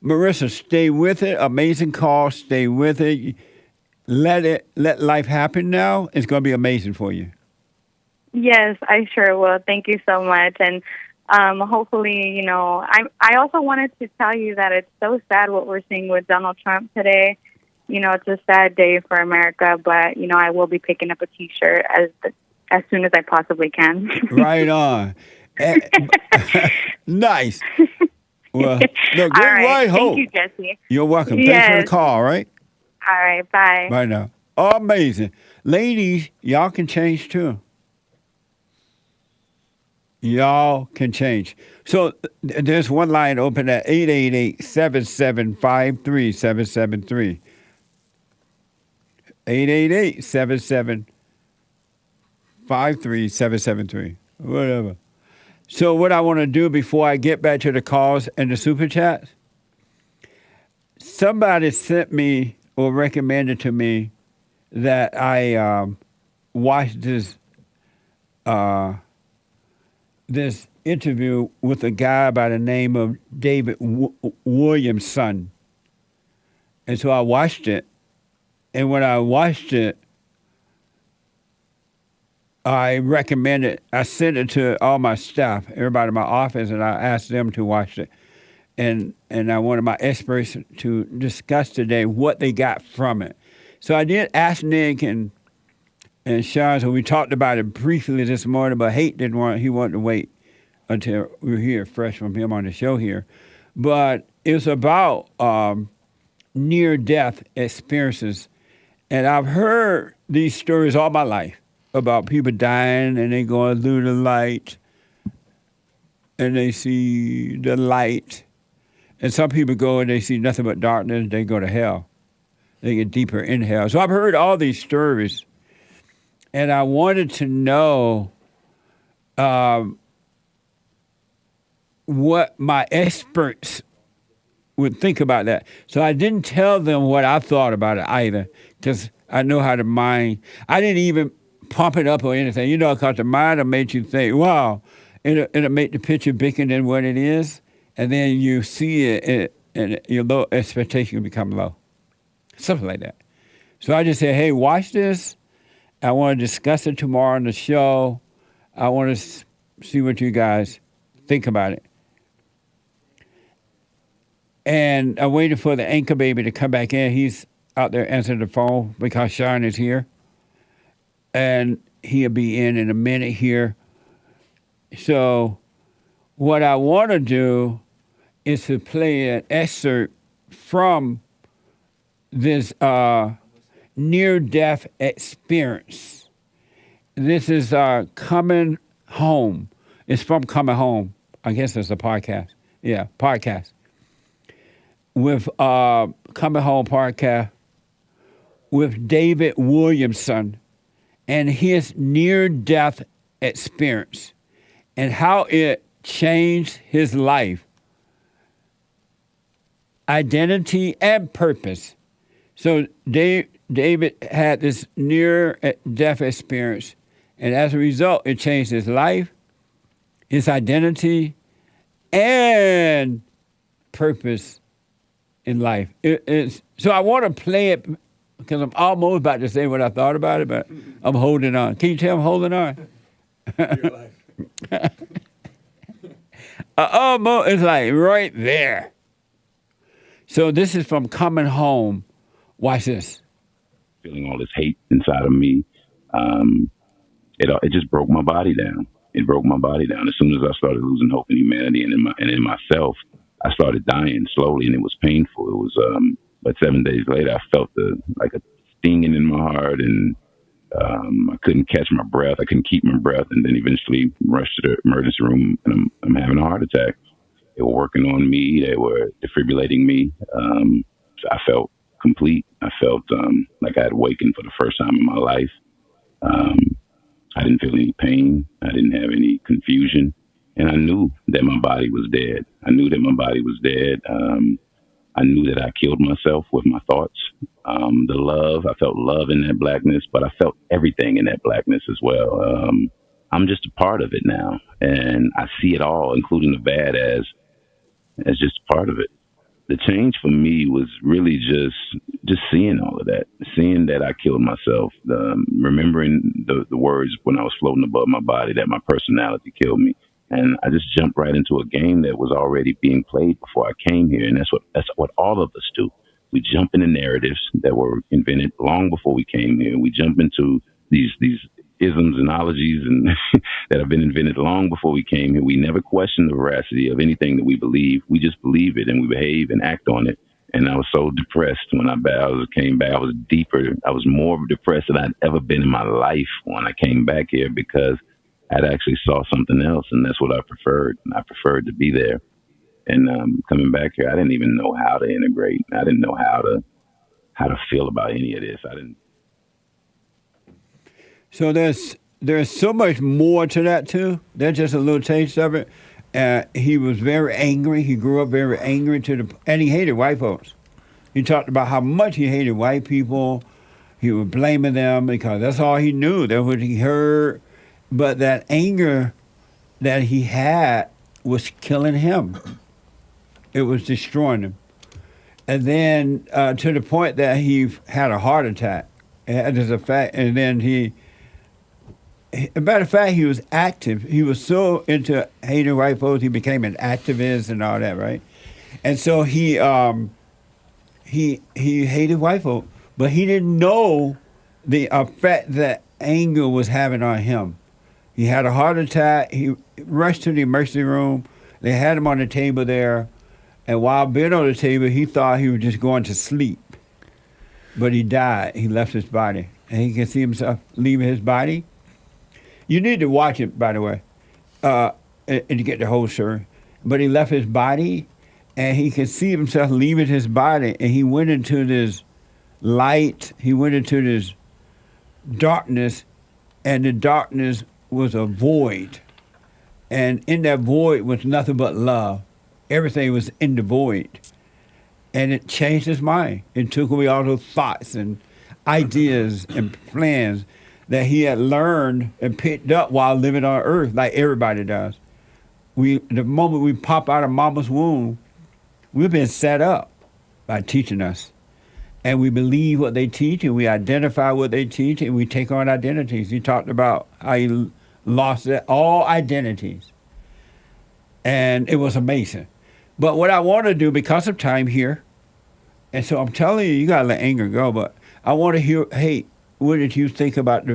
Marissa, stay with it. Amazing call. Stay with it. Let life happen now. It's going to be amazing for you. Yes, I sure will. Thank you so much. And hopefully, you know, I also wanted to tell you that it's so sad what we're seeing with Donald Trump today. You know, it's a sad day for America, but, you know, I will be picking up a T-shirt as soon as I possibly can. Right on. Nice. Well, no, good all right. ride home. Thank you, Jesse. You're welcome. Yes. Thanks for the call, all right? All right, bye. Bye now. Amazing. Ladies, y'all can change too. Y'all can change. So there's one line open at 888-7753-773. 888-7753-773. Whatever. So what I want to do before I get back to the calls and the super chats, somebody sent me or recommended to me that I watch this interview with a guy by the name of David Williamson. And so I watched it. And when I watched it, I sent it to all my staff, everybody in my office, and I asked them to watch it. And I wanted my experts to discuss today what they got from it. So I did ask Nick and Sean, so we talked about it briefly this morning, but Hake he wanted to wait until we hear fresh from him on the show here. But it's about near-death experiences. And I've heard these stories all my life about people dying and they going through the light and they see the light. And some people go and they see nothing but darkness, they go to hell. They get deeper in hell. So I've heard all these stories. And I wanted to know what my experts would think about that. So I didn't tell them what I thought about it either, because I know how the mind, I didn't even pump it up or anything, you know, because the mind will make you think, wow, it'll make the picture bigger than what it is, and then you see it, and your low expectation will become low. Something like that. So I just said, hey, watch this. I want to discuss it tomorrow on the show. I want to see what you guys think about it. And I waited for the anchor baby to come back in. He's out there answering the phone because Sean is here. And he'll be in a minute here. So what I want to do is to play an excerpt from this near-death experience. This is Coming Home. It's from Coming Home. I guess it's a podcast. Yeah, podcast. With Coming Home podcast with David Williamson and his near-death experience and how it changed his life, identity, and purpose. So David had this near-death experience, and as a result, it changed his life, his identity, and purpose in life. So I want to play it because I'm almost about to say what I thought about it, but I'm holding on. Can you tell I'm holding on? Almost, it's like right there. So this is from Coming Home. Watch this. Feeling all this hate inside of me, it just broke my body down. It broke my body down. As soon as I started losing hope in humanity and in myself, I started dying slowly, and it was painful. It was, but 7 days later, I felt like a stinging in my heart, and I couldn't catch my breath. I couldn't keep my breath, and then eventually rushed to the emergency room, and I'm having a heart attack. They were working on me. They were defibrillating me. So I felt complete. I felt like I had awakened for the first time in my life. I didn't feel any pain. I didn't have any confusion. And I knew that my body was dead. I knew that my body was dead. I knew that I killed myself with my thoughts. The love, I felt love in that blackness, but I felt everything in that blackness as well. I'm just a part of it now. And I see it all, including the bad, as just a part of it. The change for me was really just seeing all of that, seeing that I killed myself, remembering the words when I was floating above my body that my personality killed me. And I just jumped right into a game that was already being played before I came here. And that's what all of us do. We jump into narratives that were invented long before we came here. We jump into these isms and ologies and that have been invented long before we came here. We never question the veracity of anything that we believe. We just believe it, and we behave and act on it. And I was so depressed when I came back. I was deeper. I was more depressed than I'd ever been in my life when I came back here, because I'd actually saw something else, and that's what I preferred. And I preferred to be there. And coming back here, I didn't even know how to integrate. I didn't know how to feel about any of this. I didn't. So there's so much more to that too. That's just a little taste of it. He was very angry. He grew up very angry and he hated white folks. He talked about how much he hated white people. He was blaming them because that's all he knew. That's what he heard. But that anger that he had was killing him. It was destroying him. And then to the point that he had a heart attack. As a fact, and then as a matter of fact, he was active. He was so into hating white folks, he became an activist and all that, right? And so he hated white folks, but he didn't know the effect that anger was having on him. He had a heart attack. He rushed to the emergency room. They had him on the table there, and while being on the table, he thought he was just going to sleep, but he died. He left his body, and he can see himself leaving his body. You need to watch it, by the way, and to get the whole story. But he left his body, and he could see himself leaving his body, and he went into this light. He went into this darkness, and the darkness was a void. And in that void was nothing but love. Everything was in the void. And it changed his mind. It took away all those thoughts and ideas and plans that he had learned and picked up while living on earth, like everybody does. The moment we pop out of mama's womb, we've been set up by teaching us. And we believe what they teach, and we identify what they teach, and we take on identities. He talked about how he lost all identities. And it was amazing. But what I want to do, because of time here, and so I'm telling you, you got to let anger go, but I want to hear, hey, what did you think about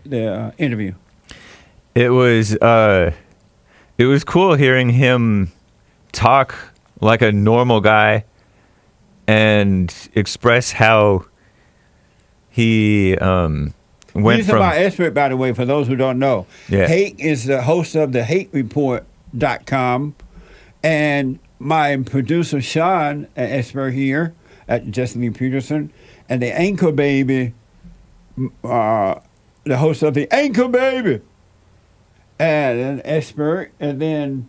the interview? It was cool hearing him talk like a normal guy and express how he went He's from... my expert, by the way, for those who don't know. Yeah. Hake is the host of the HakeReport.com, and my producer, Sean, an expert here at Jesse Peterson, and the Anchor Baby, the host of the Anchor Baby, and an expert, and then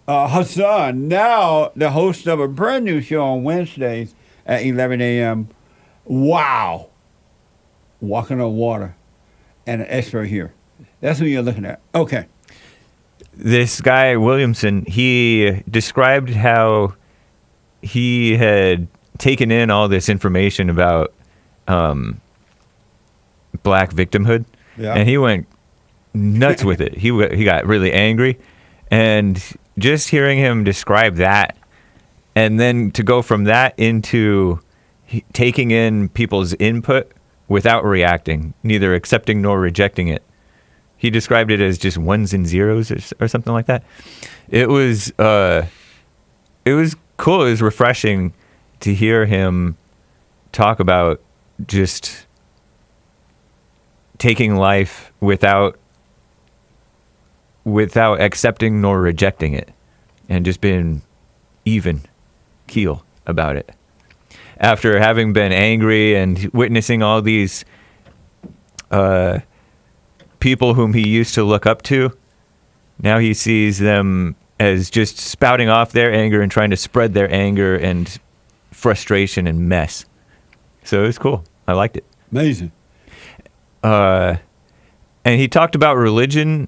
Hassan, now the host of a brand new show on Wednesdays at 11 a.m. Wow. Walking on water, and an expert here. That's who you're looking at. Okay. This guy, Williamson, he described how he had taken in all this information about black victimhood, and he went nuts with it. He got really angry, and just hearing him describe that, and then to go from that into taking in people's input without reacting, neither accepting nor rejecting it. He described it as just ones and zeros or something like that. It was cool. It was refreshing to hear him talk about just taking life without accepting nor rejecting it, and just being even keel about it. After having been angry and witnessing all these people whom he used to look up to, now he sees them as just spouting off their anger and trying to spread their anger and frustration and mess. So it was cool. I liked it. Amazing. And he talked about religion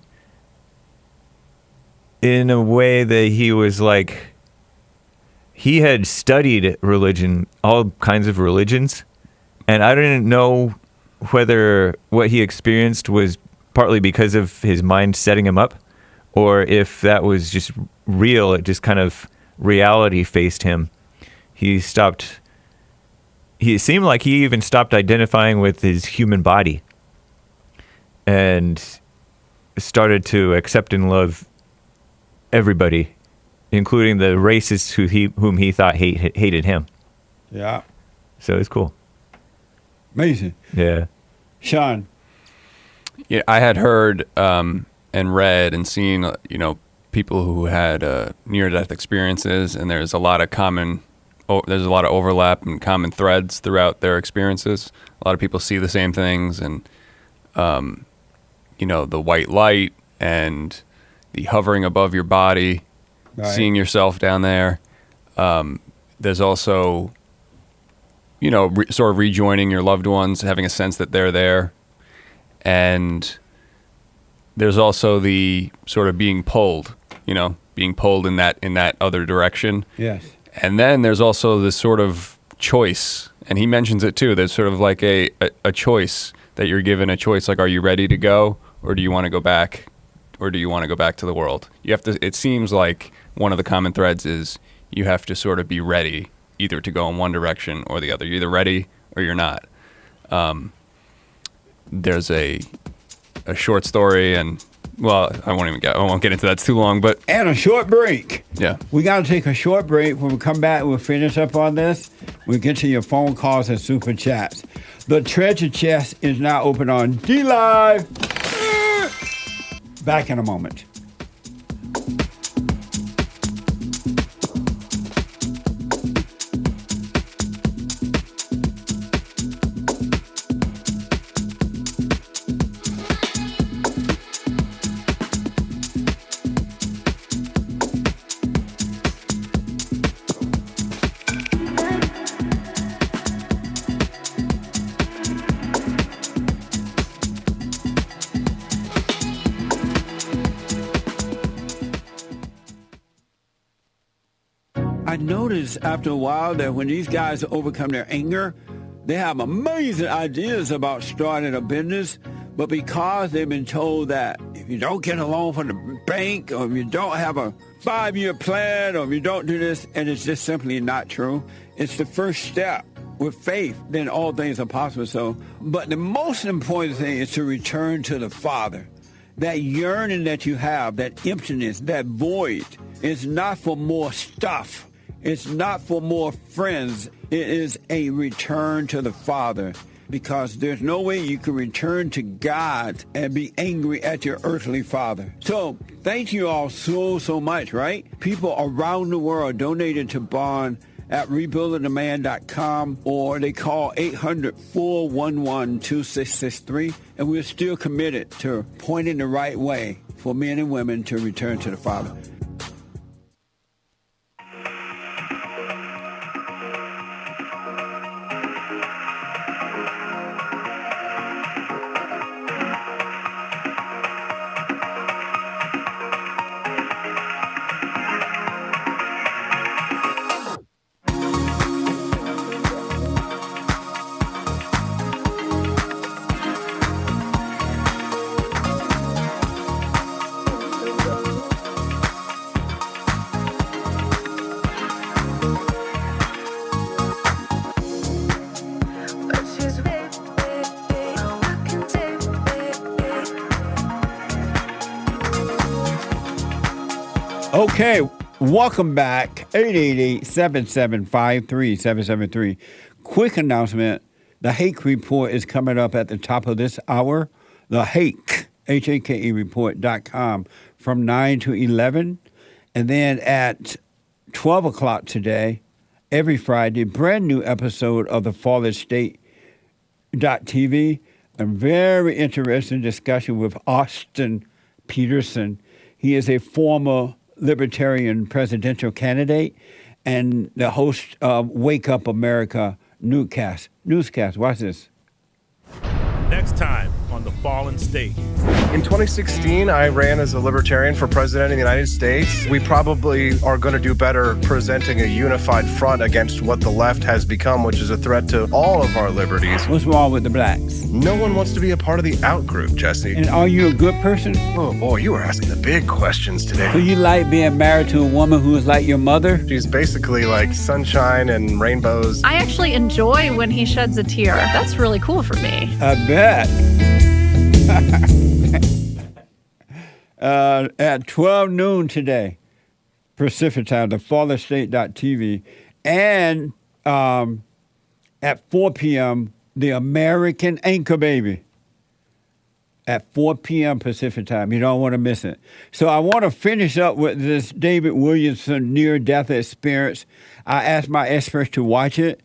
in a way that he was like, he had studied religion, all kinds of religions, and I didn't know whether what he experienced was partly because of his mind setting him up, or if that was just real. It just kind of reality faced him. He seemed like he even stopped identifying with his human body and started to accept and love everybody, including the racists whom he thought hated him. Yeah. So it's cool. Amazing. Yeah. Sean. Yeah, I had heard and read and seen, people who had near-death experiences, and there's a lot of overlap and common threads throughout their experiences. A lot of people see the same things, and the white light and the hovering above your body, right. Seeing yourself down there. There's also, sort of rejoining your loved ones, having a sense that they're there. And there's also the sort of being pulled in that other direction. Yes. And then there's also this sort of choice, and he mentions it too. There's sort of like a choice that you're given, a choice like, are you ready to go, or do you want to go back, or do you want to go back to the world? You have to. It seems like one of the common threads is you have to sort of be ready, either to go in one direction or the other. You're either ready or you're not. There's a short story, and I won't get into that. It's too long, but and a short break. Yeah, we got to take a short break. When we come back, we'll finish up on this. We'll get to your phone calls and super chats. The treasure chest is now open on D-Live. Back in a moment. I noticed after a while that when these guys overcome their anger, they have amazing ideas about starting a business, but because they've been told that if you don't get a loan from the bank, or if you don't have a 5-year plan, or if you don't do this, and it's just simply not true. It's the first step. With faith, then all things are possible. So, but the most important thing is to return to the Father. That yearning that you have, that emptiness, that void, is not for more stuff. It's not for more friends. It is a return to the Father, because there's no way you can return to God and be angry at your earthly father. So thank you all so much, right? People around the world donated to Bond at rebuildingtheman.com, or they call 800-411-2663, and we're still committed to pointing the right way for men and women to return to the Father. Okay, welcome back. 888-775-3773. Quick announcement. The Hake report is coming up at the top of this hour. The Hake, Hake report.com, from 9 to 11. And then at 12 o'clock today, every Friday, brand new episode of the Fallen State.tv. A very interesting discussion with Austin Peterson. He is a former Libertarian presidential candidate and the host of Wake Up America newscast. Watch this. Next time on The Fallen State. In 2016, I ran as a libertarian for president of the United States. We probably are going to do better presenting a unified front against what the left has become, which is a threat to all of our liberties. What's wrong with the blacks? No one wants to be a part of the out-group, Jesse. And are you a good person? Oh, boy, you are asking the big questions today. Do you like being married to a woman who is like your mother? She's basically like sunshine and rainbows. I actually enjoy when he sheds a tear. That's really cool for me. I bet. At 12 noon today, Pacific time, the fallerstate.tv, and at 4 p.m., the American Anchor Baby. At 4 p.m. Pacific time. You don't want to miss it. So I want to finish up with this David Williamson near-death experience. I asked my experts to watch it.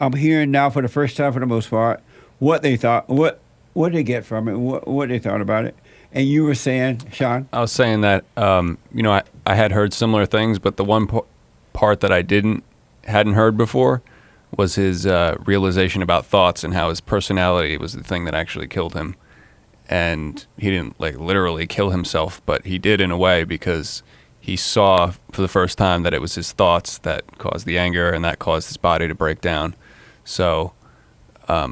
I'm hearing now for the first time, for the most part, what they thought, what they get from it, what they thought about it. And you were saying, Sean? I was saying that, I had heard similar things, but the one part that I hadn't heard before was his realization about thoughts and how his personality was the thing that actually killed him. And he didn't literally kill himself, but he did in a way, because he saw for the first time that it was his thoughts that caused the anger and that caused his body to break down. So I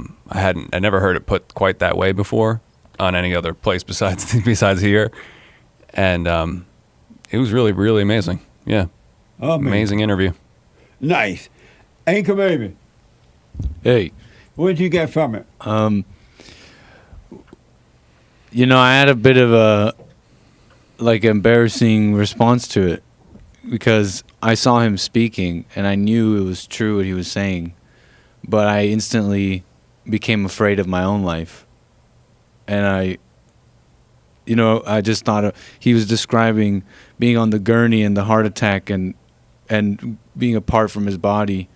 never heard it put quite that way before on any other place besides here. And it was really, really amazing. Yeah. Amazing interview. Nice. Anchor Baby. Hey. What did you get from it? I had a bit of a embarrassing response to it, because I saw him speaking and I knew it was true what he was saying, but I instantly became afraid of my own life. And I just thought he was describing being on the gurney and the heart attack and being apart from his body,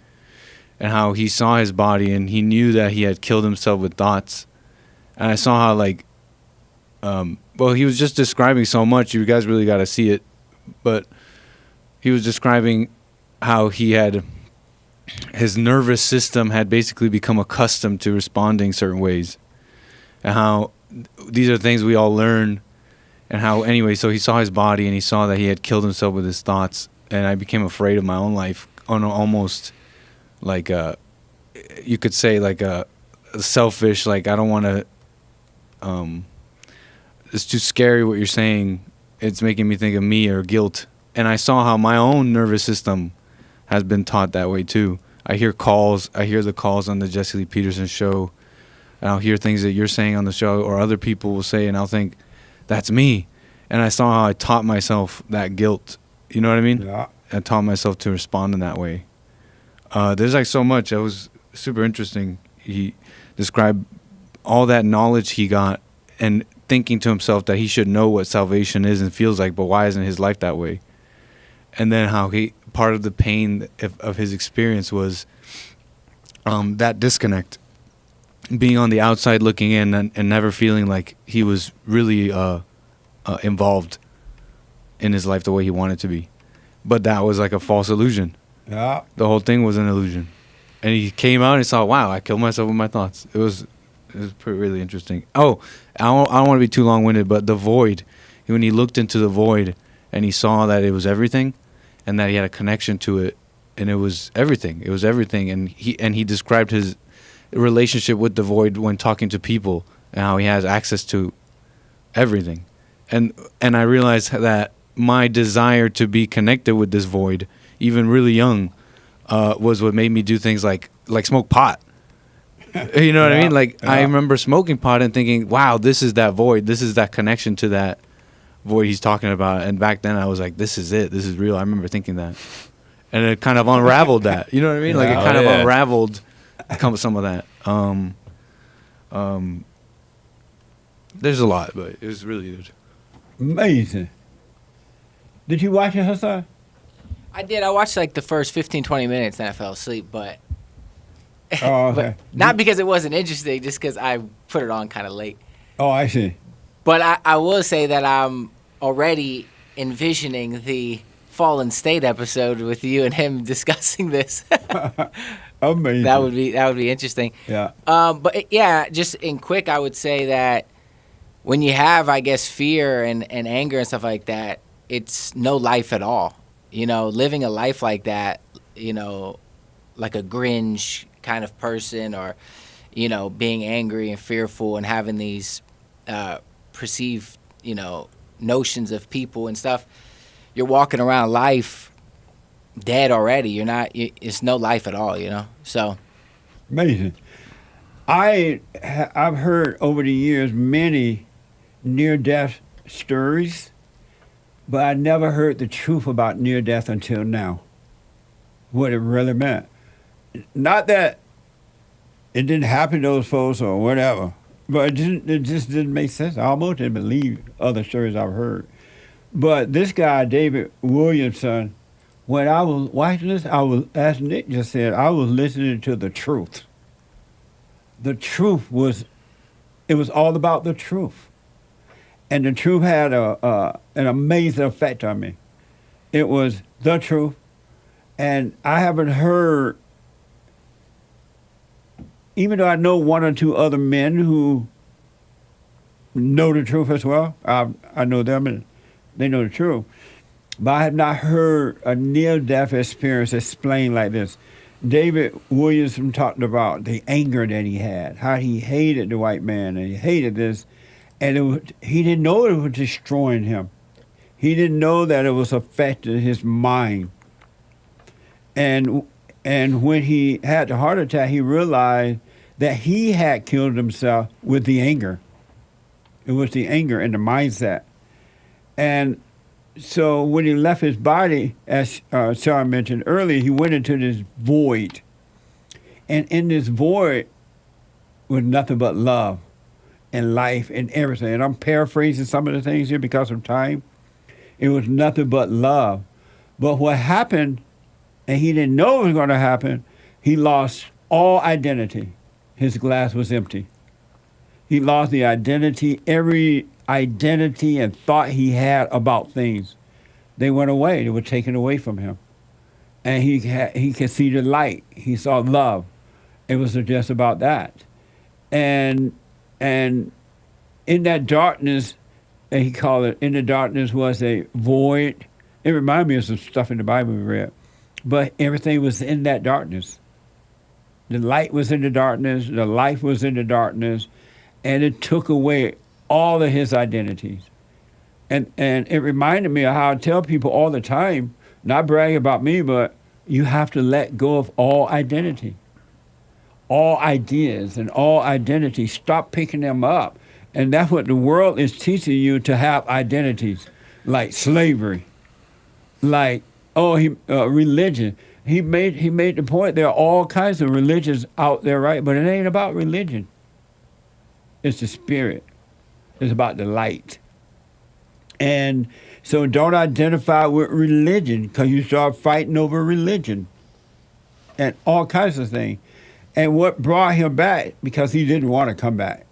and how he saw his body and he knew that he had killed himself with thoughts. And I saw how he was just describing so much. You guys really got to see it. But he was describing how his nervous system had basically become accustomed to responding certain ways, and how these are things we all learn. And how, anyway, so he saw his body and he saw that he had killed himself with his thoughts. And I became afraid of my own life, on almost you could say a selfish, I don't want to, it's too scary what you're saying. It's making me think of me or guilt. And I saw how my own nervous system has been taught that way too. I hear the calls on the Jesse Lee Peterson show, and I'll hear things that you're saying on the show or other people will say, and I'll think, that's me. And I saw how I taught myself that guilt. You know what I mean? Yeah. I taught myself to respond in that way. There's like so much. It was super interesting. He described all that knowledge he got and thinking to himself that he should know what salvation is and feels like, but why isn't his life that way? And then how part of the pain of his experience was that disconnect, being on the outside looking in and never feeling like he was really involved in his life the way he wanted to be. But that was like a false illusion. Yeah. The whole thing was an illusion. And he came out and he saw, wow, I killed myself with my thoughts. It was really interesting. Oh, I don't want to be too long-winded, but the void, when he looked into the void and he saw that it was everything and that he had a connection to it, and it was everything. It was everything. And he described his relationship with the void when talking to people and how he has access to everything. And I realized that my desire to be connected with this void, even really young, was what made me do things like smoke pot. You know what I mean? Like, I remember smoking pot and thinking, wow, this is that void. This is that connection to that void he's talking about. And back then I was like, this is it. This is real. I remember thinking that. And it kind of unraveled that. You know what I mean? Like, it kind of unraveled some of that. There's a lot, but it was really good. Amazing. Did you watch it, Hassan? I did. I watched like the first 15, 20 minutes and I fell asleep, but Oh, okay. but not because it wasn't interesting, just because I put it on kind of late. Oh, I see. But I will say that I'm already envisioning the Fallen State episode with you and him discussing this. Amazing. That would be interesting. Yeah. But yeah, just in quick, I would say that when you have, I guess, fear and anger and stuff like that, it's no life at all. You know, living a life like that, you know, like a Grinch kind of person, or, you know, being angry and fearful and having these perceived, you know, notions of people and stuff, you're walking around life dead already. You're not, it's no life at all, you know? So. Amazing. I've heard over the years many near-death stories, but I never heard the truth about near-death until now, what it really meant. Not that it didn't happen to those folks or whatever, but it just didn't make sense. I almost didn't believe other stories I've heard. But this guy, David Williamson, when I was watching this, as Nick just said, I was listening to the truth. The truth was, it was all about the truth. And the truth had an amazing effect on me. It was the truth. And I haven't heard, even though I know one or two other men who know the truth as well, I know them and they know the truth. But I have not heard a near-death experience explained like this. David Williamson talked about the anger that he had, how he hated the white man and he hated this. And he didn't know it was destroying him. He didn't know that it was affecting his mind. And when he had the heart attack, he realized that he had killed himself with the anger. It was the anger and the mindset. And so when he left his body, as Sarah mentioned earlier, he went into this void. And in this void was nothing but love and life and everything. And I'm paraphrasing some of the things here because of time. It was nothing but love. But what happened, and he didn't know it was going to happen, he lost all identity. His glass was empty. He lost the identity, every identity and thought he had about things. They went away. They were taken away from him. And he could see the light. He saw love. It was just about that. And in that darkness, and he called it, in the darkness was a void. It reminded me of some stuff in the Bible we read. But everything was in that darkness. The light was in the darkness. The life was in the darkness. And it took away all of his identities. And it reminded me of how I tell people all the time, not bragging about me, but you have to let go of all identity, all ideas and all identity. Stop picking them up. And that's what the world is teaching you, to have identities, like slavery, like, religion. He made the point there are all kinds of religions out there, right? But it ain't about religion. It's the spirit. It's about the light. And so don't identify with religion, because you start fighting over religion and all kinds of things. And what brought him back, because he didn't want to come back,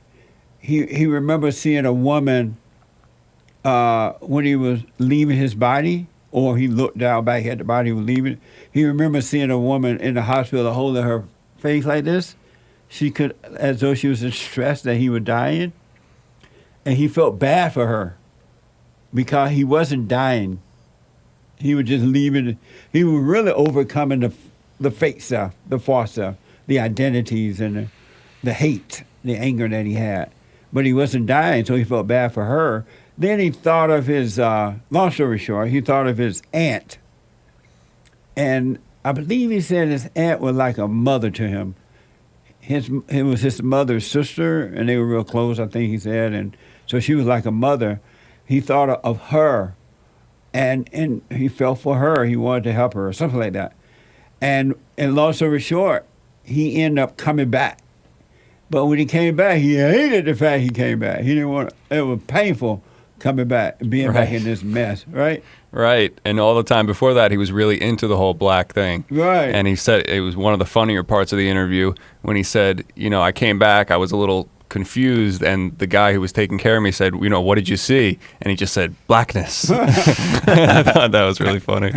he remembered seeing a woman when he was leaving his body, or he looked down back at the body he was leaving. He remembered seeing a woman in the hospital holding her face like this. She could, as though she was in stress that he was dying. And he felt bad for her, because he wasn't dying. He was just leaving. He was really overcoming the fake stuff, the false stuff, the identities and the hate, the anger that he had. But he wasn't dying, so he felt bad for her. Then he thought of his, long story short, he thought of his aunt. And I believe he said his aunt was like a mother to him. It was his mother's sister, and they were real close, I think he said. And so she was like a mother. He thought of her, and he felt for her. He wanted to help her, or something like that. And long story short, he ended up coming back. But when he came back, he hated the fact he came back. He didn't want it. It was painful coming back, being back in this mess, right? Right. And all the time before that, he was really into the whole black thing. Right. And he said it was one of the funnier parts of the interview when he said, I came back, I was a little confused, and the guy who was taking care of me said, what did you see? And he just said, blackness. I thought that was really funny.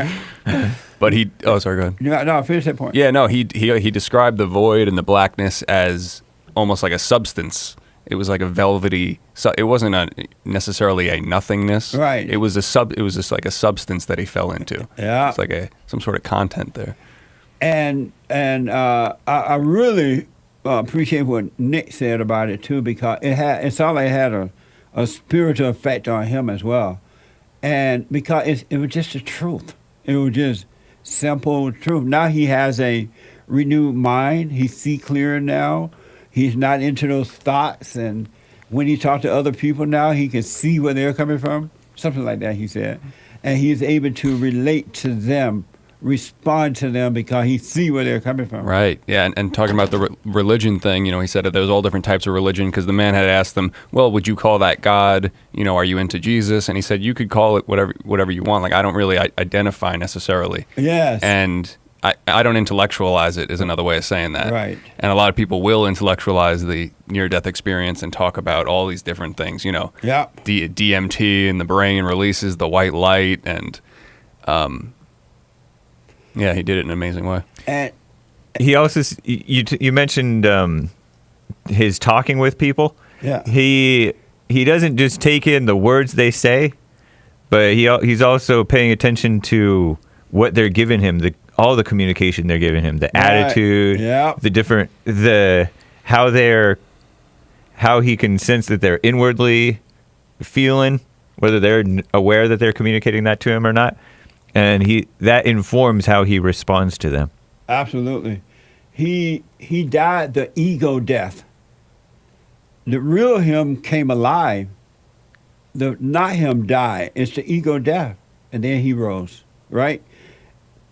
But sorry, go ahead. No, finish that point. Yeah, no, he described the void and the blackness as almost like a substance. It was like a velvety. It wasn't necessarily a nothingness. Right. It was It was just like a substance that he fell into. Yeah. It's like some sort of content there. And I really appreciate what Nick said about it too, because it sounded like it had a spiritual effect on him as well, and because it was just the truth. It was just simple truth. Now he has a renewed mind. He sees clearer now. He's not into those thoughts, and when he talks to other people now, he can see where they're coming from, something like that, he said. And he's able to relate to them, respond to them, because he see where they're coming from. Right, yeah, and talking about the religion thing, he said that there's all different types of religion, because the man had asked them, well, would you call that God? Are you into Jesus? And he said, you could call it whatever you want. Like, I don't really identify necessarily. Yes. And I don't intellectualize it, is another way of saying that. Right. And a lot of people will intellectualize the near-death experience and talk about all these different things, Yeah. the DMT in the brain releases the white light, and yeah, he did it in an amazing way. And he also, you mentioned his talking with people. Yeah. He doesn't just take in the words they say, but he's also paying attention to what they're giving him, all the communication they're giving him, the attitude, the different, how he can sense that they're inwardly feeling, whether they're aware that they're communicating that to him or not. And that informs how he responds to them. Absolutely. He died the ego death. The real him came alive. The not him died. It's the ego death. And then he rose, right?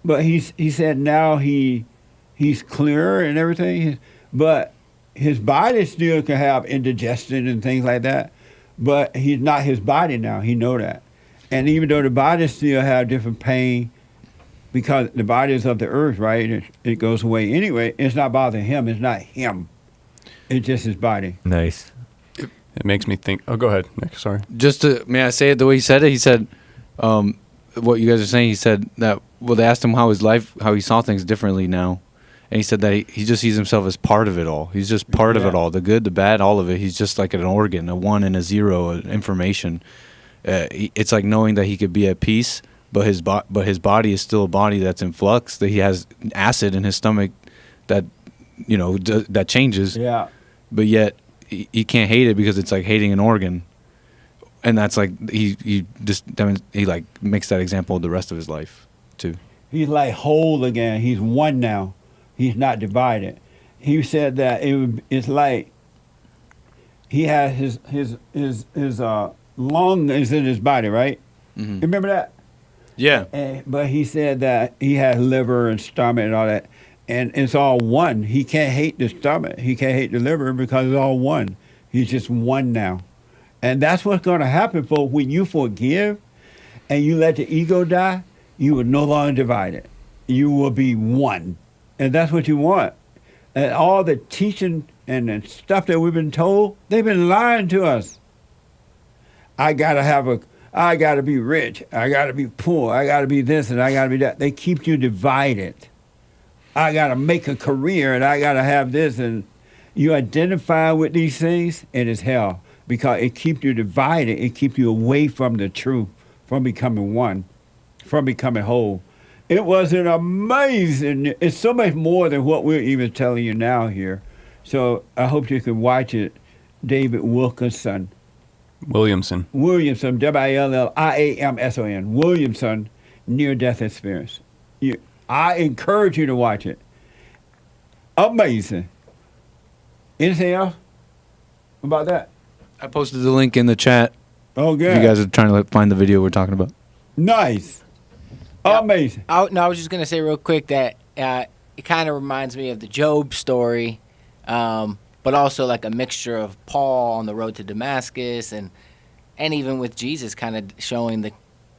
But he said now he's clearer and everything, but his body still can have indigestion and things like that, but he's not his body now. He know that. And even though the body still have different pain, because the body is of the earth, right? It goes away anyway. It's not bothering him. It's not him. It's just his body. Nice. It makes me think. Oh, go ahead, Nick. Sorry. May I say it the way he said it? He said, what you guys are saying, he said that, they asked him how he saw things differently now. And he said that he just sees himself as part of it all. He's just part of it all. The good, the bad, all of it. He's just like an organ, a 1 and a 0, information. It's like knowing that he could be at peace, but his body is still a body that's in flux, that he has acid in his stomach that, that changes. Yeah. But yet he can't hate it, because it's like hating an organ. And that's like he like makes that example the rest of his life too. He's like whole again. He's one now. He's not divided. He said that it's like he has his lung is in his body, right? Mm-hmm. Remember that? Yeah. But he said that he has liver and stomach and all that, and it's all one. He can't hate the stomach. He can't hate the liver because it's all one. He's just one now. And that's what's going to happen, folks. When you forgive and you let the ego die, you will no longer divide it. You will be one. And that's what you want. And all the teaching and the stuff that we've been told, they've been lying to us. I got to be rich. I got to be poor. I got to be this and I got to be that. They keep you divided. I got to make a career and I got to have this. And you identify with these things, and it's hell. Because it keeps you divided. It keeps you away from the truth, from becoming one, from becoming whole. It was an amazing, it's so much more than what we're even telling you now here. So I hope you can watch it. David Williamson, Williamson, Williamson, Williamson, near-death experience. I encourage you to watch it. Amazing. Anything else about that? I posted the link in the chat. Oh, good. If you guys are trying to find the video we're talking about. Nice. Amazing. I was just going to say real quick that it kind of reminds me of the Job story, but also like a mixture of Paul on the road to Damascus and even with Jesus kind of showing the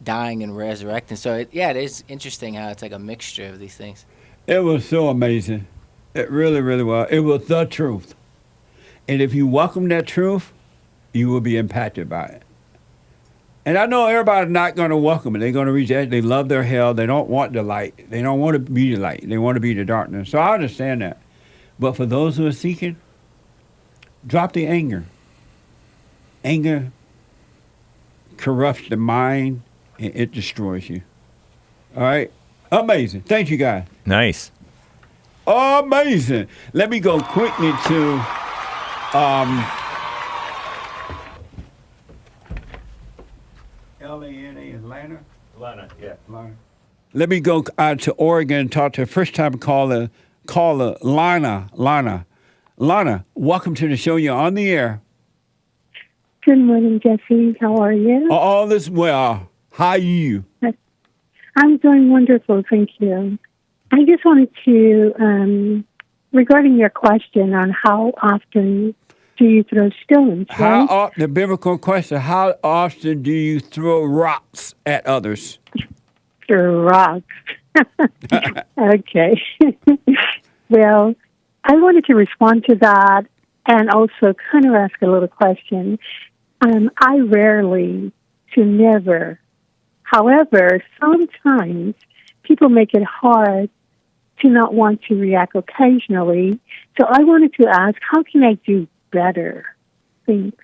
dying and resurrecting. So, it is interesting how it's like a mixture of these things. It was so amazing. It really, really was. It was the truth. And if you welcome that truth, you will be impacted by it. And I know everybody's not going to welcome it. They're going to reject it. They love their hell. They don't want the light. They don't want to be the light. They want to be the darkness. So I understand that. But for those who are seeking, drop the anger. Anger corrupts the mind, and it destroys you. All right? Amazing. Thank you, guys. Nice. Amazing. Let me go quickly to... Atlanta, yeah. Let me go out to Oregon and talk to a first-time caller, Lana. Lana, welcome to the show. You're on the air. Good morning, Jesse. How are you? All is well. How are you? I'm doing wonderful, thank you. I just wanted to, regarding your question on how often do you throw stones, right? The biblical question, how often do you throw rocks at others? Rocks. Okay. Well, I wanted to respond to that and also kind of ask a little question. I rarely to never. However, sometimes people make it hard to not want to react occasionally. So I wanted to ask, how can I do better? Thanks.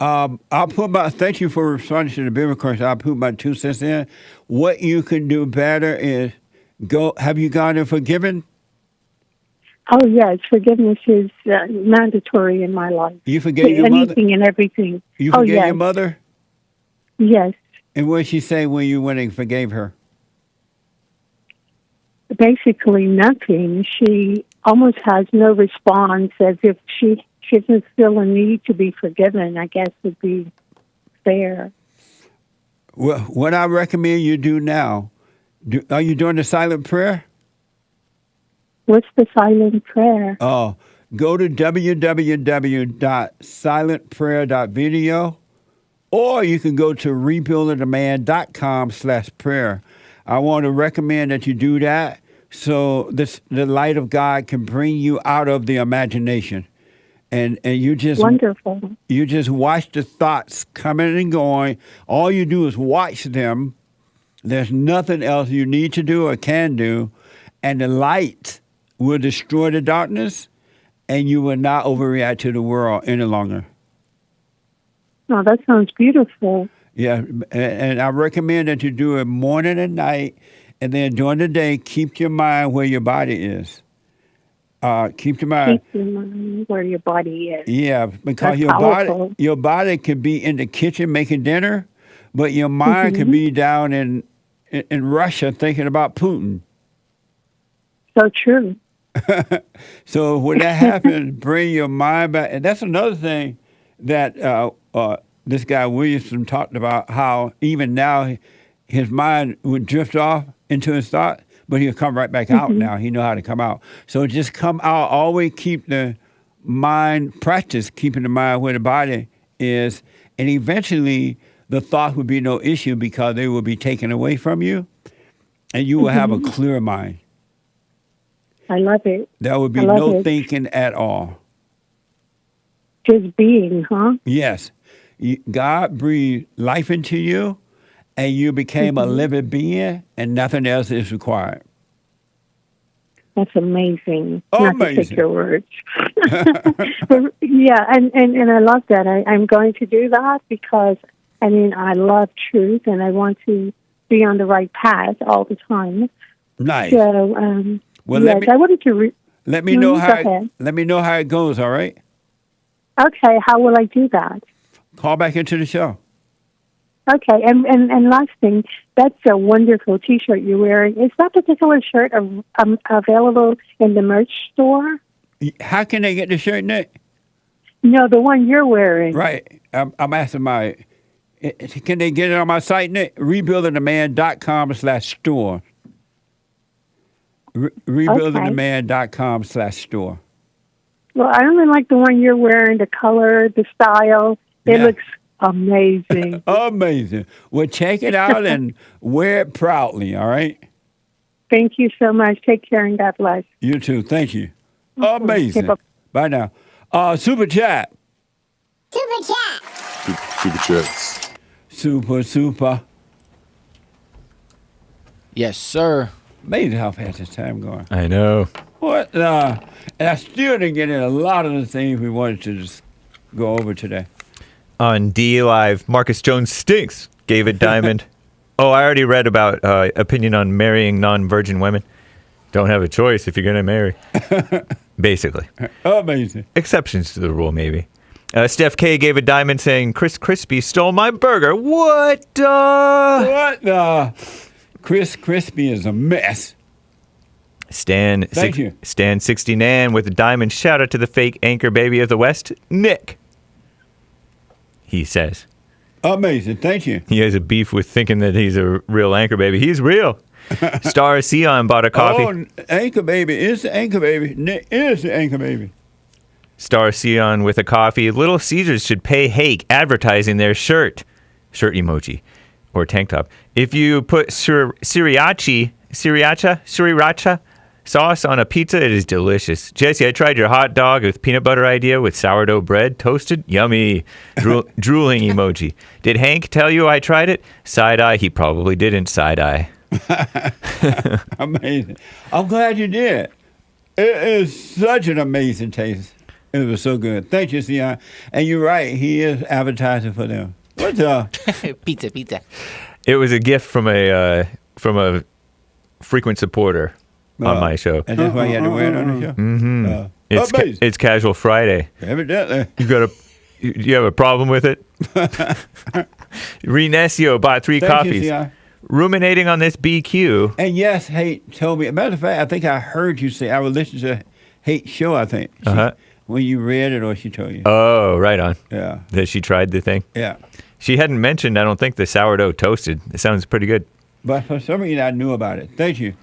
Thank you for responding to the biblical question. I'll put my 2 cents in. What you can do better is have you gone and forgiven? Oh, yes. Forgiveness is mandatory in my life. You forgave your mother? Anything and everything. You forgave your mother? Yes. And what did she say when you went and forgave her? Basically nothing. She almost has no response, as if she doesn't feel a need to be forgiven, I guess would be fair. Well, what I recommend you do now, are you doing the silent prayer? What's the silent prayer? Oh, go to www.silentprayer.video, or you can go to rebuildingtheman.com/prayer. I want to recommend that you do that so the light of God can bring you out of the imagination. And you just wonderful. You just watch the thoughts coming and going. All you do is watch them. There's nothing else you need to do or can do. And the light will destroy the darkness, and you will not overreact to the world any longer. Oh, that sounds beautiful. Yeah, and I recommend that you do it morning and night, and then during the day, keep your mind where your body is. Keep your mind. Keep your mind where your body is. Yeah, because That's powerful. your body could be in the kitchen making dinner, but your mind could Mhm. be down in Russia thinking about Putin. So true. So when that happens, bring your mind back. And that's another thing that this guy Williamson talked about, how even now his mind would drift off into his thought, but he'll come right back out now. He know how to come out. So just come out. Always keep the mind, practice keeping the mind where the body is. And eventually the thought would be no issue because they will be taken away from you. And you will have a clear mind. I love it. There would be I love no it. thinking at all. Just being, huh? Yes. God breathed life into you, and you became a living being, and nothing else is required. That's amazing. Not to Amazing. take your words. But, yeah, and I love that. I'm going to do that because, I mean, I love truth, and I want to be on the right path all the time. Nice. So, Well, yes, I wanted to... let me know Go how ahead. let me know how it goes. All right. Okay, how will I do that? Call back into the show. Okay, and last thing, that's a wonderful T-shirt you're wearing. Is that particular shirt available in the merch store? How can they get the shirt, Nick? No, the one you're wearing. Right. I'm asking can they get it on my site, Nick? Rebuildingtheman.com/store. Rebuildingtheman.com/store. Well, I only like the one you're wearing, the color, the style. It looks amazing. Amazing. Well, check it out and wear it proudly, all right? Thank you so much. Take care and God bless. You too. Thank you. Amazing. Okay, Bye now. Super chat. Super chats. Super. Yes, sir. Amazing how fast this time going. I know. What? And I still didn't get in a lot of the things we wanted to just go over today. On D Live, Marcus Jones stinks. Gave it diamond. Oh, I already read about opinion on marrying non-virgin women. Don't have a choice if you're going to marry. Basically. Amazing. Exceptions to the rule, maybe. Steph K gave a diamond saying, Chris Crispy stole my burger. What? What? Chris Crispy is a mess. Thank you. Stan 69 with a diamond. Shout out to the fake anchor baby of the West, Nick. He says. Amazing. Thank you. He has a beef with thinking that he's a real anchor baby. He's real. Star Sion bought a coffee. Oh, anchor baby is the anchor baby. Nick is the anchor baby. Star Sion with a coffee. Little Caesars should pay Hake advertising their shirt emoji, or tank top. If you put sriracha sauce on a pizza, it is delicious. Jesse, I tried your hot dog with peanut butter idea with sourdough bread, toasted, yummy. Drooling emoji. Did Hank tell you I tried it? Side eye. He probably didn't. Side eye. Amazing. I'm glad you did. It is such an amazing taste. It was so good. Thank you, Sion. And you're right. He is advertising for them. What's up? Pizza. It was a gift from a frequent supporter on my show. And that's why you had to wear it on the show? Mm-hmm. Amazing. It's Casual Friday. Evidently. You have a problem with it? Renesio bought 3 Thank coffees. you, Sion. Ruminating on this BQ. And yes, Hake told me. Matter of fact, I think I heard you say, I would listen to Hake's show, I think. When you read it or she told you. Oh, right on. Yeah. That she tried the thing. Yeah. She hadn't mentioned, I don't think, the sourdough toasted. It sounds pretty good. But for some reason, I knew about it. Thank you.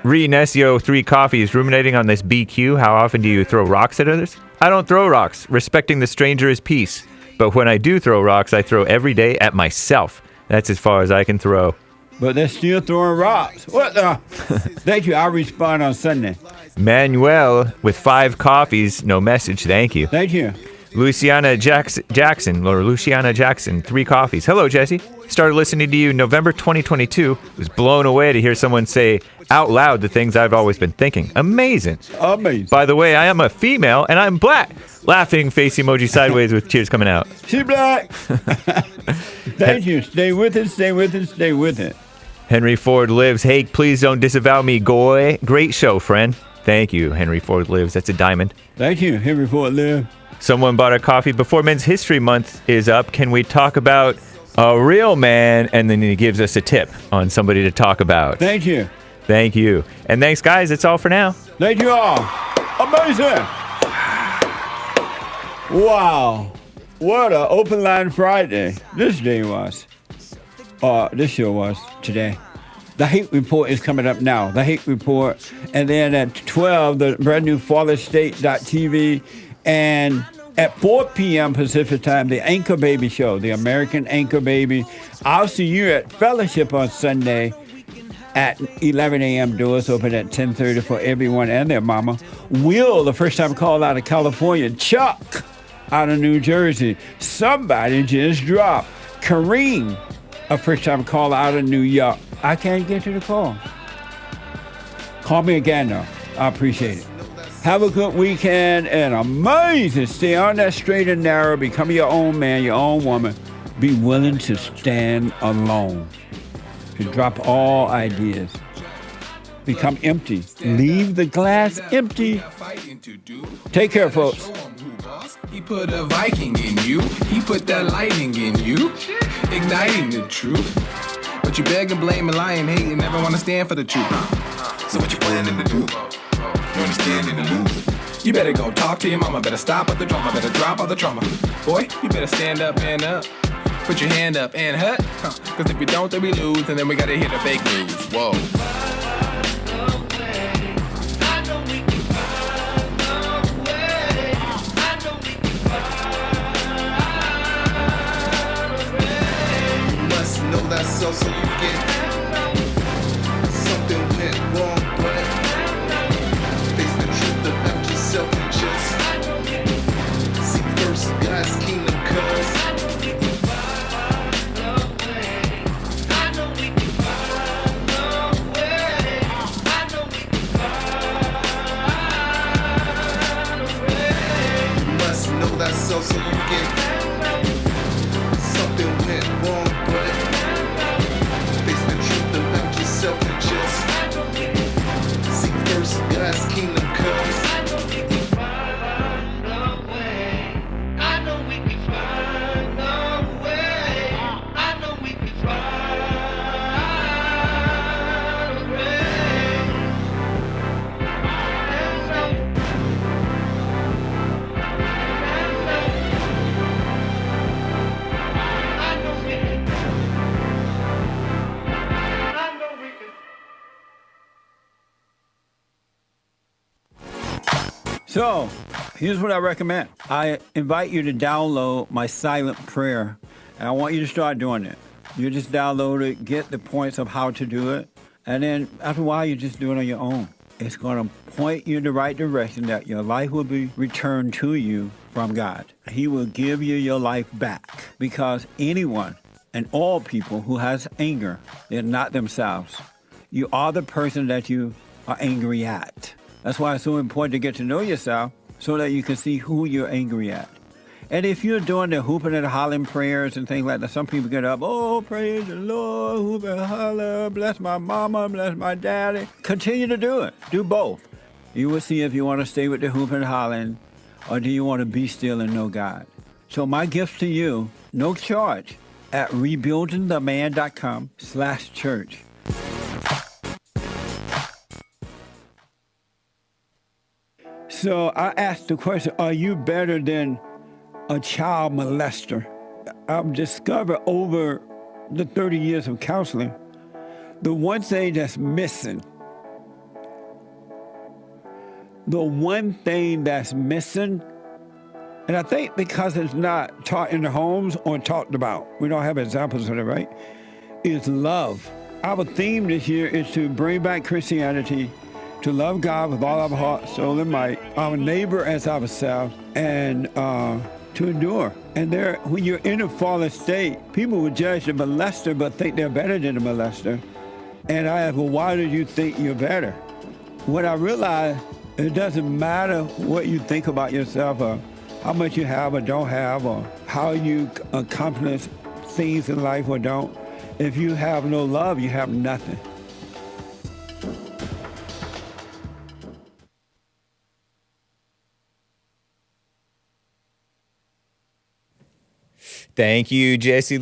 Renesio 3 coffees. Ruminating on this BQ. How often do you throw rocks at others? I don't throw rocks. Respecting the stranger is peace. But when I do throw rocks, I throw every day at myself. That's as far as I can throw. But they're still throwing rocks. What the? Thank you. I'll respond on Sunday. Manuel with 5 coffees. No message. Thank you. Thank you. Luciana Jackson, 3 coffees. Hello, Jesse. Started listening to you November 2022. Was blown away to hear someone say out loud the things I've always been thinking. Amazing. Amazing. By the way, I am a female and I'm black. Laughing face emoji sideways with tears coming out. She black. Thank you. Stay with it. Stay with it. Stay with it. Henry Ford lives. Hey, please don't disavow me, goy. Great show, friend. Thank you, Henry Ford Lives. That's a diamond. Thank you, Henry Ford Live. Someone bought a coffee before Men's History Month is up. Can we talk about a real man? And then he gives us a tip on somebody to talk about. Thank you. Thank you. And thanks, guys. That's all for now. Thank you all. Amazing. Wow. What a open line Friday this day was. This show was today. The Hake Report is coming up now. The Hake Report. And then at 12, the brand new FallenState.tv. And at 4 p.m. Pacific time, the Anchor Baby Show, the American Anchor Baby. I'll see you at Fellowship on Sunday at 11 a.m. Doors open at 10:30 for everyone and their mama. Will, the first time call out of California. Chuck, out of New Jersey. Somebody just dropped. Kareem, a first time call out of New York. I can't get to the call. Call me again, though. I appreciate it. Have a good weekend and amazing. Stay on that straight and narrow. Become your own man, your own woman. Be willing to stand alone. To drop all ideas. Become empty. Leave the glass empty. Take care, folks. He put a Viking in you. He put that lightning in you. Igniting the truth. But you beg and blame and lie and hate and never want to stand for the truth. So what you planning to do? You understanding the move. You better go talk to your mama. Better stop at the drama. Better drop all the trauma. Boy, you better stand up, man up. Put your hand up and hut. Cause if we don't, then we lose. And then we gotta hear the fake news. Whoa. Know that so you get something went wrong, but face the truth about yourself and just seek first God's kingdom, cause you must know that so you get something went wrong, but face the truth about yourself and just seek first God's kingdom, cause I know we can find a way. I know we can find a way. I know we can. So, here's what I recommend. I invite you to download my silent prayer, and I want you to start doing it. You just download it, get the points of how to do it, and then after a while, you just do it on your own. It's going to point you in the right direction that your life will be returned to you from God. He will give you your life back, because anyone and all people who has anger, they're not themselves. You are the person that you are angry at. That's why it's so important to get to know yourself so that you can see who you're angry at. And if you're doing the hooping and hollering prayers and things like that, some people get up, oh, praise the Lord, hoop and holler, bless my mama, bless my daddy. Continue to do it. Do both. You will see if you want to stay with the hooping and hollering or do you want to be still and know God. So my gift to you, no charge, at rebuildingtheman.com/church. So I asked the question, are you better than a child molester? I've discovered over the 30 years of counseling, the one thing that's missing, and I think because it's not taught in the homes or talked about, we don't have examples of it, right, is love. Our theme this year is to bring back Christianity, to love God with all our heart, soul, and might, our neighbor as ourselves, and to endure. And there, when you're in a fallen state, people will judge the molester but think they're better than the molester. And I ask, well, why do you think you're better? When I realized it doesn't matter what you think about yourself or how much you have or don't have or how you accomplish things in life or don't. If you have no love, you have nothing. Thank you, Jesse